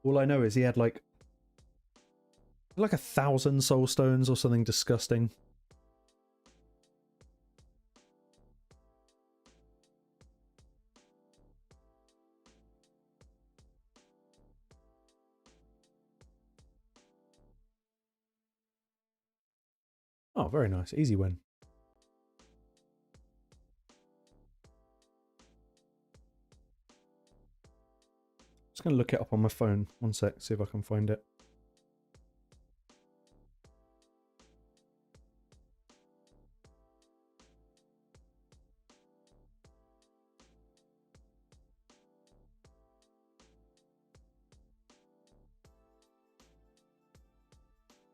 All I know is he had like 1,000 soul stones or something disgusting. Oh, very nice. Easy win. Just going to look it up on my phone. One sec, see if I can find it.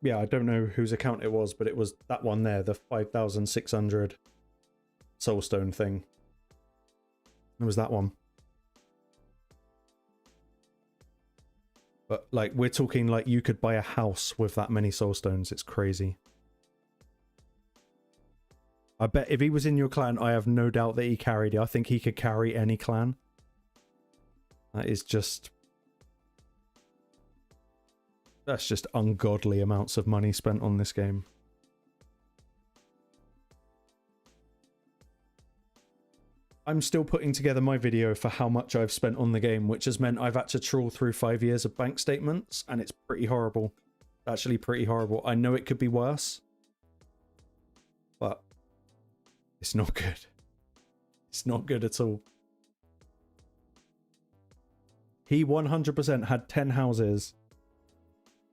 Yeah, I don't know whose account it was, but it was that one there, the 5,600 soulstone thing. It was that one. But like, we're talking like you could buy a house with that many soulstones. It's crazy. I bet if he was in your clan, I have no doubt that he carried it. I think he could carry any clan. That is just... That's just ungodly amounts of money spent on this game. I'm still putting together my video for how much I've spent on the game, which has meant I've had to trawl through 5 years of bank statements, and it's pretty horrible. Actually pretty horrible. I know it could be worse, but it's not good. It's not good at all. He 100% had 10 houses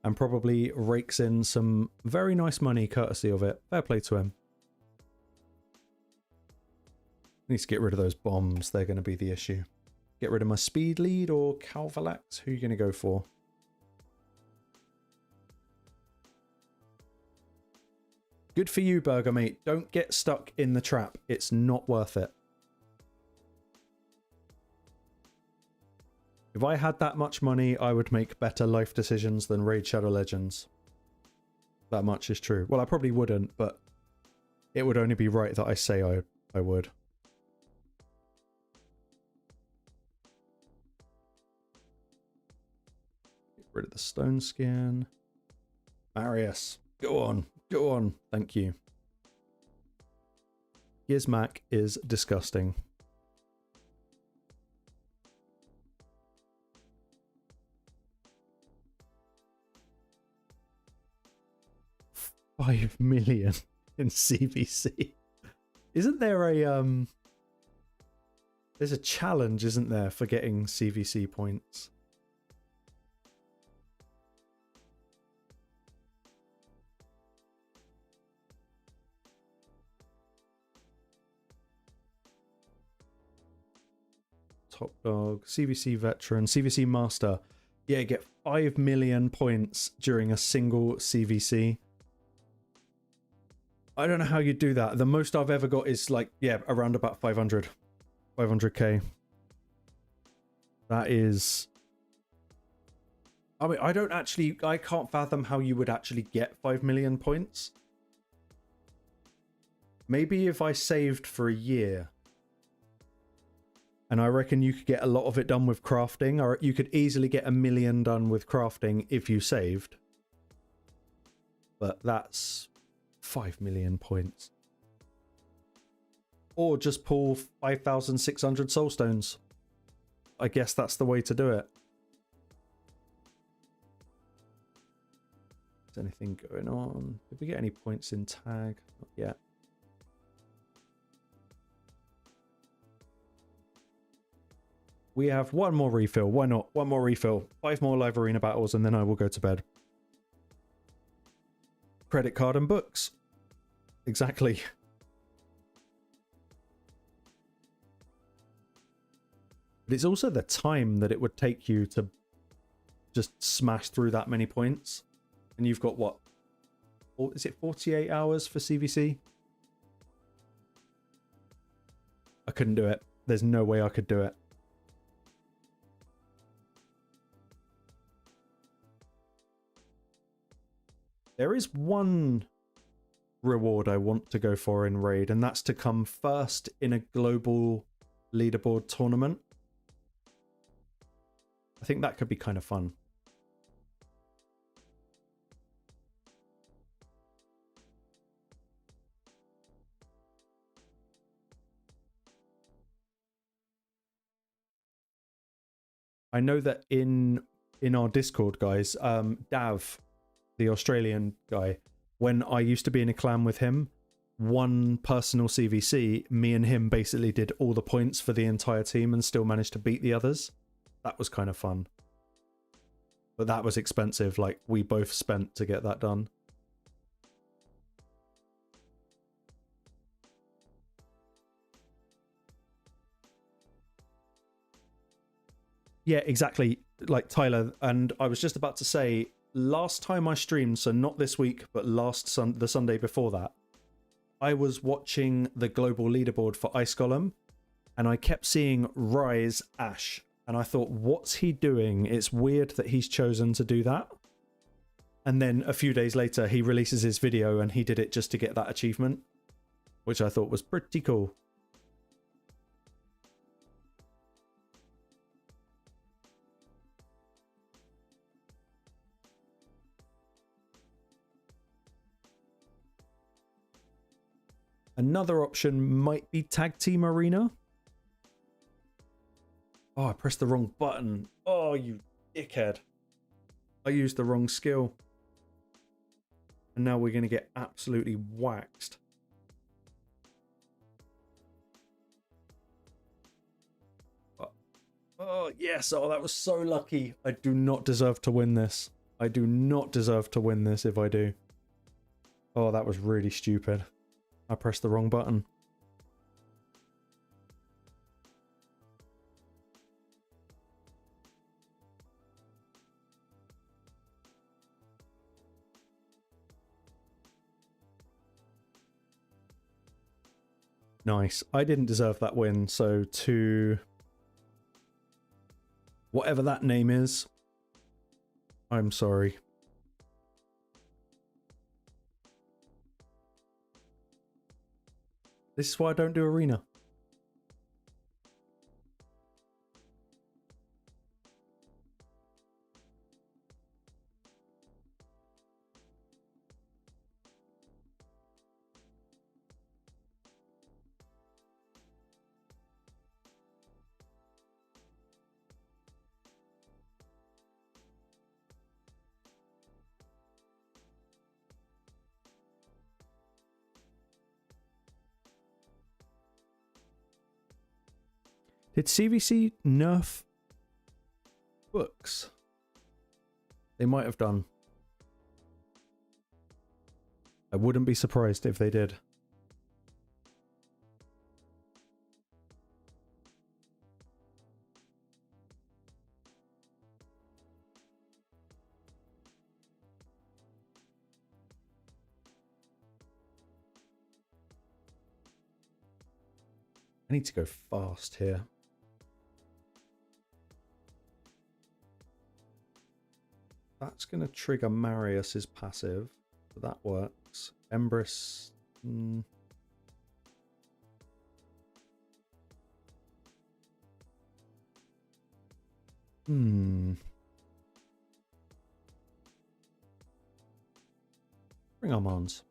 and probably rakes in some very nice money courtesy of it. Fair play to him. Needs to get rid of those bombs. They're going to be the issue. Get rid of my speed lead or Calvalax? Who are you going to go for? Good for you, Burger Mate. Don't get stuck in the trap. It's not worth it. If I had that much money, I would make better life decisions than Raid Shadow Legends. That much is true. Well, I probably wouldn't, but it would only be right that I say I would. Get rid of the stone skin. Marius, go on. Go on. Thank you. Gizmac is disgusting. $5 million in CVC. Isn't there a there's a challenge, isn't there, for getting CVC points? Top dog, CVC veteran, CVC master. Yeah, get 5 million points during a single CVC. I don't know how you do that. The most I've ever got is like, yeah, around about 500k. That is... I mean, I can't fathom how you would actually get 5 million points. Maybe if I saved for a year. And I reckon you could get a lot of it done with crafting, or you could easily get 1 million done with crafting if you saved. But that's 5 million points. Or just pull 5,600 soul stones. I guess that's the way to do it. Is anything going on? Did we get any points in tag? Not yet. We have one more refill. Why not? One more refill. 5 more live arena battles and then I will go to bed. Credit card and books. Exactly. But it's also the time that it would take you to just smash through that many points. And you've got what? Is it 48 hours for CVC? I couldn't do it. There's no way I could do it. There is one reward I want to go for in Raid, and that's to come first in a global leaderboard tournament. I think that could be kind of fun. I know that in our Discord, guys, Dav, the Australian guy, when I used to be in a clan with him, one personal CVC, me and him basically did all the points for the entire team and still managed to beat the others. That was kind of fun. But that was expensive. Like, we both spent to get that done. Yeah, exactly. Like Tyler, and I was just about to say, last time I streamed, so not this week, but the Sunday before that, I was watching the global leaderboard for Ice Golem, and I kept seeing Rise Ash, and I thought, what's he doing? It's weird that he's chosen to do that. And then a few days later, he releases his video, and he did it just to get that achievement, which I thought was pretty cool. Another option might be Tag Team Arena. Oh, I pressed the wrong button. Oh, you dickhead. I used the wrong skill. And now we're going to get absolutely waxed. Oh, yes. Oh, that was so lucky. I do not deserve to win this. I do not deserve to win this if I do. Oh, that was really stupid. I pressed the wrong button. Nice. I didn't deserve that win, so to whatever that name is, I'm sorry. This is why I don't do arena. Did CVC nerf books? They might have done. I wouldn't be surprised if they did. I need to go fast here. That's going to trigger Marius's passive. So that works. Embrys. Hmm. Bring Armands.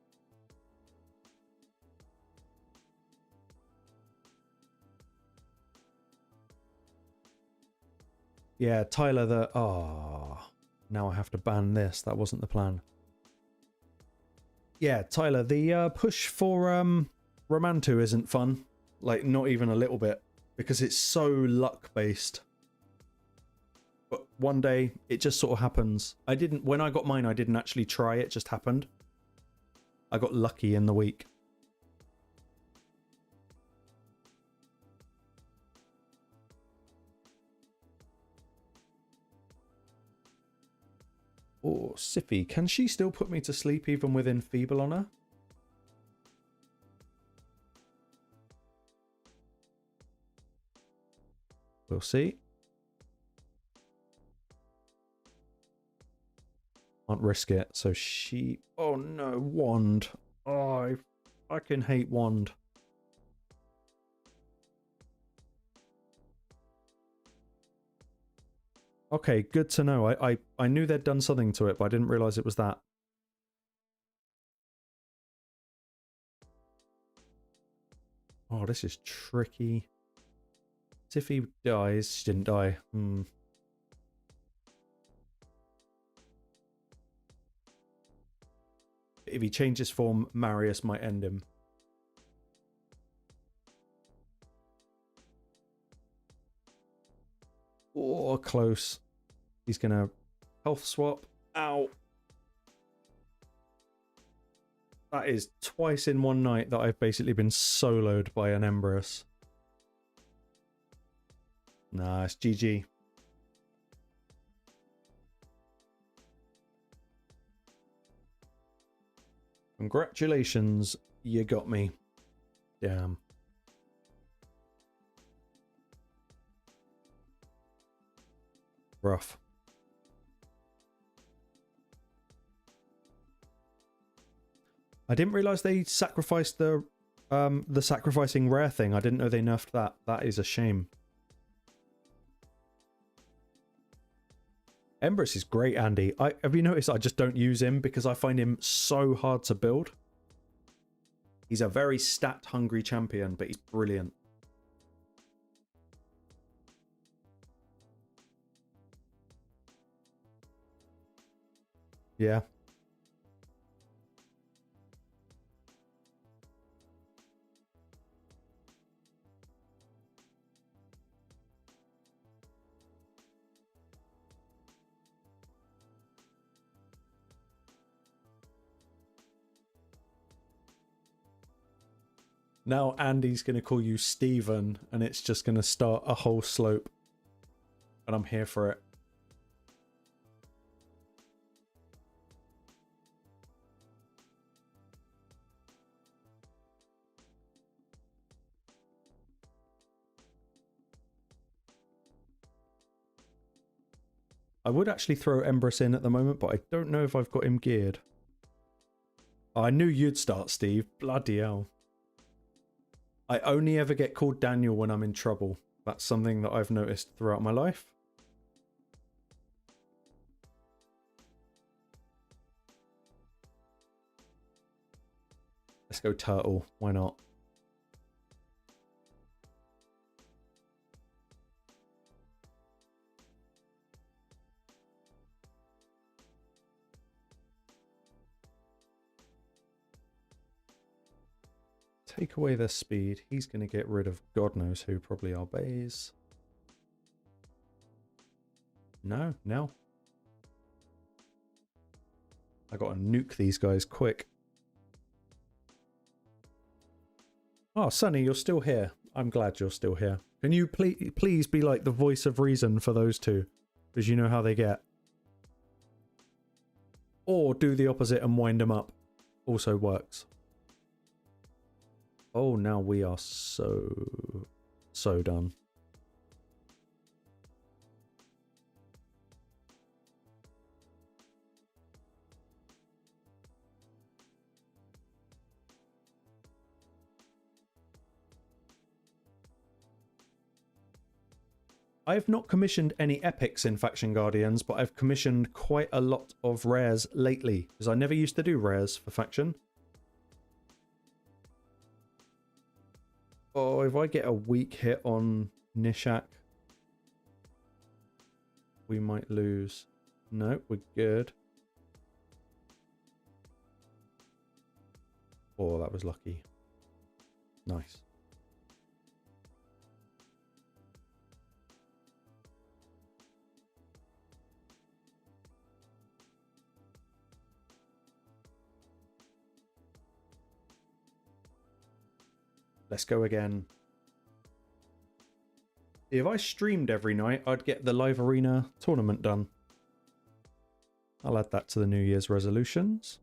Yeah, Tyler the... Oh, now I have to ban this. That wasn't the plan. Yeah, Tyler, the push for Romantu isn't fun. Like, not even a little bit. Because it's so luck-based. But one day, it just sort of happens. When I got mine, I didn't actually try. It just happened. I got lucky in the week. Oh, Siffy, can she still put me to sleep even with Enfeeble on her? We'll see. Can't risk it. So she... Oh no, Wand. Oh, I fucking hate Wand. Okay, good to know. I knew they'd done something to it, but I didn't realise it was that. Oh, this is tricky. If he dies, she didn't die. If he changes form, Marius might end him. Oh, close. He's gonna health swap. Ow. That is twice in one night that I've basically been soloed by an Empress. Nah, it's GG. Congratulations, you got me. Damn. Rough. I didn't realize they sacrificed the sacrificing rare thing. I didn't know they nerfed that. That is a shame. Empress is great, Andy. Have you noticed I just don't use him because I find him so hard to build? He's a very stat-hungry champion, but he's brilliant. Yeah. Now Andy's going to call you Steven, and it's just going to start a whole slope. And I'm here for it. I would actually throw Empress in at the moment, but I don't know if I've got him geared. Oh, I knew you'd start, Steve. Bloody hell. I only ever get called Daniel when I'm in trouble. That's something that I've noticed throughout my life. Let's go Turtle. Why not? Take away their speed. He's going to get rid of God knows who, probably our bays. No. I got to nuke these guys quick. Oh, Sonny, you're still here. I'm glad you're still here. Can you please be like the voice of reason for those two? Because you know how they get. Or do the opposite and wind them up. Also works. Oh, now we are so done. I have not commissioned any epics in Faction Guardians, but I've commissioned quite a lot of rares lately, because I never used to do rares for Faction. Oh, if I get a weak hit on Nishak, we might lose. No, we're good. Oh, that was lucky. Nice. Let's go again. If I streamed every night, I'd get the live arena tournament done. I'll add that to the New Year's resolutions.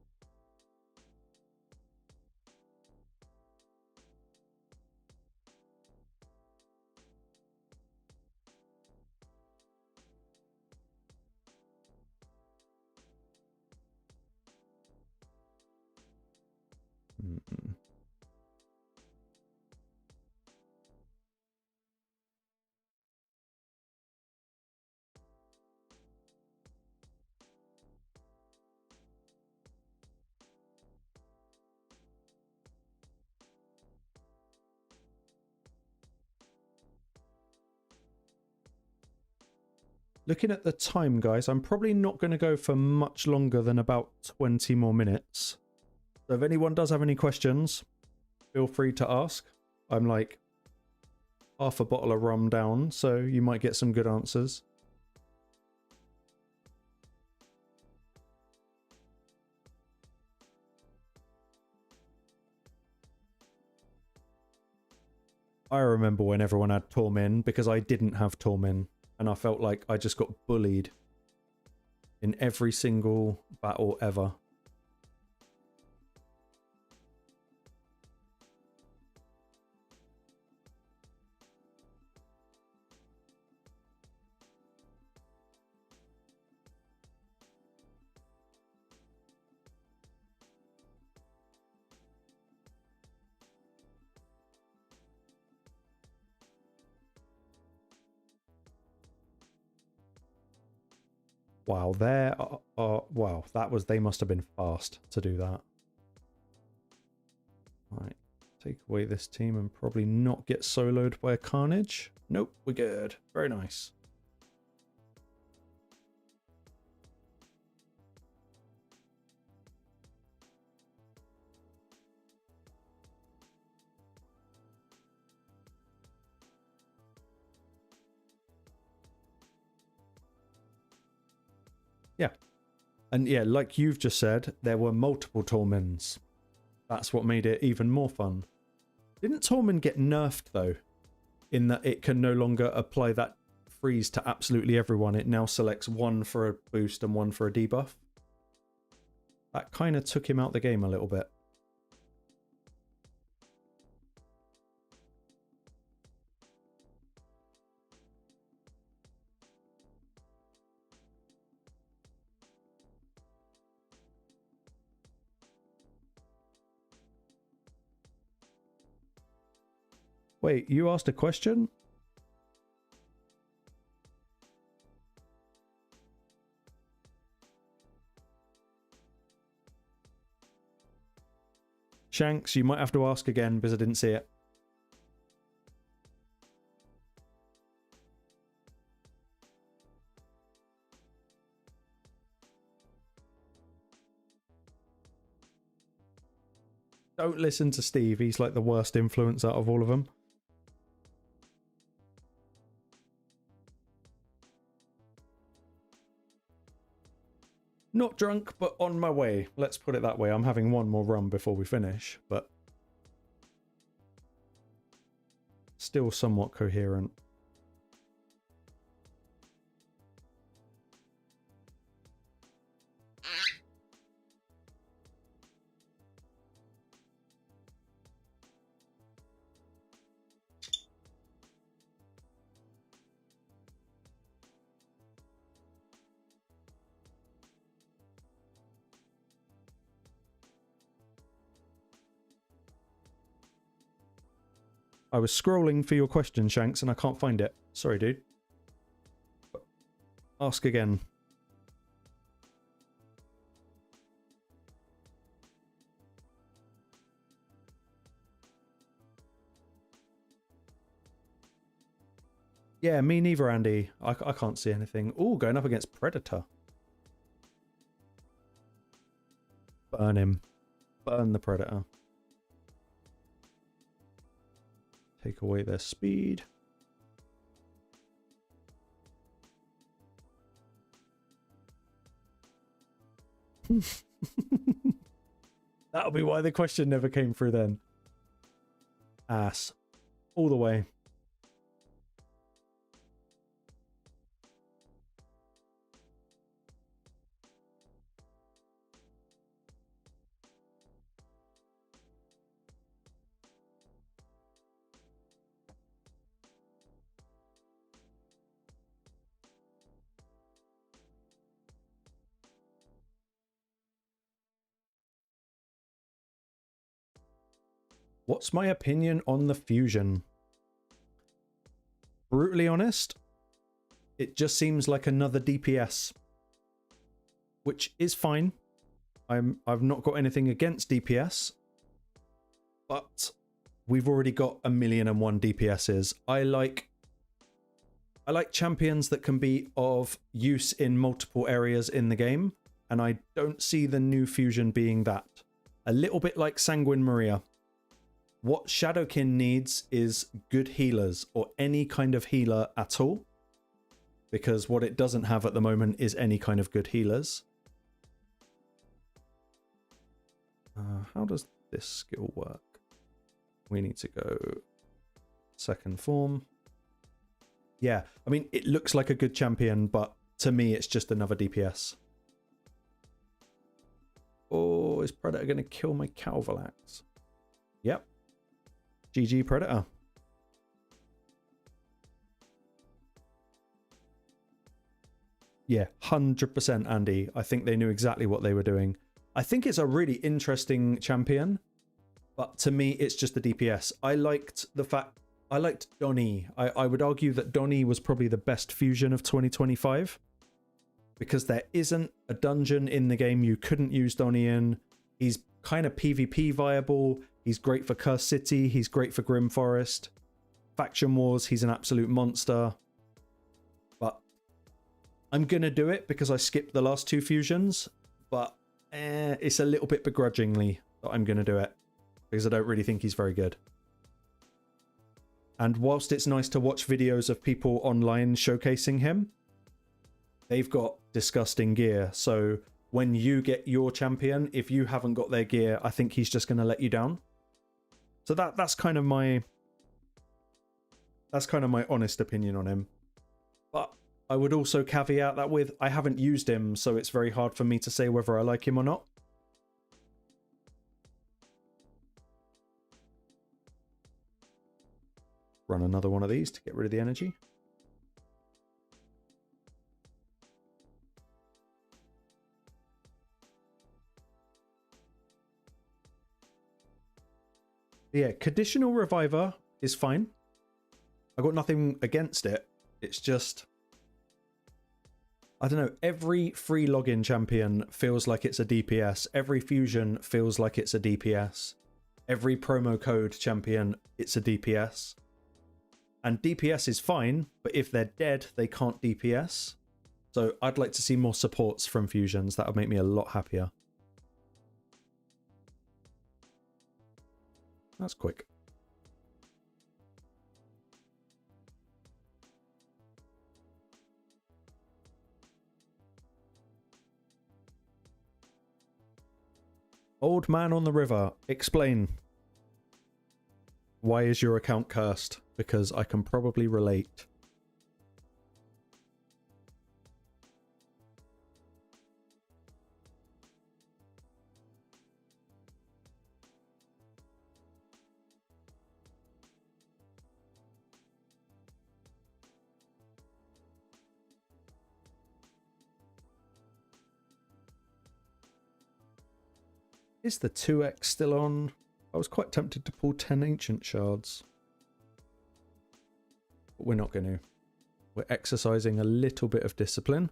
Looking at the time, guys, I'm probably not going to go for much longer than about 20 more minutes. So if anyone does have any questions, feel free to ask. I'm like half a bottle of rum down, so you might get some good answers. I remember when everyone had Tormin because I didn't have Tormin. And I felt like I just got bullied in every single battle ever. Wow, wow, they must have been fast to do that. Right, take away this team and probably not get soloed by a Carnage. Nope, we're good. Very nice. Yeah. And yeah, like you've just said, there were multiple Tormins. That's what made it even more fun. Didn't Tormin get nerfed, though? In that it can no longer apply that freeze to absolutely everyone. It now selects one for a boost and one for a debuff. That kind of took him out the game a little bit. Wait, you asked a question? Shanks, you might have to ask again because I didn't see it. Don't listen to Steve. He's like the worst influence out of all of them. Not drunk, but on my way. Let's put it that way. I'm having one more rum before we finish, but still somewhat coherent. I was scrolling for your question, Shanks, and I can't find it. Sorry, dude. Ask again. Yeah, me neither, Andy. I can't see anything. Oh, going up against Predator. Burn him. Burn the Predator. Take away their speed. That'll be why the question never came through then. Ass. All the way. What's my opinion on the fusion? Brutally honest, it just seems like another DPS, which is fine. I've not got anything against DPS, but we've already got 1,000,001 DPSs. I like champions that can be of use in multiple areas in the game, and I don't see the new fusion being that. A little bit like Sanguine Maria. What Shadowkin needs is good healers, or any kind of healer at all, because what it doesn't have at the moment is any kind of good healers. How does this skill work? We need to go second form. Yeah, I mean, it looks like a good champion, but to me, it's just another DPS. Oh, is Predator going to kill my Calvalax? Yep. GG, Predator. Yeah, 100% Andy. I think they knew exactly what they were doing. I think it's a really interesting champion, but to me, it's just the DPS. I liked Donnie. I would argue that Donnie was probably the best fusion of 2025, because there isn't a dungeon in the game you couldn't use Donnie in. He's kind of PvP viable. He's great for Curse City. He's great for Grim Forest. Faction Wars, he's an absolute monster. But I'm going to do it because I skipped the last two fusions, but it's a little bit begrudgingly that I'm going to do it, because I don't really think he's very good. And whilst it's nice to watch videos of people online showcasing him, they've got disgusting gear. So when you get your champion, if you haven't got their gear, I think he's just going to let you down. So that's kind of my honest opinion on him. But I would also caveat that with, I haven't used him, so it's very hard for me to say whether I like him or not. Run another one of these to get rid of the energy. Yeah, Conditional Reviver is fine. I got nothing against it. It's just, I don't know, every free login champion feels like it's a DPS. Every fusion feels like it's a DPS. Every promo code champion, it's a DPS. And DPS is fine, but if they're dead, they can't DPS. So I'd like to see more supports from fusions. That would make me a lot happier. That's quick. Old man on the river, explain. Why is your account cursed? Because I can probably relate. Is the 2x still on? I was quite tempted to pull 10 ancient shards. But we're not going to. We're exercising a little bit of discipline.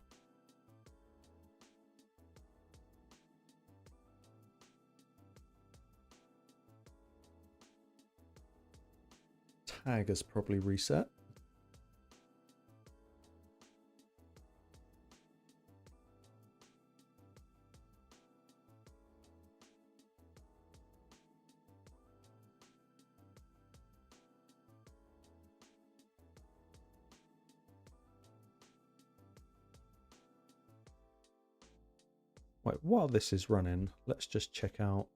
Tag has probably reset. Right, while this is running, let's just check out.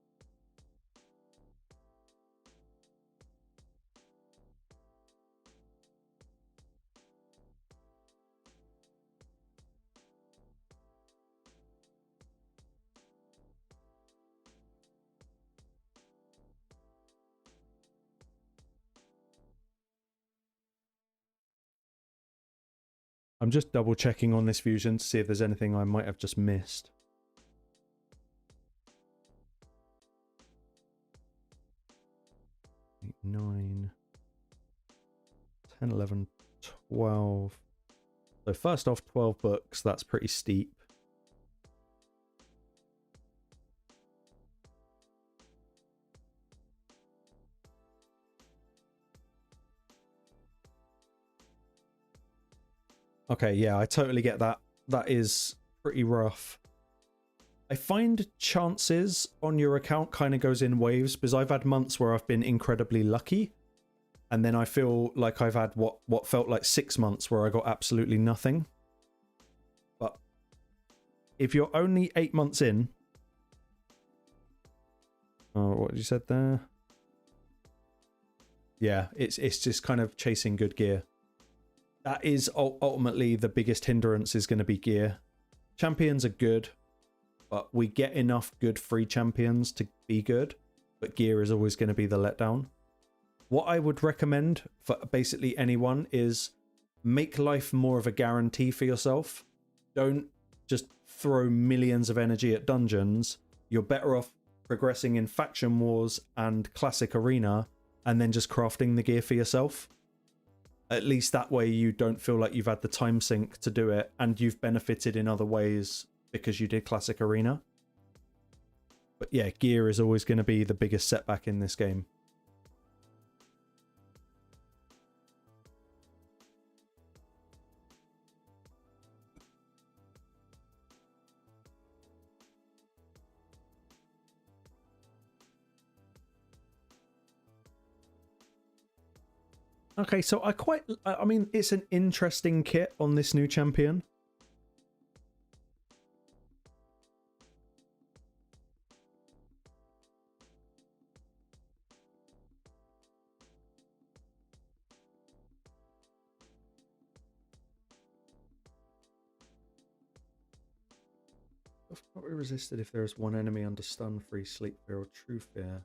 I'm just double checking on this fusion to see if there's anything I might have just missed. 9, 10, 11, 12. So first off, 12 books. That's pretty steep. Okay, yeah, I totally get that. That is pretty rough. I find chances on your account kind of goes in waves, because I've had months where I've been incredibly lucky, and then I feel like I've had what felt like 6 months where I got absolutely nothing. But if you're only 8 months in... Oh, what you said there? Yeah, it's just kind of chasing good gear. That is ultimately the biggest hindrance, is going to be gear. Champions are good, but we get enough good free champions to be good, but gear is always going to be the letdown. What I would recommend for basically anyone is make life more of a guarantee for yourself. Don't just throw millions of energy at dungeons. You're better off progressing in faction wars and classic arena and then just crafting the gear for yourself. At least that way you don't feel like you've had the time sink to do it, and you've benefited in other ways because you did classic arena. But yeah, gear is always going to be the biggest setback in this game. Okay, so I mean, it's an interesting kit on this new champion. I've got to be resisted if there is one enemy under stun, free, sleep fear, or true fear.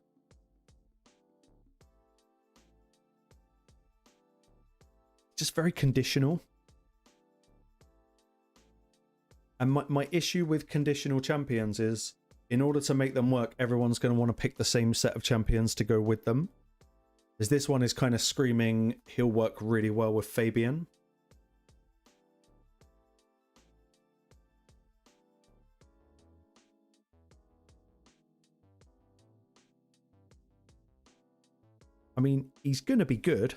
Just very conditional. And my issue with conditional champions is, in order to make them work, everyone's going to want to pick the same set of champions to go with them. As this one is kind of screaming, he'll work really well with Fabian. I mean, he's going to be good.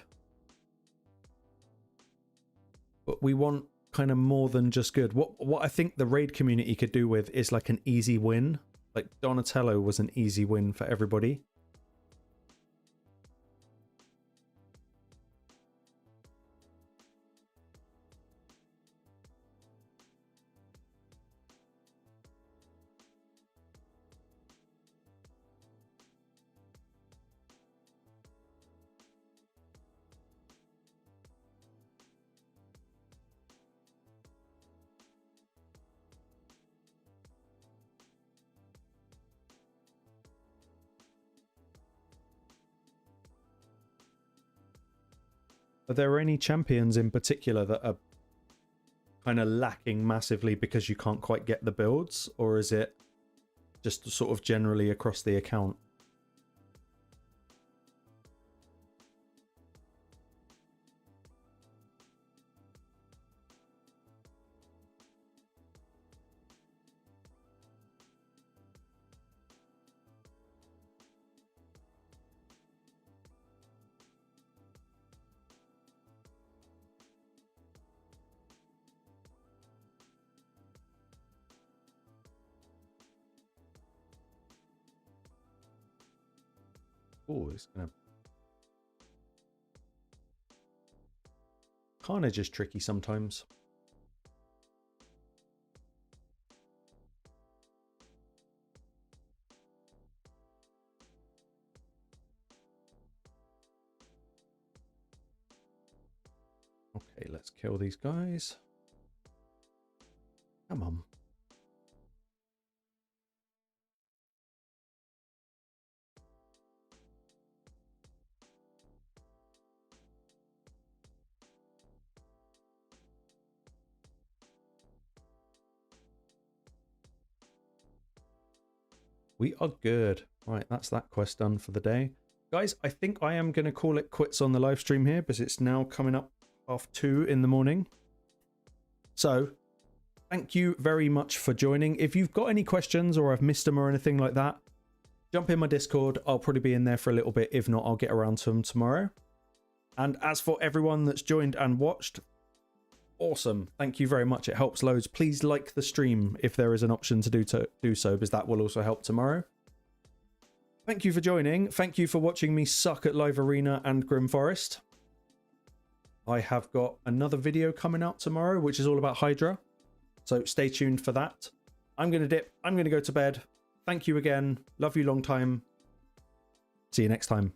But we want kind of more than just good. What I think the raid community could do with is like an easy win. Like Donatello was an easy win for everybody. Are there any champions in particular that are kind of lacking massively because you can't quite get the builds? Or is it just sort of generally across the account? Oh, it's gonna... Carnage is tricky sometimes. Okay, let's kill these guys. Come on. We are good. Right, that's that quest done for the day. guys, I think I am going to call it quits on the live stream here because it's now coming up 2:30 in the morning. So thank you very much for joining. If you've got any questions or I've missed them or anything like that, jump in my Discord. I'll probably be in there for a little bit. If not, I'll get around to them tomorrow. And as for everyone that's joined and watched, awesome. Thank you very much. It helps loads. Please like the stream if there is an option to do so, because that will also help tomorrow. Thank you for joining. Thank you for watching me suck at Live Arena and Grim Forest. I have got another video coming out tomorrow, which is all about Hydra. So stay tuned for that. I'm going to dip. I'm going to go to bed. Thank you again. Love you long time. See you next time.